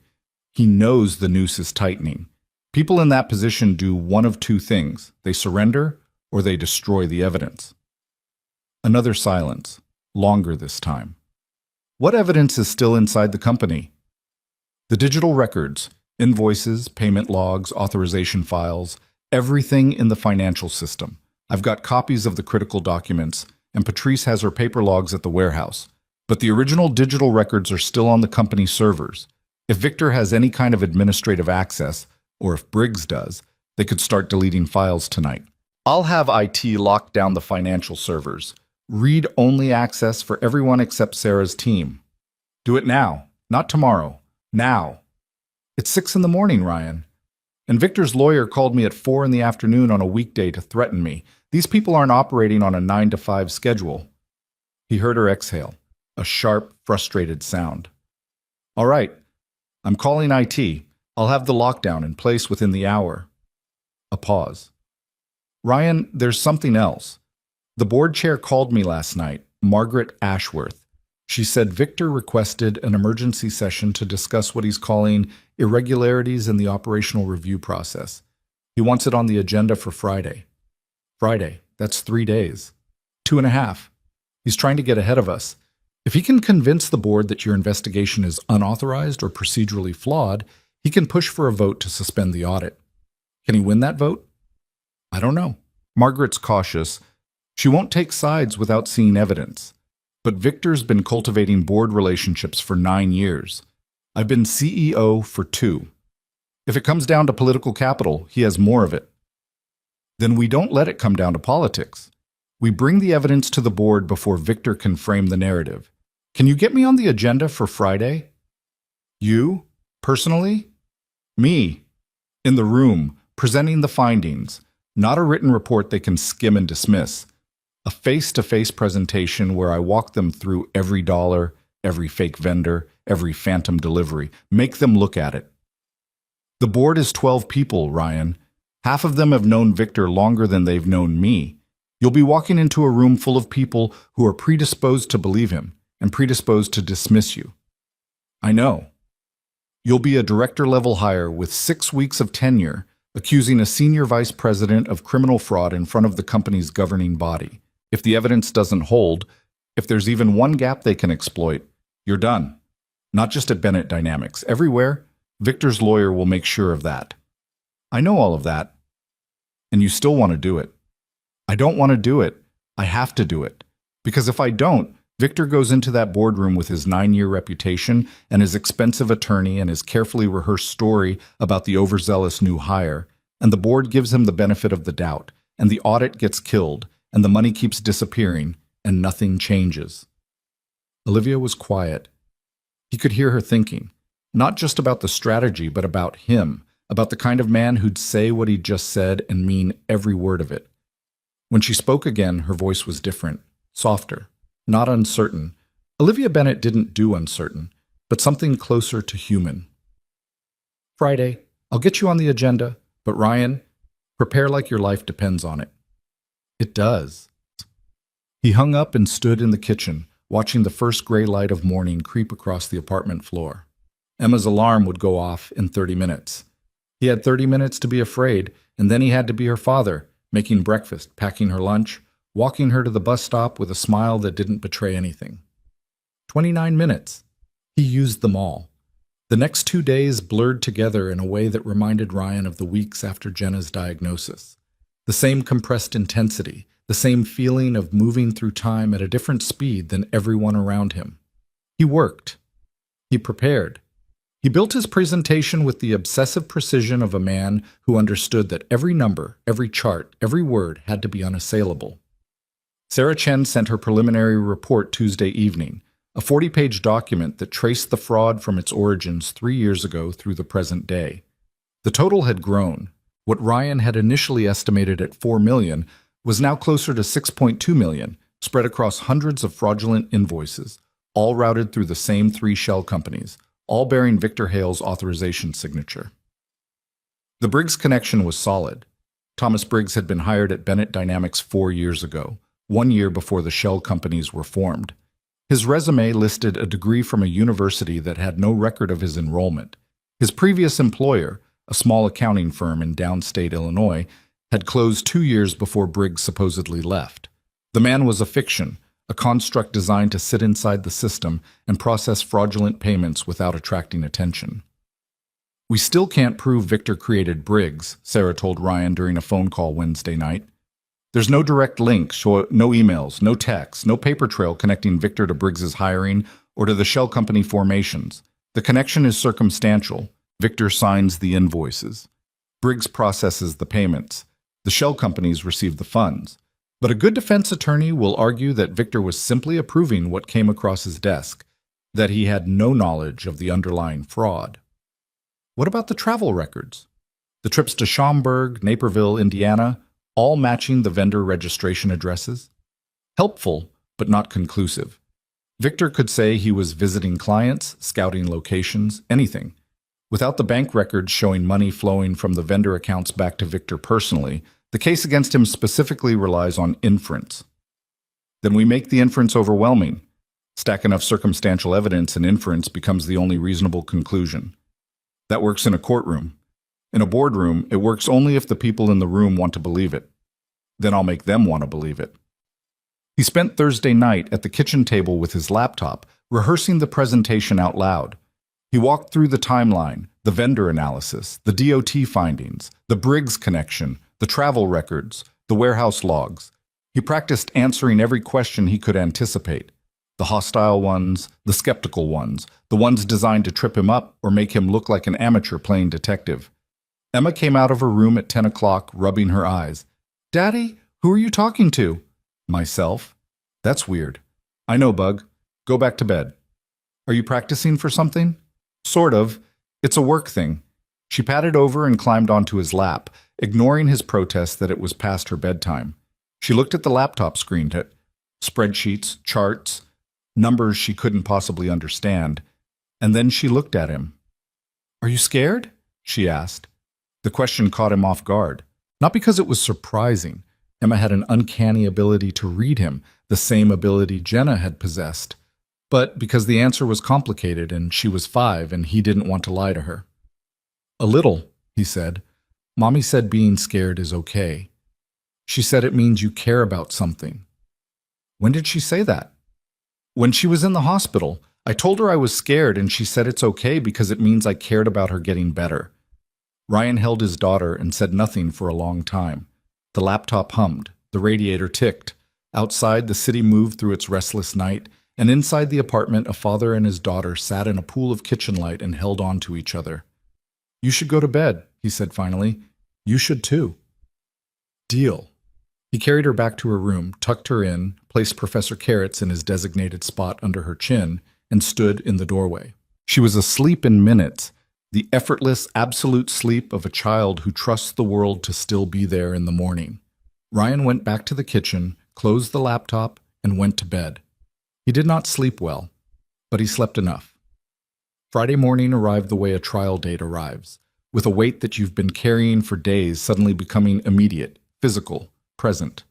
he knows the noose is tightening. People in that position do one of 2 things. They surrender or they destroy the evidence. Another silence, longer this time. What evidence is still inside the company? The digital records, invoices, payment logs, authorization files, everything in the financial system. I've got copies of the critical documents, and Patrice has her paper logs at the warehouse. But the original digital records are still on the company servers. If Victor has any kind of administrative access, or if Briggs does, they could start deleting files tonight. I'll have IT lock down the financial servers. Read-only access for everyone except Sarah's team. Do it now, not tomorrow. Now. It's 6 in the morning, Ryan. And Victor's lawyer called me at 4 in the afternoon on a weekday to threaten me. These people aren't operating on a 9-to-5 schedule. He heard her exhale, a sharp, frustrated sound. All right, I'm calling IT. I'll have the lockdown in place within the hour. A pause. Ryan, there's something else. The board chair called me last night, Margaret Ashworth. She said Victor requested an emergency session to discuss what he's calling irregularities in the operational review process. He wants it on the agenda for Friday. Friday, that's 3 days. 2.5. He's trying to get ahead of us. If he can convince the board that your investigation is unauthorized or procedurally flawed, he can push for a vote to suspend the audit. Can he win that vote? I don't know. Margaret's cautious. She won't take sides without seeing evidence. But Victor's been cultivating board relationships for 9 years. I've been CEO for 2. If it comes down to political capital, he has more of it. Then we don't let it come down to politics. We bring the evidence to the board before Victor can frame the narrative. Can you get me on the agenda for Friday? You? Personally? Me. In the room, presenting the findings. Not a written report they can skim and dismiss. A face-to-face presentation where I walk them through every dollar, every fake vendor, every phantom delivery. Make them look at it. The board is 12 people, Ryan. Half of them have known Victor longer than they've known me. You'll be walking into a room full of people who are predisposed to believe him and predisposed to dismiss you. I know. You'll be a director-level hire with 6 weeks of tenure, accusing a senior vice president of criminal fraud in front of the company's governing body. If the evidence doesn't hold, if there's even one gap they can exploit, you're done. Not just at Bennett Dynamics. Everywhere, Victor's lawyer will make sure of that. I know all of that. And you still want to do it. I don't want to do it. I have to do it. Because if I don't, Victor goes into that boardroom with his 9-year reputation and his expensive attorney and his carefully rehearsed story about the overzealous new hire, and the board gives him the benefit of the doubt, and the audit gets killed, and the money keeps disappearing, and nothing changes. Olivia was quiet. He could hear her thinking, not just about the strategy, but about him, about the kind of man who'd say what he'd just said and mean every word of it. When she spoke again, her voice was different, softer, not uncertain. Olivia Bennett didn't do uncertain, but something closer to human. Friday, I'll get you on the agenda, but Ryan, prepare like your life depends on it. It does. He hung up and stood in the kitchen, watching the first gray light of morning creep across the apartment floor. Emma's alarm would go off in 30 minutes. He had 30 minutes to be afraid, and then he had to be her father, making breakfast, packing her lunch, walking her to the bus stop with a smile that didn't betray anything. 29 minutes. He used them all. The next 2 days blurred together in a way that reminded Ryan of the weeks after Jenna's diagnosis. The same compressed intensity, the same feeling of moving through time at a different speed than everyone around him. He worked. He prepared. He built his presentation with the obsessive precision of a man who understood that every number, every chart, every word had to be unassailable. Sarah Chen sent her preliminary report Tuesday evening, a 40-page document that traced the fraud from its origins 3 years ago through the present day. The total had grown. What Ryan had initially estimated at $4 million was now closer to $6.2 million, spread across hundreds of fraudulent invoices, all routed through the same 3 shell companies, all bearing Victor Hale's authorization signature. The Briggs connection was solid. Thomas Briggs had been hired at Bennett Dynamics 4 years ago, 1 year before the shell companies were formed. His resume listed a degree from a university that had no record of his enrollment. His previous employer, a small accounting firm in downstate Illinois, had closed 2 years before Briggs supposedly left. The man was a fiction, a construct designed to sit inside the system and process fraudulent payments without attracting attention. "We still can't prove Victor created Briggs," Sarah told Ryan during a phone call Wednesday night. "There's no direct link, no emails, no texts, no paper trail connecting Victor to Briggs's hiring or to the shell company formations. The connection is circumstantial. Victor signs the invoices. Briggs processes the payments. The shell companies receive the funds. But a good defense attorney will argue that Victor was simply approving what came across his desk, that he had no knowledge of the underlying fraud." What about the travel records? The trips to Schaumburg, Naperville, Indiana, all matching the vendor registration addresses? Helpful, but not conclusive. Victor could say he was visiting clients, scouting locations, anything. Without the bank records showing money flowing from the vendor accounts back to Victor personally, the case against him specifically relies on inference. Then we make the inference overwhelming. Stack enough circumstantial evidence and inference becomes the only reasonable conclusion. That works in a courtroom. In a boardroom, it works only if the people in the room want to believe it. Then I'll make them want to believe it. He spent Thursday night at the kitchen table with his laptop, rehearsing the presentation out loud. He walked through the timeline, the vendor analysis, the DOT findings, the Briggs connection, the travel records, the warehouse logs. He practiced answering every question he could anticipate. The hostile ones, the skeptical ones, the ones designed to trip him up or make him look like an amateur playing detective. Emma came out of her room at 10 o'clock, rubbing her eyes. "Daddy, who are you talking to?" "Myself." "That's weird." "I know, Bug. Go back to bed." "Are you practicing for something?" "Sort of. It's a work thing." She padded over and climbed onto his lap, ignoring his protest that it was past her bedtime. She looked at the laptop screen at spreadsheets, charts, numbers she couldn't possibly understand, and then she looked at him. "Are you scared?" she asked. The question caught him off guard. Not because it was surprising. Emma had an uncanny ability to read him, the same ability Jenna had possessed, but because the answer was complicated and she was 5 and he didn't want to lie to her. "A little," he said. "Mommy said being scared is okay. She said it means you care about something." "When did she say that?" "When she was in the hospital. I told her I was scared and she said it's okay because it means I cared about her getting better." Ryan held his daughter and said nothing for a long time. The laptop hummed. The radiator ticked. Outside, the city moved through its restless night, and inside the apartment, a father and his daughter sat in a pool of kitchen light and held on to each other. "You should go to bed," he said finally. "You should too." "Deal." He carried her back to her room, tucked her in, placed Professor Carrots in his designated spot under her chin, and stood in the doorway. She was asleep in minutes, the effortless, absolute sleep of a child who trusts the world to still be there in the morning. Ryan went back to the kitchen, closed the laptop, and went to bed. He did not sleep well, but he slept enough. Friday morning arrived the way a trial date arrives, with a weight that you've been carrying for days suddenly becoming immediate, physical, present.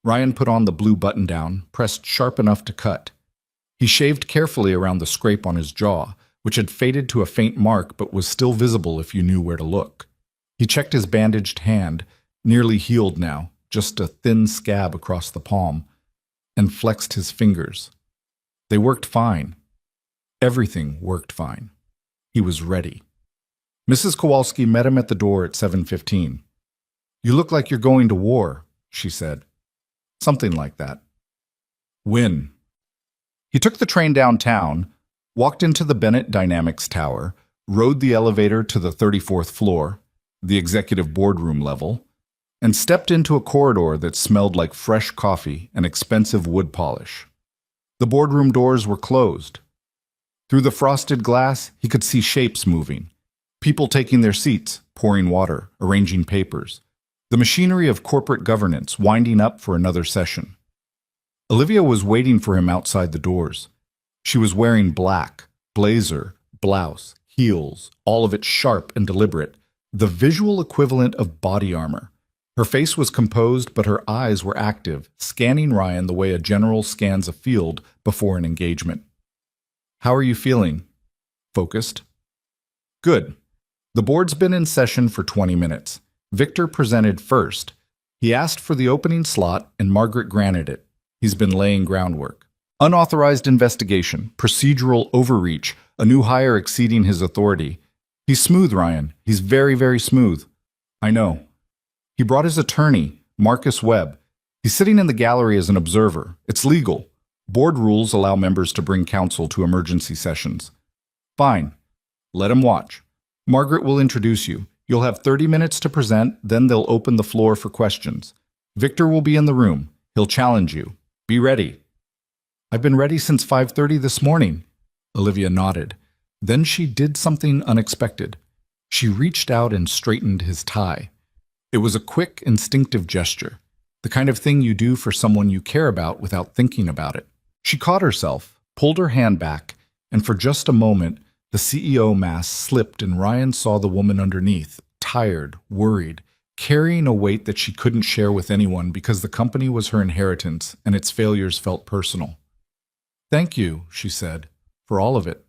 Ryan put on the blue button-down, pressed sharp enough to cut. He shaved carefully around the scrape on his jaw, which had faded to a faint mark but was still visible if you knew where to look. He checked his bandaged hand, nearly healed now, just a thin scab across the palm, and flexed his fingers. They worked fine. Everything worked fine. He was ready. Mrs. Kowalski met him at the door at 7:15. You look like you're going to war, she said. Something like that. When? He took the train downtown, walked into the Bennett Dynamics Tower, rode the elevator to the 34th floor, the executive boardroom level, and stepped into a corridor that smelled like fresh coffee and expensive wood polish. The boardroom doors were closed. Through the frosted glass, he could see shapes moving, people taking their seats, pouring water, arranging papers, the machinery of corporate governance winding up for another session. Olivia was waiting for him outside the doors. She was wearing black, blazer, blouse, heels, all of it sharp and deliberate, the visual equivalent of body armor. Her face was composed, but her eyes were active, scanning Ryan the way a general scans a field before an engagement. How are you feeling? Focused? Good. The board's been in session for 20 minutes. Victor presented first. He asked for the opening slot, and Margaret granted it. He's been laying groundwork. Unauthorized investigation, procedural overreach, a new hire exceeding his authority. He's smooth, Ryan. He's very, very smooth. I know. He brought his attorney, Marcus Webb. He's sitting in the gallery as an observer. It's legal. Board rules allow members to bring counsel to emergency sessions. Fine. Let him watch. Margaret will introduce you. You'll have 30 minutes to present, then they'll open the floor for questions. Victor will be in the room. He'll challenge you. Be ready. I've been ready since 5:30 this morning. Olivia nodded. Then she did something unexpected. She reached out and straightened his tie. It was a quick, instinctive gesture, the kind of thing you do for someone you care about without thinking about it. She caught herself, pulled her hand back, and for just a moment, the CEO mask slipped and Ryan saw the woman underneath, tired, worried, carrying a weight that she couldn't share with anyone because the company was her inheritance and its failures felt personal. Thank you, she said, for all of it.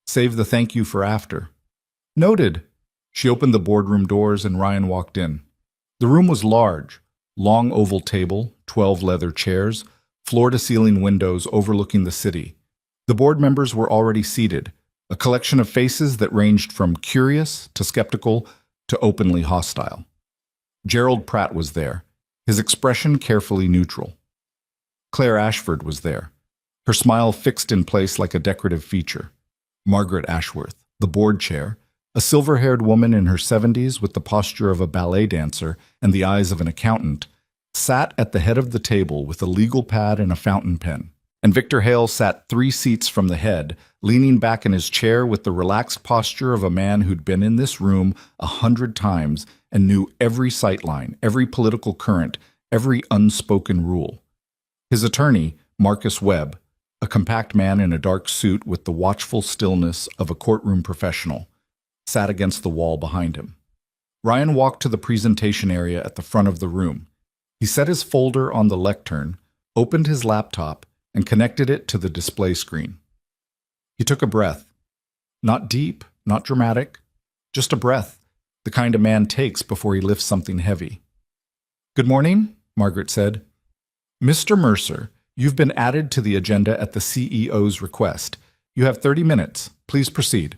Save the thank you for after. Noted. She opened the boardroom doors and Ryan walked in. The room was large, long oval table, 12 leather chairs, floor-to-ceiling windows overlooking the city. The board members were already seated, a collection of faces that ranged from curious to skeptical to openly hostile. Gerald Pratt was there, his expression carefully neutral. Claire Ashford was there, her smile fixed in place like a decorative feature. Margaret Ashworth, the board chair, a silver-haired woman in her 70s with the posture of a ballet dancer and the eyes of an accountant, sat at the head of the table with a legal pad and a fountain pen. And Victor Hale sat 3 seats from the head, leaning back in his chair with the relaxed posture of a man who'd been in this room 100 times and knew every sightline, every political current, every unspoken rule. His attorney, Marcus Webb, a compact man in a dark suit with the watchful stillness of a courtroom professional, sat against the wall behind him. Ryan walked to the presentation area at the front of the room. He set his folder on the lectern, opened his laptop, and connected it to the display screen. He took a breath. Not deep, not dramatic, just a breath, the kind a man takes before he lifts something heavy. Good morning, Margaret said. Mr. Mercer, you've been added to the agenda at the CEO's request. You have 30 minutes. Please proceed.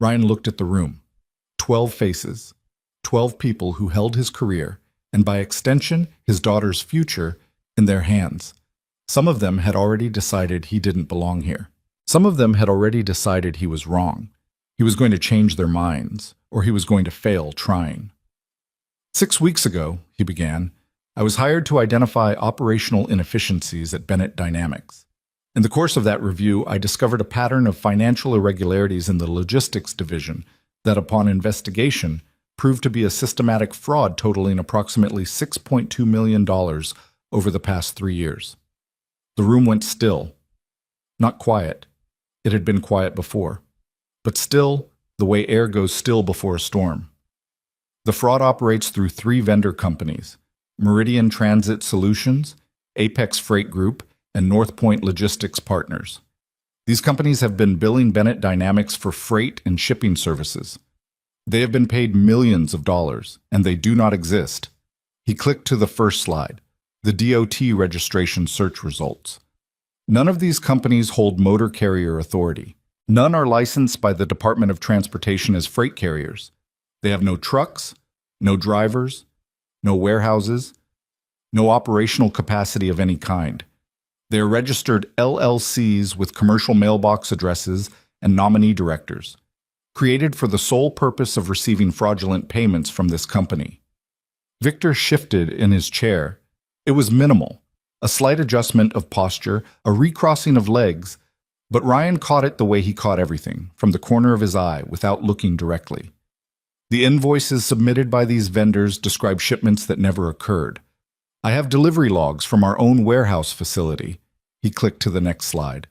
Ryan looked at the room. 12 faces. 12 people who held his career, and by extension, his daughter's future, in their hands. Some of them had already decided he didn't belong here. Some of them had already decided he was wrong. He was going to change their minds, or he was going to fail trying. 6 weeks ago, he began, I was hired to identify operational inefficiencies at Bennett Dynamics. In the course of that review, I discovered a pattern of financial irregularities in the logistics division that, upon investigation, proved to be a systematic fraud totaling approximately $6.2 million over the past 3 years. The room went still. Not quiet. It had been quiet before. But still, the way air goes still before a storm. The fraud operates through 3 vendor companies, Meridian Transit Solutions, Apex Freight Group, and North Point Logistics Partners. These companies have been billing Bennett Dynamics for freight and shipping services. They have been paid millions of dollars, and they do not exist. He clicked to the first slide, the DOT registration search results. None of these companies hold motor carrier authority. None are licensed by the Department of Transportation as freight carriers. They have no trucks, no drivers, no warehouses, no operational capacity of any kind. They are registered LLCs with commercial mailbox addresses and nominee directors, created for the sole purpose of receiving fraudulent payments from this company. Victor shifted in his chair. It was minimal, a slight adjustment of posture, a recrossing of legs, but Ryan caught it the way he caught everything, from the corner of his eye, without looking directly. The invoices submitted by these vendors describe shipments that never occurred. I have delivery logs from our own warehouse facility. He clicked to the next slide,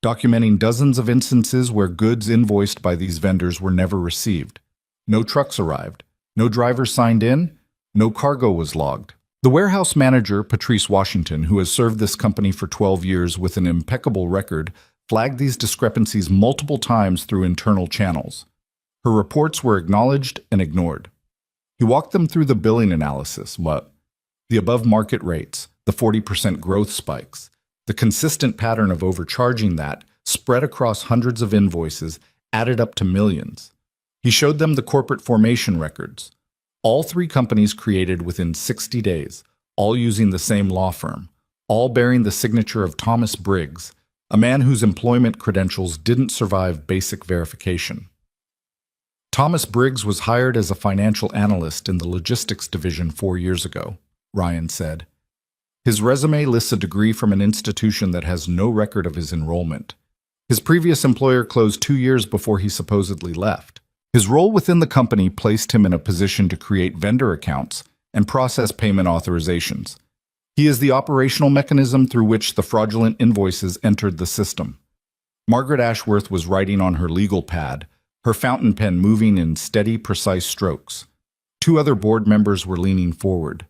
documenting dozens of instances where goods invoiced by these vendors were never received. No trucks arrived, no drivers signed in, no cargo was logged. The warehouse manager, Patrice Washington, who has served this company for 12 years with an impeccable record, flagged these discrepancies multiple times through internal channels. Her reports were acknowledged and ignored. He walked them through the billing analysis, the above-market rates, the 40% growth spikes, the consistent pattern of overcharging that, spread across hundreds of invoices, added up to millions. He showed them the corporate formation records. All three companies created within 60 days, all using the same law firm, all bearing the signature of Thomas Briggs, a man whose employment credentials didn't survive basic verification. Thomas Briggs was hired as a financial analyst in the logistics division 4 years ago, Ryan said. His resume lists a degree from an institution that has no record of his enrollment. His previous employer closed 2 years before he supposedly left. His role within the company placed him in a position to create vendor accounts and process payment authorizations. He is the operational mechanism through which the fraudulent invoices entered the system. Margaret Ashworth was writing on her legal pad, her fountain pen moving in steady, precise strokes. 2 other board members were leaning forward.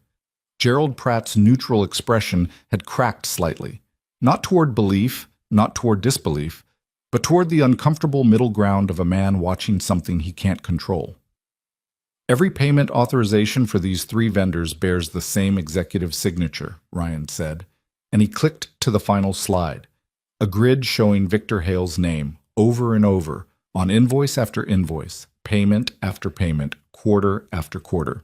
Gerald Pratt's neutral expression had cracked slightly, not toward belief, not toward disbelief, but toward the uncomfortable middle ground of a man watching something he can't control. Every payment authorization for these 3 vendors bears the same executive signature, Ryan said, and he clicked to the final slide, a grid showing Victor Hale's name over and over on invoice after invoice, payment after payment, quarter after quarter.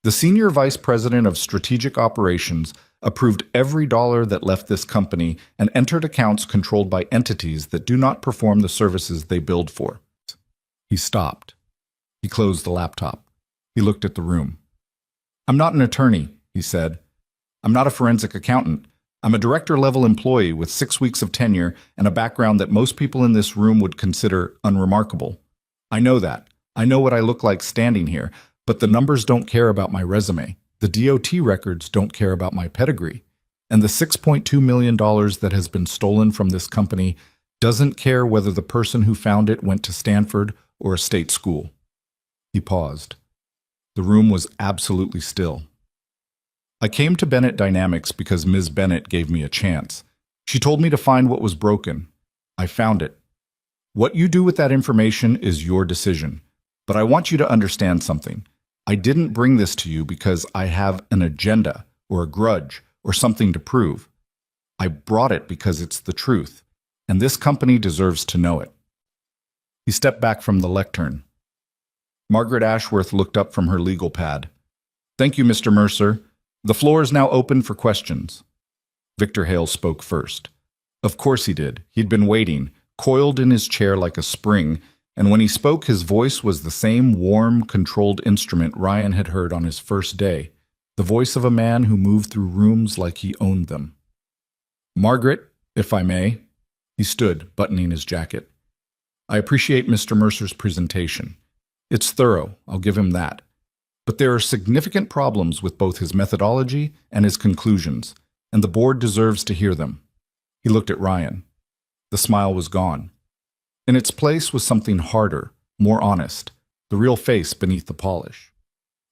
The senior vice president of strategic operations approved every dollar that left this company and entered accounts controlled by entities that do not perform the services they billed for. He stopped. He closed the laptop. He looked at the room. "I'm not an attorney," he said. "I'm not a forensic accountant. I'm a director-level employee with 6 weeks of tenure and a background that most people in this room would consider unremarkable. I know that. I know what I look like standing here, but the numbers don't care about my resume. The DOT records don't care about my pedigree. And the $6.2 million that has been stolen from this company doesn't care whether the person who found it went to Stanford or a state school." He paused. The room was absolutely still. "I came to Bennett Dynamics because Ms. Bennett gave me a chance. She told me to find what was broken. I found it. What you do with that information is your decision. But I want you to understand something. I didn't bring this to you because I have an agenda or a grudge or something to prove. I brought it because it's the truth, and this company deserves to know it." He stepped back from the lectern. Margaret Ashworth looked up from her legal pad. "Thank you, Mr. Mercer. The floor is now open for questions." Victor Hale spoke first. Of course he did. He'd been waiting, coiled in his chair like a spring, and when he spoke, his voice was the same warm, controlled instrument Ryan had heard on his first day, the voice of a man who moved through rooms like he owned them. "Margaret, if I may." He stood, buttoning his jacket. "I appreciate Mr. Mercer's presentation. It's thorough, I'll give him that. But there are significant problems with both his methodology and his conclusions, and the board deserves to hear them." He looked at Ryan. The smile was gone. In its place was something harder, more honest, the real face beneath the polish.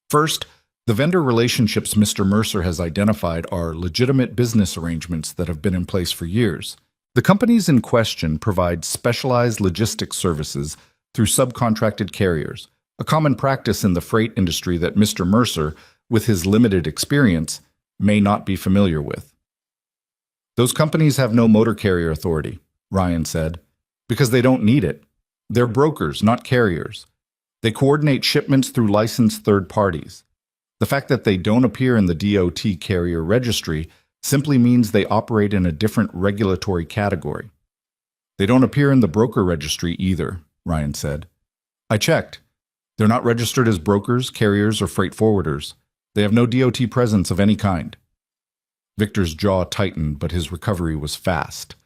First, the vendor relationships Mr. Mercer has identified are legitimate business arrangements that have been in place for years. The companies in question provide specialized logistics services through subcontracted carriers, a common practice in the freight industry that Mr. Mercer, with his limited experience, may not be familiar with. "Those companies have no motor carrier authority," Ryan said, "because they don't need it. They're brokers, not carriers. They coordinate shipments through licensed third parties. The fact that they don't appear in the DOT carrier registry simply means they operate in a different regulatory category. They don't appear in the broker registry either, Ryan said. I checked. They're not registered as brokers, carriers, or freight forwarders. They have no DOT presence of any kind. Victor's jaw tightened, but his recovery was fast.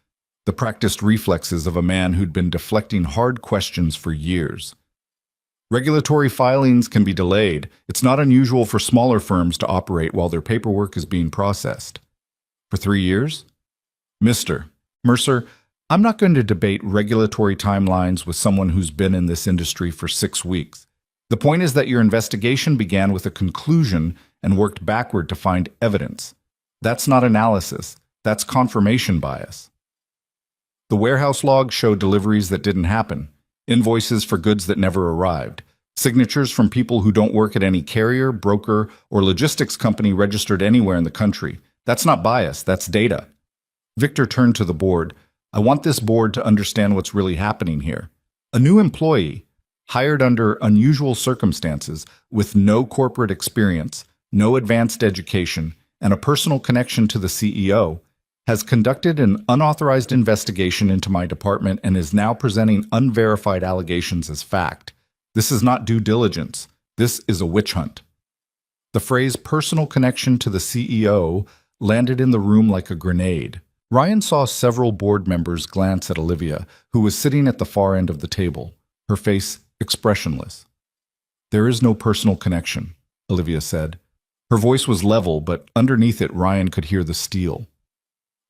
The practiced reflexes of a man who'd been deflecting hard questions for years. Regulatory filings can be delayed. It's not unusual for smaller firms to operate while their paperwork is being processed. For 3 years? Mr. Mercer, I'm not going to debate regulatory timelines with someone who's been in this industry for 6 weeks. The point is that your investigation began with a conclusion and worked backward to find evidence. That's not analysis. That's confirmation bias. The warehouse logs show deliveries that didn't happen, invoices for goods that never arrived, signatures from people who don't work at any carrier, broker, or logistics company registered anywhere in the country. That's not bias, that's data. Victor turned to the board. I want this board to understand what's really happening here. A new employee, hired under unusual circumstances, with no corporate experience, no advanced education, and a personal connection to the CEO, has conducted an unauthorized investigation into my department and is now presenting unverified allegations as fact. This is not due diligence. This is a witch hunt. The phrase personal connection to the CEO landed in the room like a grenade. Ryan saw several board members glance at Olivia, who was sitting at the far end of the table, her face expressionless. There is no personal connection, Olivia said. Her voice was level, but underneath it Ryan could hear the steel.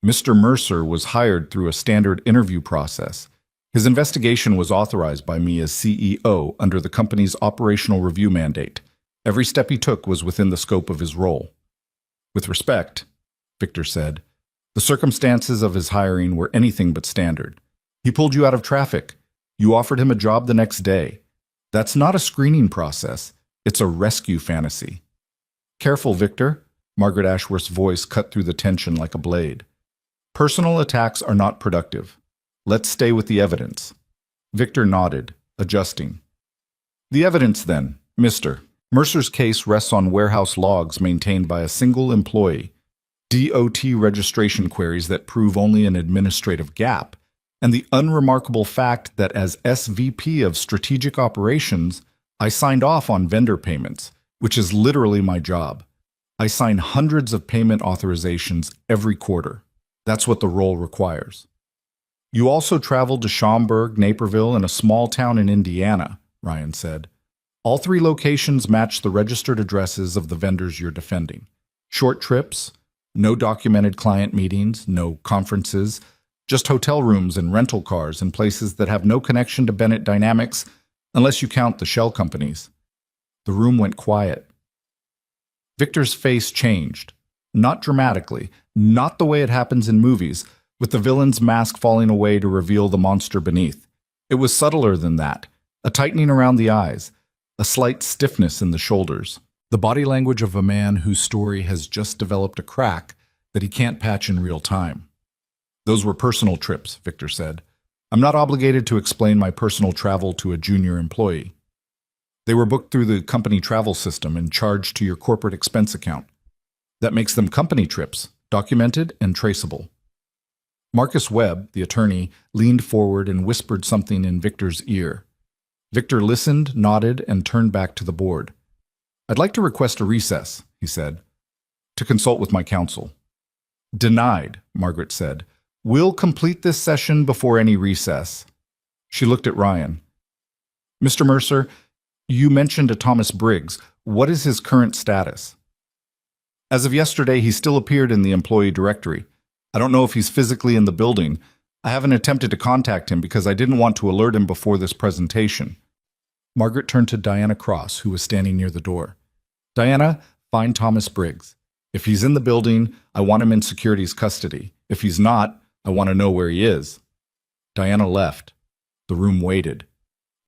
Mr. Mercer was hired through a standard interview process. His investigation was authorized by me as CEO under the company's operational review mandate. Every step he took was within the scope of his role. With respect, Victor said, the circumstances of his hiring were anything but standard. He pulled you out of traffic. You offered him a job the next day. That's not a screening process. It's a rescue fantasy. Careful, Victor. Margaret Ashworth's voice cut through the tension like a blade. Personal attacks are not productive. Let's stay with the evidence. Victor nodded, adjusting. The evidence, then, Mr. Mercer's case rests on warehouse logs maintained by a single employee, DOT registration queries that prove only an administrative gap, and the unremarkable fact that as SVP of Strategic Operations, I signed off on vendor payments, which is literally my job. I sign hundreds of payment authorizations every quarter. That's what the role requires. You also traveled to Schaumburg, Naperville, and a small town in Indiana, Ryan said. All 3 locations match the registered addresses of the vendors you're defending. Short trips, no documented client meetings, no conferences, just hotel rooms and rental cars in places that have no connection to Bennett Dynamics unless you count the shell companies. The room went quiet. Victor's face changed. Not dramatically, not the way it happens in movies, with the villain's mask falling away to reveal the monster beneath. It was subtler than that, a tightening around the eyes, a slight stiffness in the shoulders, the body language of a man whose story has just developed a crack that he can't patch in real time. Those were personal trips, Victor said. I'm not obligated to explain my personal travel to a junior employee. They were booked through the company travel system and charged to your corporate expense account. That makes them company trips, documented and traceable. Marcus Webb, the attorney, leaned forward and whispered something in Victor's ear. Victor listened, nodded, and turned back to the board. I'd like to request a recess, he said, to consult with my counsel. Denied, Margaret said. We'll complete this session before any recess. She looked at Ryan. Mr. Mercer, you mentioned a Thomas Briggs. What is his current status? As of yesterday, he still appeared in the employee directory. I don't know if he's physically in the building. I haven't attempted to contact him because I didn't want to alert him before this presentation. Margaret turned to Diana Cross, who was standing near the door. Diana, find Thomas Briggs. If he's in the building, I want him in security's custody. If he's not, I want to know where he is. Diana left. The room waited.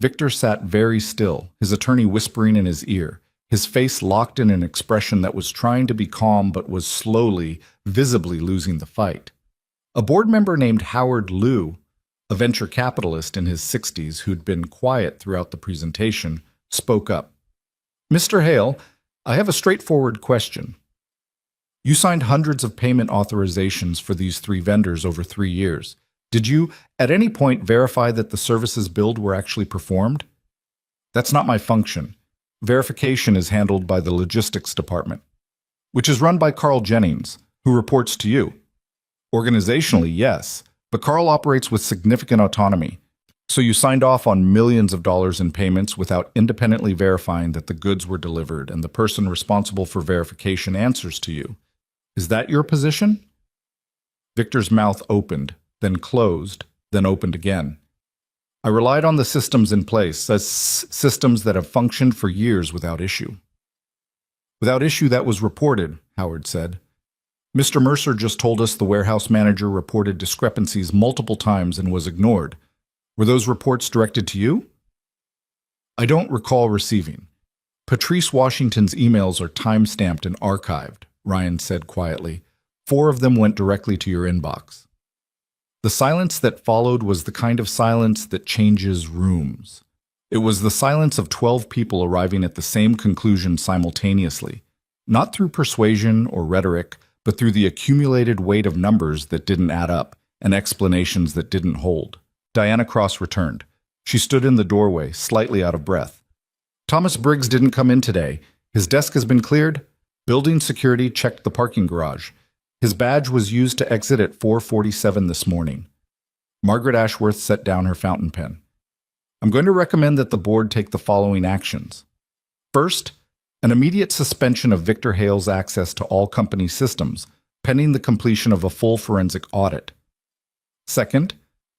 Victor sat very still, his attorney whispering in his ear, his face locked in an expression that was trying to be calm but was slowly, visibly losing the fight. A board member named Howard Liu, a venture capitalist in his 60s who'd been quiet throughout the presentation, spoke up. Mr. Hale, I have a straightforward question. You signed hundreds of payment authorizations for these 3 vendors over 3 years. Did you, at any point, verify that the services billed were actually performed? That's not my function. Verification is handled by the logistics department, which is run by Carl Jennings, who reports to you. Organizationally, yes, but Carl operates with significant autonomy. So you signed off on millions of dollars in payments without independently verifying that the goods were delivered, and the person responsible for verification answers to you. Is that your position? Victor's mouth opened, then closed, then opened again. I relied on the systems in place, as systems that have functioned for years without issue. Without issue that was reported, Howard said. Mr. Mercer just told us the warehouse manager reported discrepancies multiple times and was ignored. Were those reports directed to you? I don't recall receiving. Patrice Washington's emails are time-stamped and archived, Ryan said quietly. 4 of them went directly to your inbox. The silence that followed was the kind of silence that changes rooms. It was the silence of 12 people arriving at the same conclusion simultaneously, not through persuasion or rhetoric, but through the accumulated weight of numbers that didn't add up and explanations that didn't hold. Diana Cross returned. She stood in the doorway, slightly out of breath. Thomas Briggs didn't come in today. His desk has been cleared. Building security checked the parking garage. His badge was used to exit at 4:47 this morning. Margaret Ashworth set down her fountain pen. I'm going to recommend that the board take the following actions. First, an immediate suspension of Victor Hale's access to all company systems, pending the completion of a full forensic audit. Second,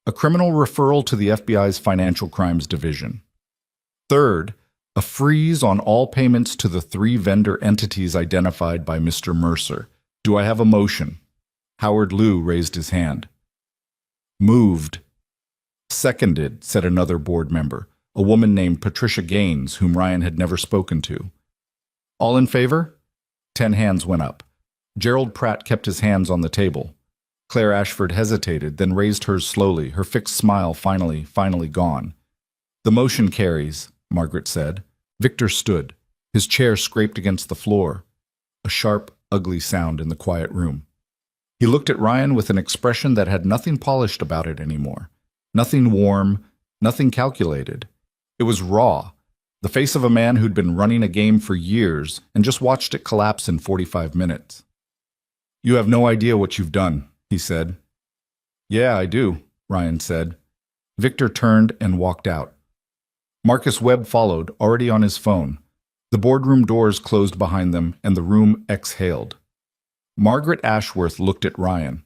a criminal referral to the FBI's Financial Crimes Division. Third, a freeze on all payments to the 3 vendor entities identified by Mr. Mercer. Do I have a motion? Howard Liu raised his hand. Moved. Seconded, said another board member, a woman named Patricia Gaines, whom Ryan had never spoken to. All in favor? 10 hands went up. Gerald Pratt kept his hands on the table. Claire Ashford hesitated, then raised hers slowly, her fixed smile finally gone. The motion carries, Margaret said. Victor stood. His chair scraped against the floor. A sharp, ugly sound in the quiet room. He looked at Ryan with an expression that had nothing polished about it anymore. Nothing warm, nothing calculated. It was raw, the face of a man who'd been running a game for years and just watched it collapse in 45 minutes. You have no idea what you've done, he said. Yeah, I do, Ryan said. Victor turned and walked out. Marcus Webb followed, already on his phone. The boardroom doors closed behind them, and the room exhaled. Margaret Ashworth looked at Ryan.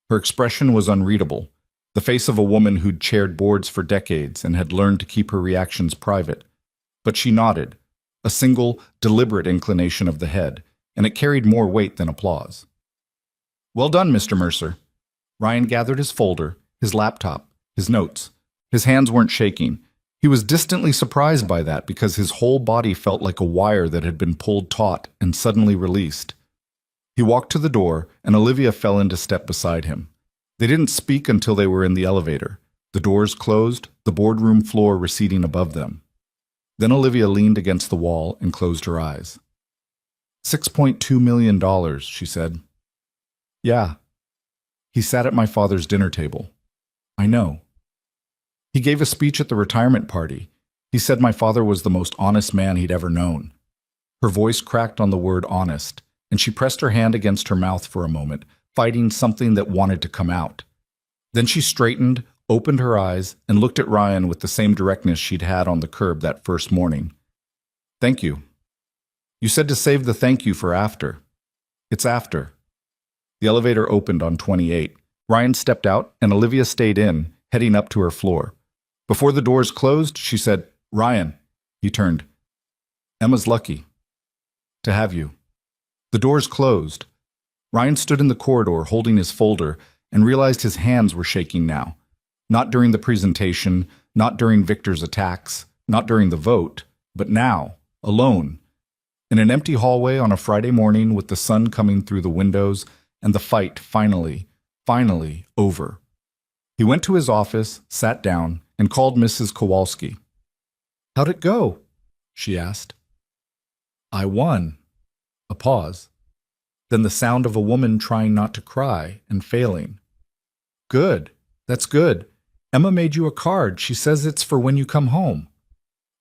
Her expression was unreadable, the face of a woman who'd chaired boards for decades and had learned to keep her reactions private. But she nodded, a single, deliberate inclination of the head, and it carried more weight than applause. Well done, Mr. Mercer. Ryan gathered his folder, his laptop, his notes. His hands weren't shaking. He was distantly surprised by that because his whole body felt like a wire that had been pulled taut and suddenly released. He walked to the door, and Olivia fell into step beside him. They didn't speak until they were in the elevator. The doors closed, the boardroom floor receding above them. Then Olivia leaned against the wall and closed her eyes. $6.2 million, she said. Yeah. He sat at my father's dinner table. I know. He gave a speech at the retirement party. He said my father was the most honest man he'd ever known. Her voice cracked on the word honest, and she pressed her hand against her mouth for a moment, fighting something that wanted to come out. Then she straightened, opened her eyes, and looked at Ryan with the same directness she'd had on the curb that first morning. Thank you. You said to save the thank you for after. It's after. The elevator opened on 28. Ryan stepped out, and Olivia stayed in, heading up to her floor. Before the doors closed, she said, Ryan. He turned. Emma's lucky to have you. The doors closed. Ryan stood in the corridor holding his folder and realized his hands were shaking now. Not during the presentation, not during Victor's attacks, not during the vote, but now, alone, in an empty hallway on a Friday morning with the sun coming through the windows and the fight finally over. He went to his office, sat down, and called Mrs. Kowalski. How'd it go? She asked. I won, A pause. Then the sound of a woman trying not to cry and failing. Good. That's good. Emma made you a card. She says it's for when you come home.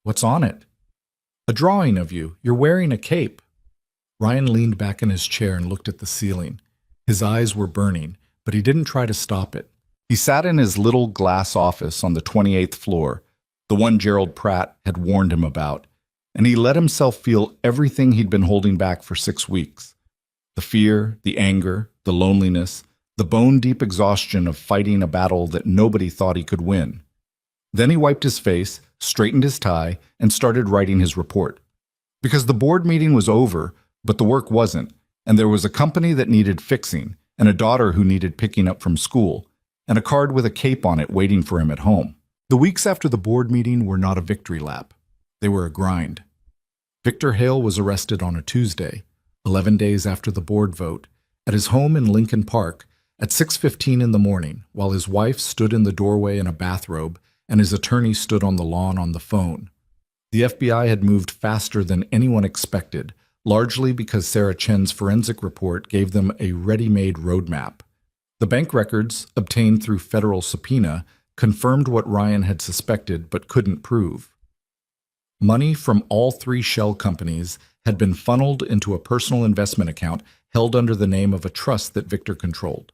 What's on it? A drawing of you. You're wearing a cape. Ryan leaned back in his chair and looked at the ceiling. His eyes were burning, but he didn't try to stop it. He sat in his little glass office on the 28th floor, the one Gerald Pratt had warned him about, and he let himself feel everything he'd been holding back for 6 weeks. The fear, the anger, the loneliness, the bone-deep exhaustion of fighting a battle that nobody thought he could win. Then he wiped his face, straightened his tie, and started writing his report. Because the board meeting was over, but the work wasn't, and there was a company that needed fixing, and a daughter who needed picking up from school, and a card with a cape on it waiting for him at home. The weeks after the board meeting were not a victory lap. They were a grind. Victor Hale was arrested on a Tuesday, 11 days after the board vote, at his home in Lincoln Park at 6:15 in the morning, while his wife stood in the doorway in a bathrobe and his attorney stood on the lawn on the phone. The FBI had moved faster than anyone expected, largely because Sarah Chen's forensic report gave them a ready-made roadmap. The bank records, obtained through federal subpoena, confirmed what Ryan had suspected but couldn't prove. Money from all 3 shell companies had been funneled into a personal investment account held under the name of a trust that Victor controlled.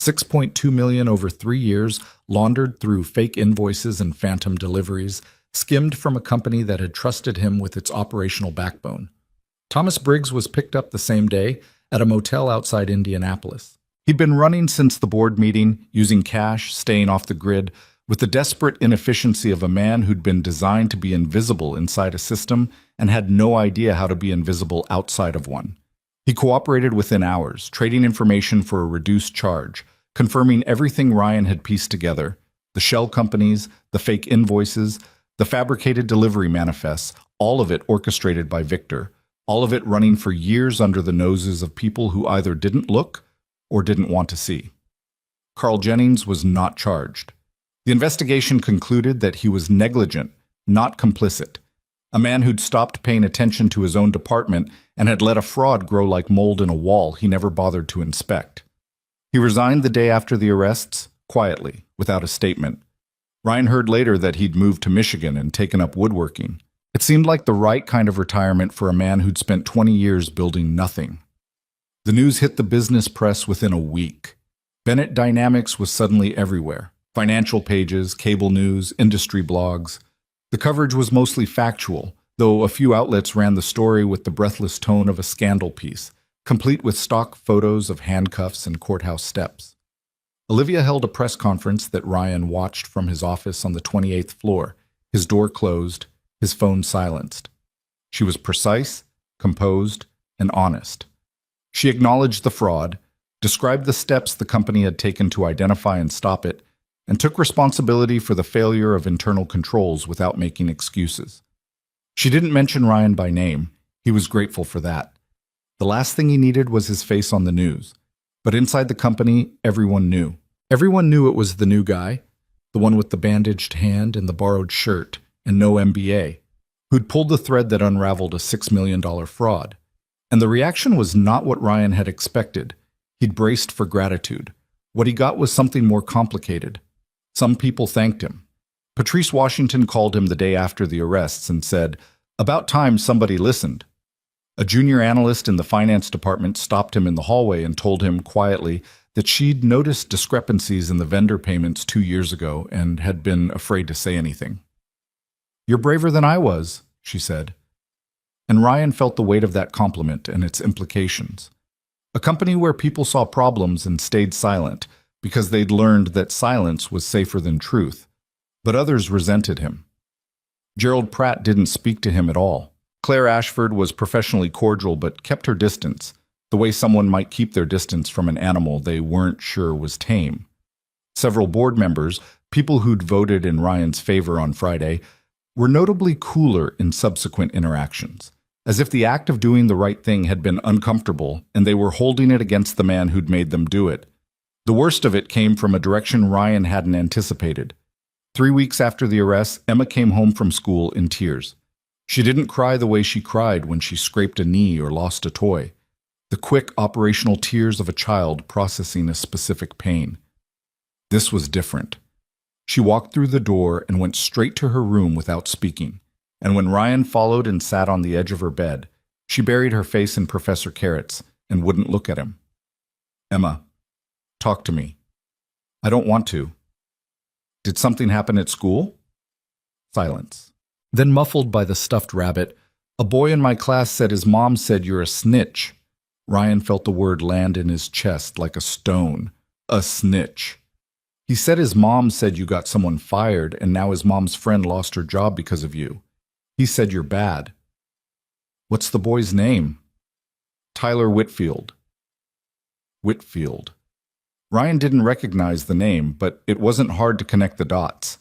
$6.2 million over 3 years, laundered through fake invoices and phantom deliveries, skimmed from a company that had trusted him with its operational backbone. Thomas Briggs was picked up the same day at a motel outside Indianapolis. He'd been running since the board meeting, using cash, staying off the grid, with the desperate inefficiency of a man who'd been designed to be invisible inside a system and had no idea how to be invisible outside of one. He cooperated within hours, trading information for a reduced charge, confirming everything Ryan had pieced together: the shell companies, the fake invoices, the fabricated delivery manifests, all of it orchestrated by Victor, all of it running for years under the noses of people who either didn't look or didn't want to see. Carl Jennings was not charged. The investigation concluded that he was negligent, not complicit. A man who'd stopped paying attention to his own department and had let a fraud grow like mold in a wall he never bothered to inspect. He resigned the day after the arrests, quietly, without a statement. Ryan heard later that he'd moved to Michigan and taken up woodworking. It seemed like the right kind of retirement for a man who'd spent 20 years building nothing. The news hit the business press within a week. Bennett Dynamics was suddenly everywhere. Financial pages, cable news, industry blogs. The coverage was mostly factual, though a few outlets ran the story with the breathless tone of a scandal piece, complete with stock photos of handcuffs and courthouse steps. Olivia held a press conference that Ryan watched from his office on the 28th floor, his door closed, his phone silenced. She was precise, composed, and honest. She acknowledged the fraud, described the steps the company had taken to identify and stop it, and took responsibility for the failure of internal controls without making excuses. She didn't mention Ryan by name. He was grateful for that. The last thing he needed was his face on the news. But inside the company, everyone knew. Everyone knew it was the new guy, the one with the bandaged hand and the borrowed shirt and no MBA, who'd pulled the thread that unraveled a $6 million fraud. And the reaction was not what Ryan had expected. He'd braced for gratitude. What he got was something more complicated. Some people thanked him. Patrice Washington called him the day after the arrests and said, "About time somebody listened." A junior analyst in the finance department stopped him in the hallway and told him quietly that she'd noticed discrepancies in the vendor payments 2 years ago and had been afraid to say anything. "You're braver than I was," she said. And Ryan felt the weight of that compliment and its implications. A company where people saw problems and stayed silent because they'd learned that silence was safer than truth. But others resented him. Gerald Pratt didn't speak to him at all. Claire Ashford was professionally cordial but kept her distance, the way someone might keep their distance from an animal they weren't sure was tame. Several board members, people who'd voted in Ryan's favor on Friday, were notably cooler in subsequent interactions, as if the act of doing the right thing had been uncomfortable and they were holding it against the man who'd made them do it. The worst of it came from a direction Ryan hadn't anticipated. 3 weeks after the arrest, Emma came home from school in tears. She didn't cry the way she cried when she scraped a knee or lost a toy. The quick operational tears of a child processing a specific pain. This was different. She walked through the door and went straight to her room without speaking. And when Ryan followed and sat on the edge of her bed, she buried her face in Professor Carrot's and wouldn't look at him. Emma, talk to me. I don't want to. Did something happen at school? Silence. Then, muffled by the stuffed rabbit, a boy in my class said his mom said you're a snitch. Ryan felt the word land in his chest like a stone. A snitch. He said his mom said you got someone fired and now his mom's friend lost her job because of you. He said you're bad. What's the boy's name? Tyler Whitfield. Whitfield. Ryan didn't recognize the name, but it wasn't hard to connect the dots.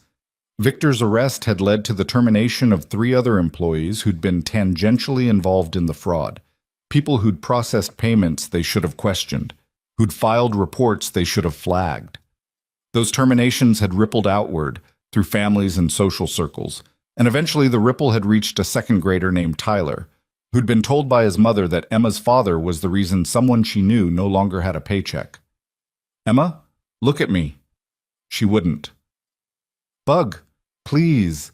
Victor's arrest had led to the termination of 3 other employees who'd been tangentially involved in the fraud. People who'd processed payments they should have questioned, who'd filed reports they should have flagged. Those terminations had rippled outward through families and social circles, and eventually the ripple had reached a second grader named Tyler, who'd been told by his mother that Emma's father was the reason someone she knew no longer had a paycheck. Emma, look at me. She wouldn't. Bug, please.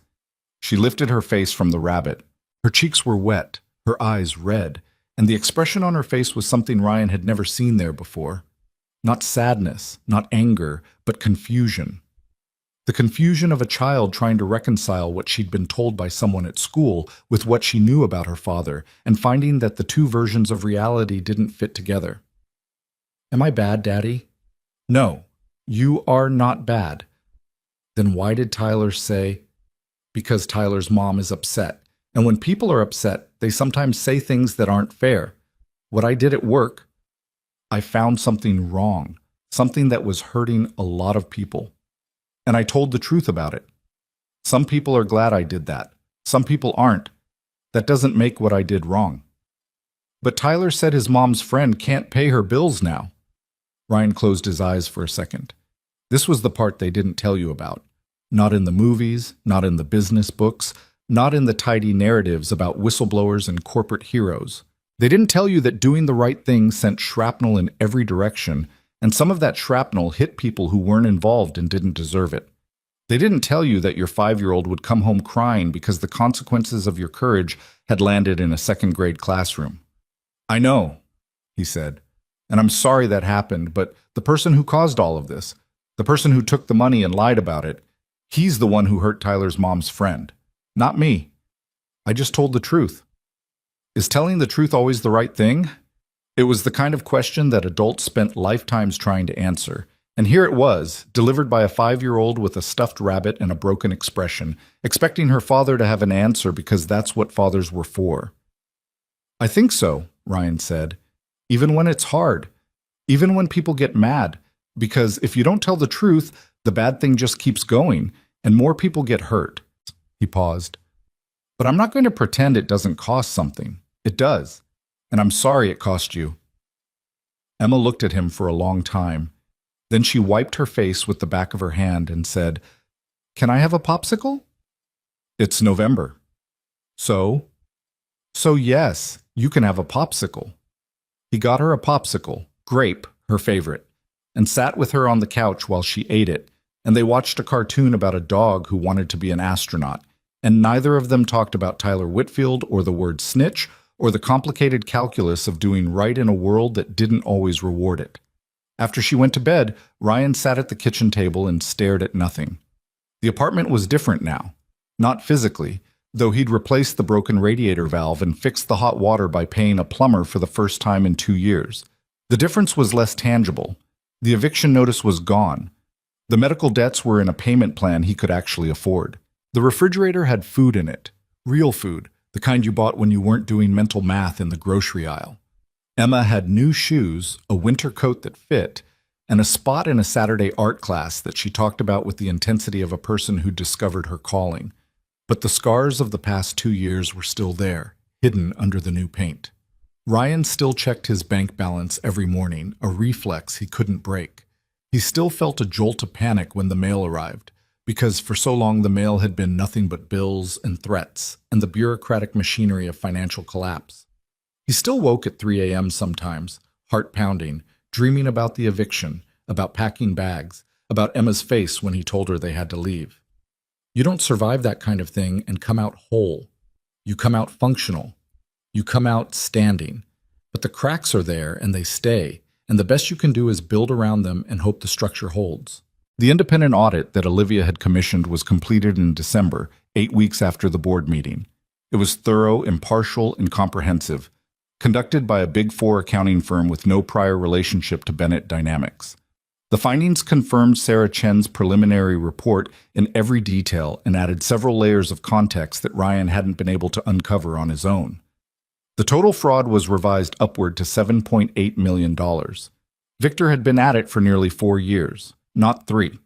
She lifted her face from the rabbit. Her cheeks were wet, her eyes red, and the expression on her face was something Ryan had never seen there before. Not sadness, not anger, but confusion. The confusion of a child trying to reconcile what she'd been told by someone at school with what she knew about her father, and finding that the 2 versions of reality didn't fit together. Am I bad, Daddy? No, you are not bad. Then why did Tyler say, because Tyler's mom is upset, and when people are upset, they sometimes say things that aren't fair. What I did at work, I found something wrong, something that was hurting a lot of people. And I told the truth about it. Some people are glad I did that. Some people aren't. That doesn't make what I did wrong. But Tyler said his mom's friend can't pay her bills now. Ryan closed his eyes for a second. This was the part they didn't tell you about. Not in the movies, not in the business books, not in the tidy narratives about whistleblowers and corporate heroes. They didn't tell you that doing the right thing sent shrapnel in every direction, and some of that shrapnel hit people who weren't involved and didn't deserve it. They didn't tell you that your 5-year-old would come home crying because the consequences of your courage had landed in a second-grade classroom. I know, he said, and I'm sorry that happened, but the person who caused all of this, the person who took the money and lied about it, he's the one who hurt Tyler's mom's friend, not me. I just told the truth. Is telling the truth always the right thing? It was the kind of question that adults spent lifetimes trying to answer. And here it was, delivered by a 5-year-old with a stuffed rabbit and a broken expression, expecting her father to have an answer because that's what fathers were for. I think so, Ryan said. Even when it's hard. Even when people get mad. Because if you don't tell the truth, the bad thing just keeps going, and more people get hurt. He paused. But I'm not going to pretend it doesn't cost something. It does. And I'm sorry it cost you. Emma looked at him for a long time. Then she wiped her face with the back of her hand and said, Can I have a popsicle? It's November. So? So yes, you can have a popsicle. He got her a popsicle, grape, her favorite, and sat with her on the couch while she ate it, and they watched a cartoon about a dog who wanted to be an astronaut, and neither of them talked about Tyler Whitfield or the word snitch or the complicated calculus of doing right in a world that didn't always reward it. After she went to bed, Ryan sat at the kitchen table and stared at nothing. The apartment was different now. Not physically, though he'd replaced the broken radiator valve and fixed the hot water by paying a plumber for the first time in 2 years. The difference was less tangible. The eviction notice was gone. The medical debts were in a payment plan he could actually afford. The refrigerator had food in it, real food, the kind you bought when you weren't doing mental math in the grocery aisle. Emma had new shoes, a winter coat that fit, and a spot in a Saturday art class that she talked about with the intensity of a person who discovered her calling. But the scars of the past 2 years were still there, hidden under the new paint. Ryan still checked his bank balance every morning, a reflex he couldn't break. He still felt a jolt of panic when the mail arrived, because for so long the mail had been nothing but bills and threats and the bureaucratic machinery of financial collapse. He still woke at 3 a.m. sometimes, heart pounding, dreaming about the eviction, about packing bags, about Emma's face when he told her they had to leave. You don't survive that kind of thing and come out whole. You come out functional. You come out standing. But the cracks are there and they stay, and the best you can do is build around them and hope the structure holds. The independent audit that Olivia had commissioned was completed in December, 8 weeks after the board meeting. It was thorough, impartial, and comprehensive, conducted by a Big Four accounting firm with no prior relationship to Bennett Dynamics. The findings confirmed Sarah Chen's preliminary report in every detail and added several layers of context that Ryan hadn't been able to uncover on his own. The total fraud was revised upward to $7.8 million. Victor had been at it for nearly 4 years, not 3.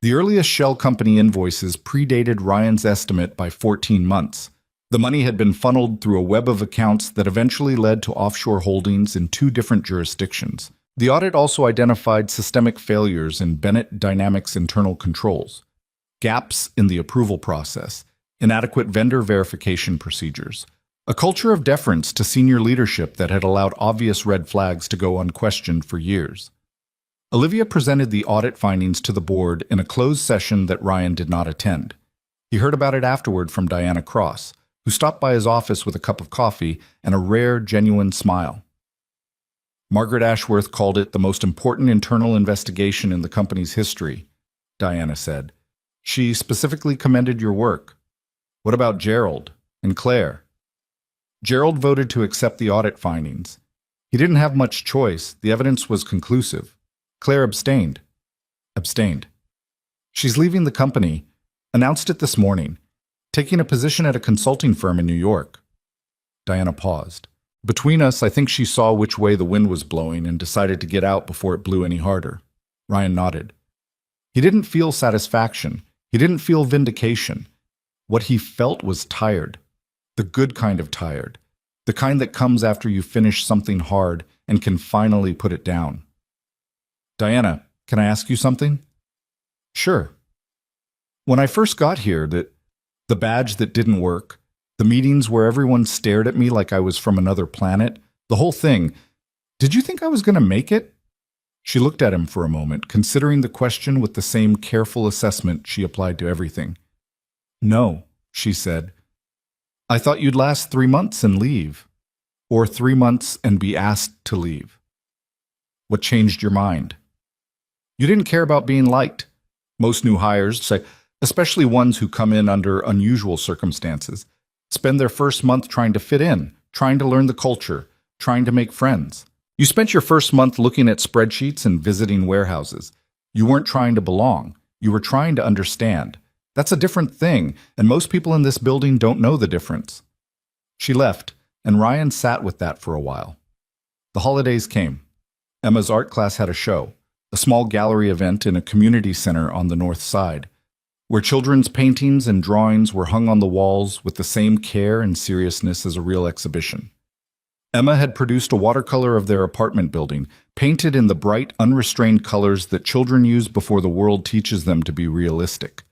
The earliest shell company invoices predated Ryan's estimate by 14 months. The money had been funneled through a web of accounts that eventually led to offshore holdings in 2 different jurisdictions. The audit also identified systemic failures in Bennett Dynamics' internal controls, gaps in the approval process, inadequate vendor verification procedures, a culture of deference to senior leadership that had allowed obvious red flags to go unquestioned for years. Olivia presented the audit findings to the board in a closed session that Ryan did not attend. He heard about it afterward from Diana Cross, who stopped by his office with a cup of coffee and a rare, genuine smile. Margaret Ashworth called it the most important internal investigation in the company's history, Diana said. She specifically commended your work. What about Gerald and Claire? Gerald voted to accept the audit findings. He didn't have much choice. The evidence was conclusive. Claire abstained. She's leaving the company. Announced it this morning. Taking a position at a consulting firm in New York. Diana paused. Between us, I think she saw which way the wind was blowing and decided to get out before it blew any harder. Ryan nodded. He didn't feel satisfaction. He didn't feel vindication. What he felt was tired. The good kind of tired. The kind that comes after you finish something hard and can finally put it down. Diana, can I ask you something? Sure. When I first got here, the badge that didn't work, the meetings where everyone stared at me like I was from another planet, the whole thing, did you think I was going to make it? She looked at him for a moment, considering the question with the same careful assessment she applied to everything. No, she said. I thought you'd last 3 months and leave. Or 3 months and be asked to leave. What changed your mind? You didn't care about being liked. Most new hires, say, especially ones who come in under unusual circumstances, spend their first month trying to fit in, trying to learn the culture, trying to make friends. You spent your first month looking at spreadsheets and visiting warehouses. You weren't trying to belong. You were trying to understand. That's a different thing, and most people in this building don't know the difference. She left, and Ryan sat with that for a while. The holidays came. Emma's art class had a show, a small gallery event in a community center on the north side, where children's paintings and drawings were hung on the walls with the same care and seriousness as a real exhibition. Emma had produced a watercolor of their apartment building, painted in the bright, unrestrained colors that children use before the world teaches them to be realistic.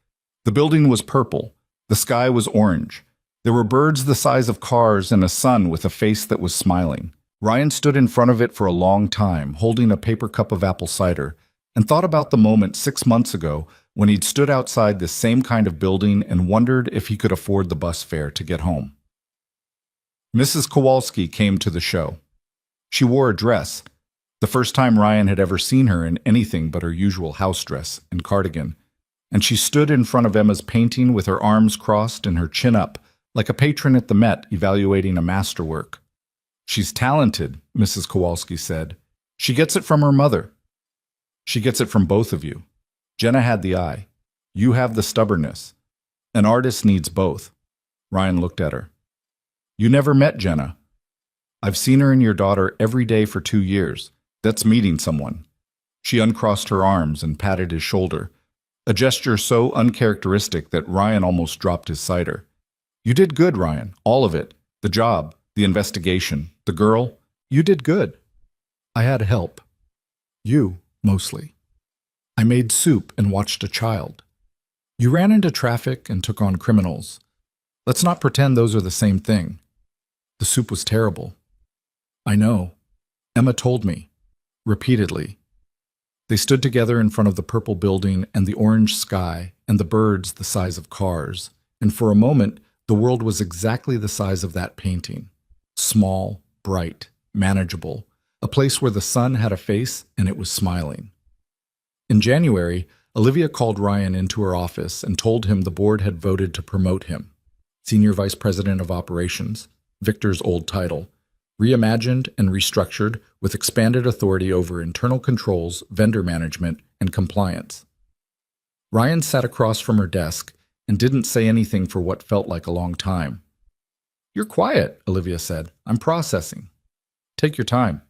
The building was purple. The sky was orange. There were birds the size of cars and a sun with a face that was smiling. Ryan stood in front of it for a long time, holding a paper cup of apple cider, and thought about the moment 6 months ago when he'd stood outside this same kind of building and wondered if he could afford the bus fare to get home. Mrs. Kowalski came to the show. She wore a dress, the first time Ryan had ever seen her in anything but her usual house dress and cardigan, and she stood in front of Emma's painting with her arms crossed and her chin up, like a patron at the Met evaluating a masterwork. She's talented, Mrs. Kowalski said. She gets it from her mother. She gets it from both of you. Jenna had the eye. You have the stubbornness. An artist needs both. Ryan looked at her. You never met Jenna. I've seen her and your daughter every day for 2 years. That's meeting someone. She uncrossed her arms and patted his shoulder, a gesture so uncharacteristic that Ryan almost dropped his cider. You did good, Ryan. All of it. The job, the investigation, the girl. You did good. I had help. You, mostly. I made soup and watched a child. You ran into traffic and took on criminals. Let's not pretend those are the same thing. The soup was terrible. I know. Emma told me. Repeatedly. They stood together in front of the purple building and the orange sky and the birds the size of cars, and for a moment the world was exactly the size of that painting. Small, bright, manageable, a place where the sun had a face and it was smiling. In January, Olivia called Ryan into her office and told him the board had voted to promote him. Senior Vice President of Operations, Victor's old title, reimagined and restructured with expanded authority over internal controls, vendor management, and compliance. Ryan sat across from her desk and didn't say anything for what felt like a long time. "You're quiet," Olivia said. "I'm processing." "Take your time."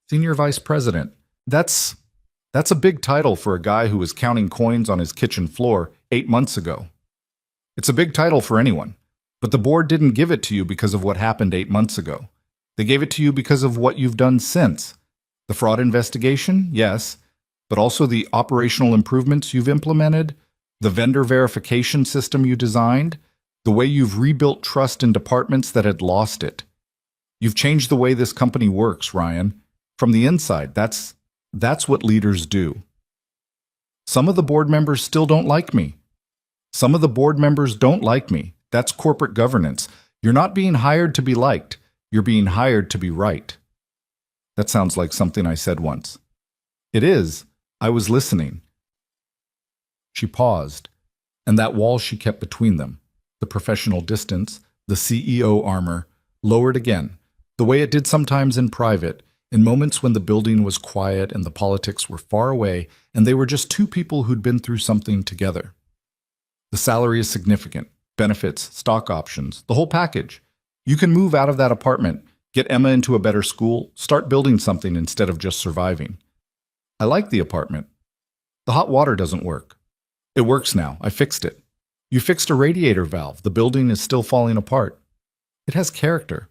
Senior Vice President. That's a big title for a guy who was counting coins on his kitchen floor 8 months ago. It's a big title for anyone, but the board didn't give it to you because of what happened 8 months ago. They gave it to you because of what you've done since. The fraud investigation, yes, but also the operational improvements you've implemented, the vendor verification system you designed, the way you've rebuilt trust in departments that had lost it. You've changed the way this company works, Ryan. From the inside, that's what leaders do. Some of the board members still don't like me. Some of the board members don't like me. That's corporate governance. You're not being hired to be liked. You're being hired to be right. That sounds like something I said once. It is. I was listening. She paused, and that wall she kept between them, the professional distance, the CEO armor, lowered again, the way it did sometimes in private, in moments when the building was quiet and the politics were far away and they were just two people who'd been through something together. The salary is significant, benefits, stock options, the whole package. You can move out of that apartment, get Emma into a better school, start building something instead of just surviving. I like the apartment. The hot water doesn't work. It works now. I fixed it. You fixed a radiator valve. The building is still falling apart. It has character.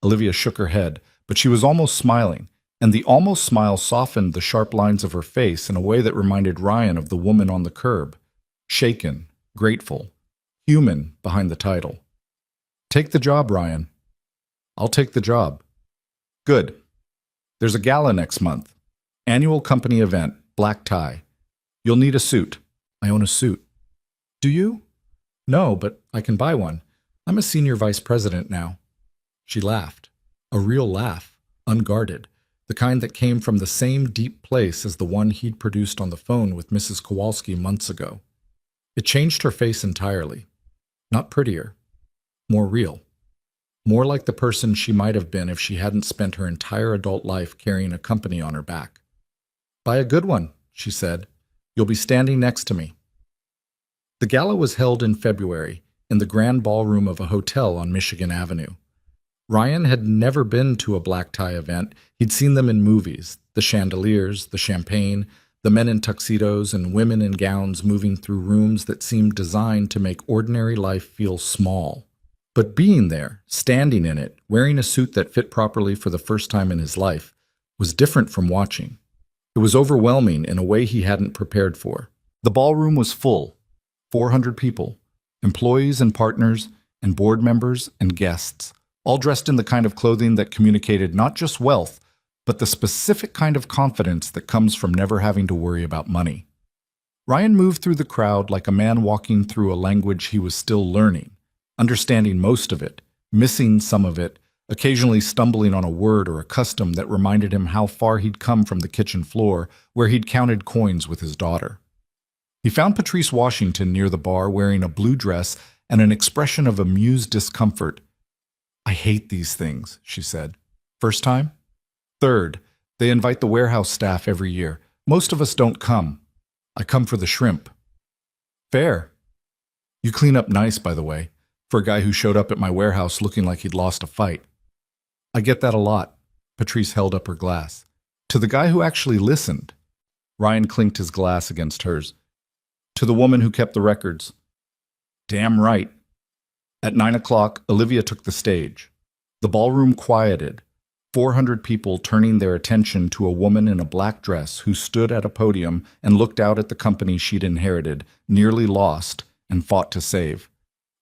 Olivia shook her head, but she was almost smiling, and the almost smile softened the sharp lines of her face in a way that reminded Ryan of the woman on the curb, shaken, grateful, human behind the title. Take the job, Ryan. I'll take the job. Good. There's a gala next month. Annual company event, black tie. You'll need a suit. I own a suit. Do you? No, but I can buy one. I'm a senior vice president now. She laughed. A real laugh, unguarded, the kind that came from the same deep place as the one he'd produced on the phone with Mrs. Kowalski months ago. It changed her face entirely. Not prettier. More real. More like the person she might have been if she hadn't spent her entire adult life carrying a company on her back. Buy a good one, she said. You'll be standing next to me. The gala was held in February in the grand ballroom of a hotel on Michigan Avenue. Ryan had never been to a black tie event. He'd seen them in movies, the chandeliers, the champagne, the men in tuxedos and women in gowns moving through rooms that seemed designed to make ordinary life feel small. But being there, standing in it, wearing a suit that fit properly for the first time in his life, was different from watching. It was overwhelming in a way he hadn't prepared for. The ballroom was full, 400 people, employees and partners and board members and guests, all dressed in the kind of clothing that communicated not just wealth, but the specific kind of confidence that comes from never having to worry about money. Ryan moved through the crowd like a man walking through a language he was still learning, understanding most of it, missing some of it, occasionally stumbling on a word or a custom that reminded him how far he'd come from the kitchen floor where he'd counted coins with his daughter. He found Patrice Washington near the bar wearing a blue dress and an expression of amused discomfort. "I hate these things," she said. "First time?" "Third. They invite the warehouse staff every year. Most of us don't come. I come for the shrimp." "Fair. You clean up nice, by the way, for a guy who showed up at my warehouse looking like he'd lost a fight." "I get that a lot." Patrice held up her glass. "To the guy who actually listened." Ryan clinked his glass against hers. "To the woman who kept the records." "Damn right." At 9 o'clock, Olivia took the stage. The ballroom quieted. 400 people turning their attention to a woman in a black dress who stood at a podium and looked out at the company she'd inherited, nearly lost, and fought to save.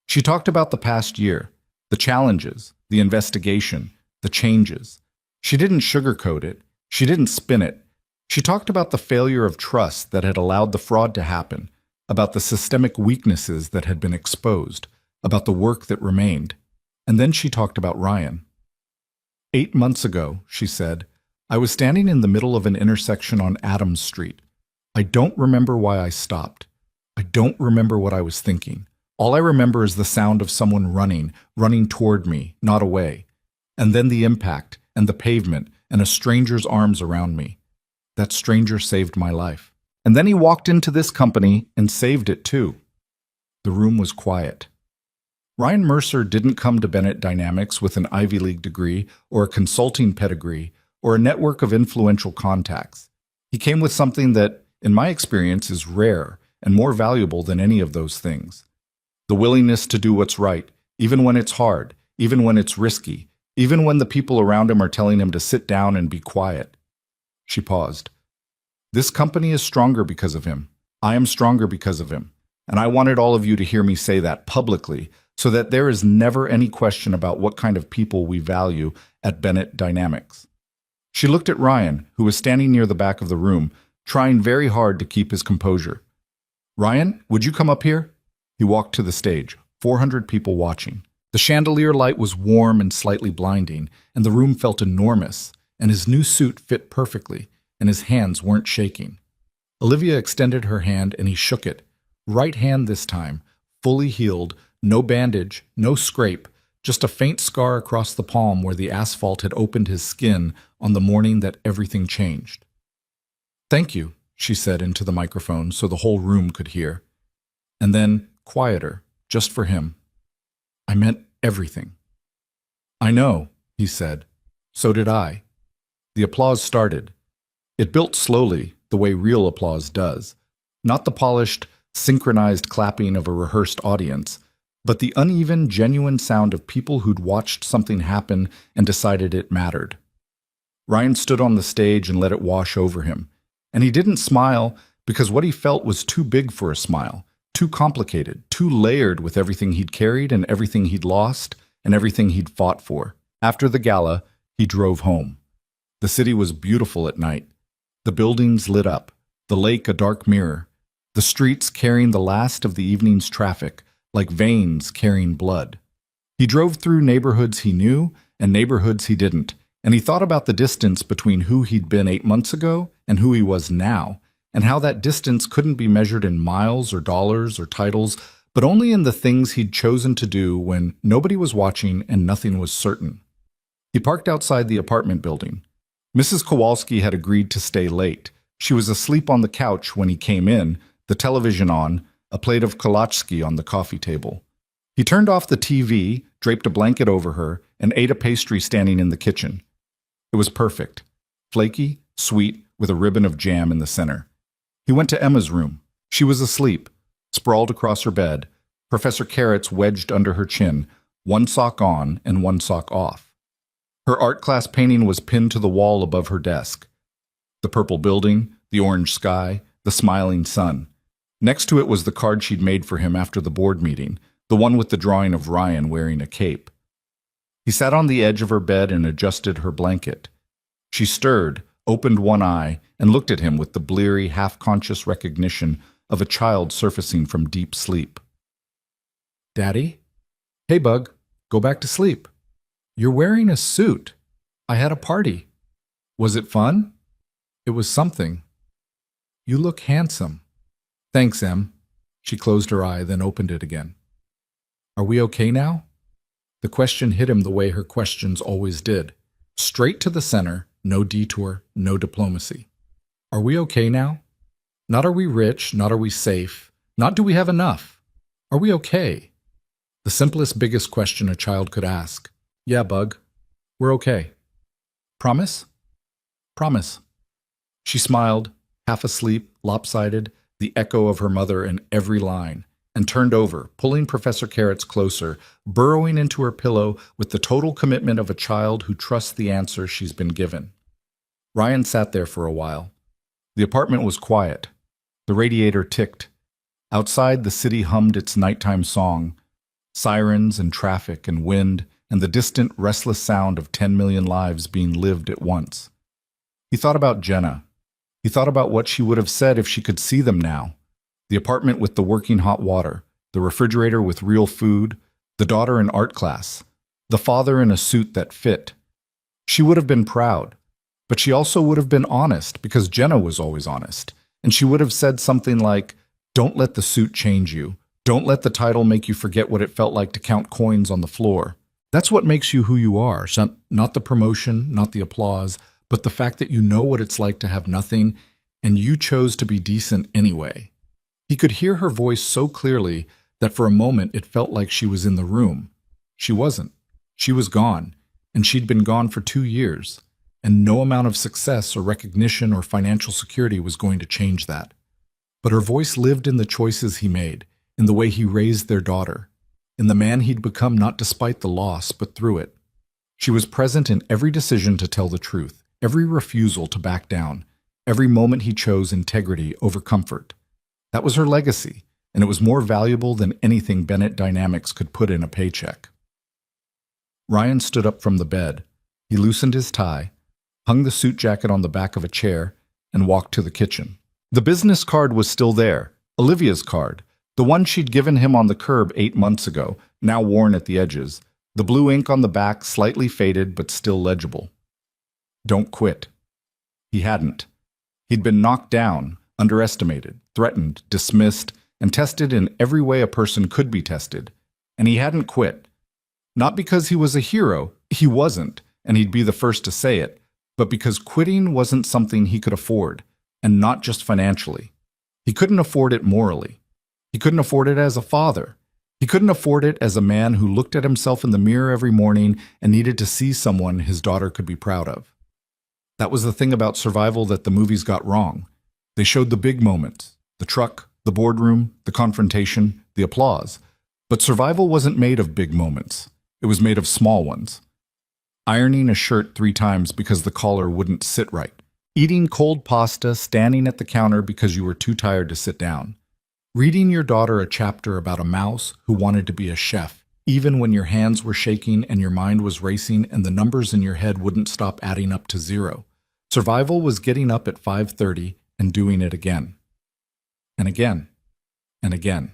She talked about the past year, the challenges, the investigation, the changes. She didn't sugarcoat it. She didn't spin it. She talked about the failure of trust that had allowed the fraud to happen, about the systemic weaknesses that had been exposed, about the work that remained. And then she talked about Ryan. 8 months ago, she said, I was standing in the middle of an intersection on Adams Street. I don't remember why I stopped. I don't remember what I was thinking. All I remember is the sound of someone running toward me, not away. And then the impact, and the pavement, and a stranger's arms around me. That stranger saved my life. And then he walked into this company and saved it too. The room was quiet. Ryan Mercer didn't come to Bennett Dynamics with an Ivy League degree or a consulting pedigree or a network of influential contacts. He came with something that, in my experience, is rare and more valuable than any of those things. The willingness to do what's right, even when it's hard, even when it's risky, even when the people around him are telling him to sit down and be quiet. She paused. This company is stronger because of him. I am stronger because of him. And I wanted all of you to hear me say that publicly, so that there is never any question about what kind of people we value at Bennett Dynamics. She looked at Ryan, who was standing near the back of the room, trying very hard to keep his composure. Ryan, would you come up here? He walked to the stage, 400 people watching. The chandelier light was warm and slightly blinding, and the room felt enormous, and his new suit fit perfectly, and his hands weren't shaking. Olivia extended her hand, and he shook it. Right hand this time, fully healed, no bandage, no scrape, just a faint scar across the palm where the asphalt had opened his skin on the morning that everything changed. Thank you, she said into the microphone so the whole room could hear. And then, quieter, just for him. I meant everything. I know, he said. So did I. The applause started. It built slowly, the way real applause does. Not the polished, synchronized clapping of a rehearsed audience, but the uneven, genuine sound of people who'd watched something happen and decided it mattered. Ryan stood on the stage and let it wash over him. And he didn't smile because what he felt was too big for a smile, too complicated, too layered with everything he'd carried and everything he'd lost and everything he'd fought for. After the gala, he drove home. The city was beautiful at night. The buildings lit up, the lake a dark mirror, the streets carrying the last of the evening's traffic, like veins carrying blood. He drove through neighborhoods he knew and neighborhoods he didn't, and he thought about the distance between who he'd been 8 months ago and who he was now, and how that distance couldn't be measured in miles or dollars or titles, but only in the things he'd chosen to do when nobody was watching and nothing was certain. He parked outside the apartment building. Mrs. Kowalski had agreed to stay late. She was asleep on the couch when he came in, the television on, a plate of kolachki on the coffee table. He turned off the TV, draped a blanket over her, and ate a pastry standing in the kitchen. It was perfect. Flaky, sweet, with a ribbon of jam in the center. He went to Emma's room. She was asleep, sprawled across her bed, Professor Carrots wedged under her chin, one sock on and one sock off. Her art class painting was pinned to the wall above her desk. The purple building, the orange sky, the smiling sun. Next to it was the card she'd made for him after the board meeting, the one with the drawing of Ryan wearing a cape. He sat on the edge of her bed and adjusted her blanket. She stirred, opened one eye, and looked at him with the bleary, half-conscious recognition of a child surfacing from deep sleep. Daddy? Hey, Bug, go back to sleep. You're wearing a suit. I had a party. Was it fun? It was something. You look handsome. Thanks, Em. She closed her eye, then opened it again. Are we okay now? The question hit him the way her questions always did. Straight to the center, no detour, no diplomacy. Are we okay now? Not are we rich, not are we safe, not do we have enough. Are we okay? The simplest, biggest question a child could ask. Yeah, Bug. We're okay. Promise? Promise. She smiled, half asleep, lopsided, the echo of her mother in every line, and turned over, pulling Professor Carrots closer, burrowing into her pillow with the total commitment of a child who trusts the answer she's been given. Ryan sat there for a while. The apartment was quiet. The radiator ticked. Outside, the city hummed its nighttime song, sirens and traffic and wind and the distant, restless sound of 10 million lives being lived at once. He thought about Jenna. He thought about what she would have said if she could see them now. The apartment with the working hot water, the refrigerator with real food, the daughter in art class, the father in a suit that fit. She would have been proud, but she also would have been honest because Jenna was always honest. And she would have said something like, "Don't let the suit change you. Don't let the title make you forget what it felt like to count coins on the floor. That's what makes you who you are, not the promotion, not the applause, but the fact that you know what it's like to have nothing and you chose to be decent anyway." He could hear her voice so clearly that for a moment it felt like she was in the room. She wasn't. She was gone, and she'd been gone for 2 years, and no amount of success or recognition or financial security was going to change that. But her voice lived in the choices he made, in the way he raised their daughter, in the man he'd become not despite the loss, but through it. She was present in every decision to tell the truth, every refusal to back down, every moment he chose integrity over comfort. That was her legacy, and it was more valuable than anything Bennett Dynamics could put in a paycheck. Ryan stood up from the bed. He loosened his tie, hung the suit jacket on the back of a chair, and walked to the kitchen. The business card was still there, Olivia's card, the one she'd given him on the curb 8 months ago, now worn at the edges, the blue ink on the back slightly faded but still legible. Don't quit. He hadn't. He'd been knocked down, underestimated, threatened, dismissed, and tested in every way a person could be tested. And he hadn't quit. Not because he was a hero, he wasn't, and he'd be the first to say it, but because quitting wasn't something he could afford, and not just financially. He couldn't afford it morally. He couldn't afford it as a father. He couldn't afford it as a man who looked at himself in the mirror every morning and needed to see someone his daughter could be proud of. That was the thing about survival that the movies got wrong. They showed the big moments, the truck, the boardroom, the confrontation, the applause. But survival wasn't made of big moments. It was made of small ones. Ironing a shirt 3 times because the collar wouldn't sit right. Eating cold pasta standing at the counter because you were too tired to sit down. Reading your daughter a chapter about a mouse who wanted to be a chef, even when your hands were shaking and your mind was racing and the numbers in your head wouldn't stop adding up to 0. Survival was getting up at 5:30 and doing it again. And again. And again.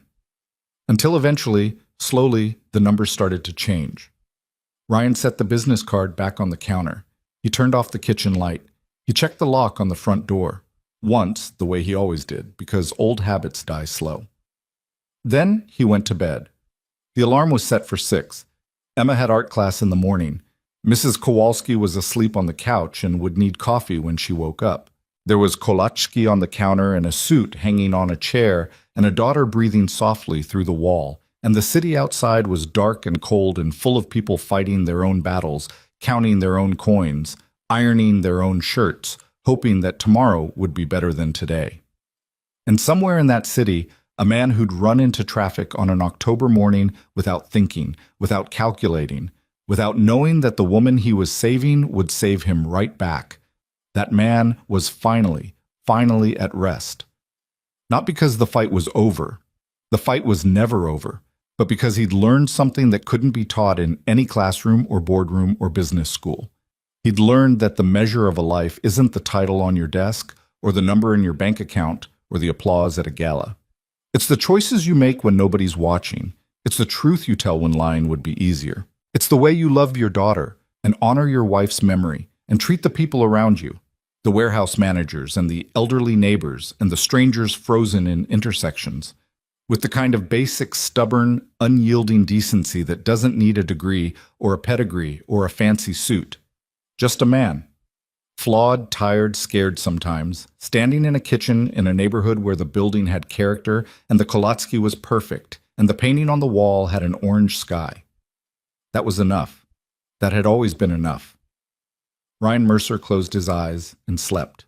Until eventually, slowly, the numbers started to change. Ryan set the business card back on the counter. He turned off the kitchen light. He checked the lock on the front door. Once, the way he always did, because old habits die slow. Then he went to bed. The alarm was set for 6. Emma had art class in the morning. Mrs. Kowalski was asleep on the couch and would need coffee when she woke up. There was kolachki on the counter and a suit hanging on a chair and a daughter breathing softly through the wall. And the city outside was dark and cold and full of people fighting their own battles, counting their own coins, ironing their own shirts, hoping that tomorrow would be better than today. And somewhere in that city, a man who'd run into traffic on an October morning without thinking, without calculating, without knowing that the woman he was saving would save him right back. That man was finally at rest. Not because the fight was over. The fight was never over, but because he'd learned something that couldn't be taught in any classroom or boardroom or business school. He'd learned that the measure of a life isn't the title on your desk or the number in your bank account or the applause at a gala. It's the choices you make when nobody's watching. It's the truth you tell when lying would be easier. It's the way you love your daughter and honor your wife's memory and treat the people around you, the warehouse managers and the elderly neighbors and the strangers frozen in intersections, with the kind of basic, stubborn, unyielding decency that doesn't need a degree or a pedigree or a fancy suit. Just a man. Flawed, tired, scared sometimes, standing in a kitchen in a neighborhood where the building had character and the Kolotsky was perfect and the painting on the wall had an orange sky. That was enough. That had always been enough. Ryan Mercer closed his eyes and slept.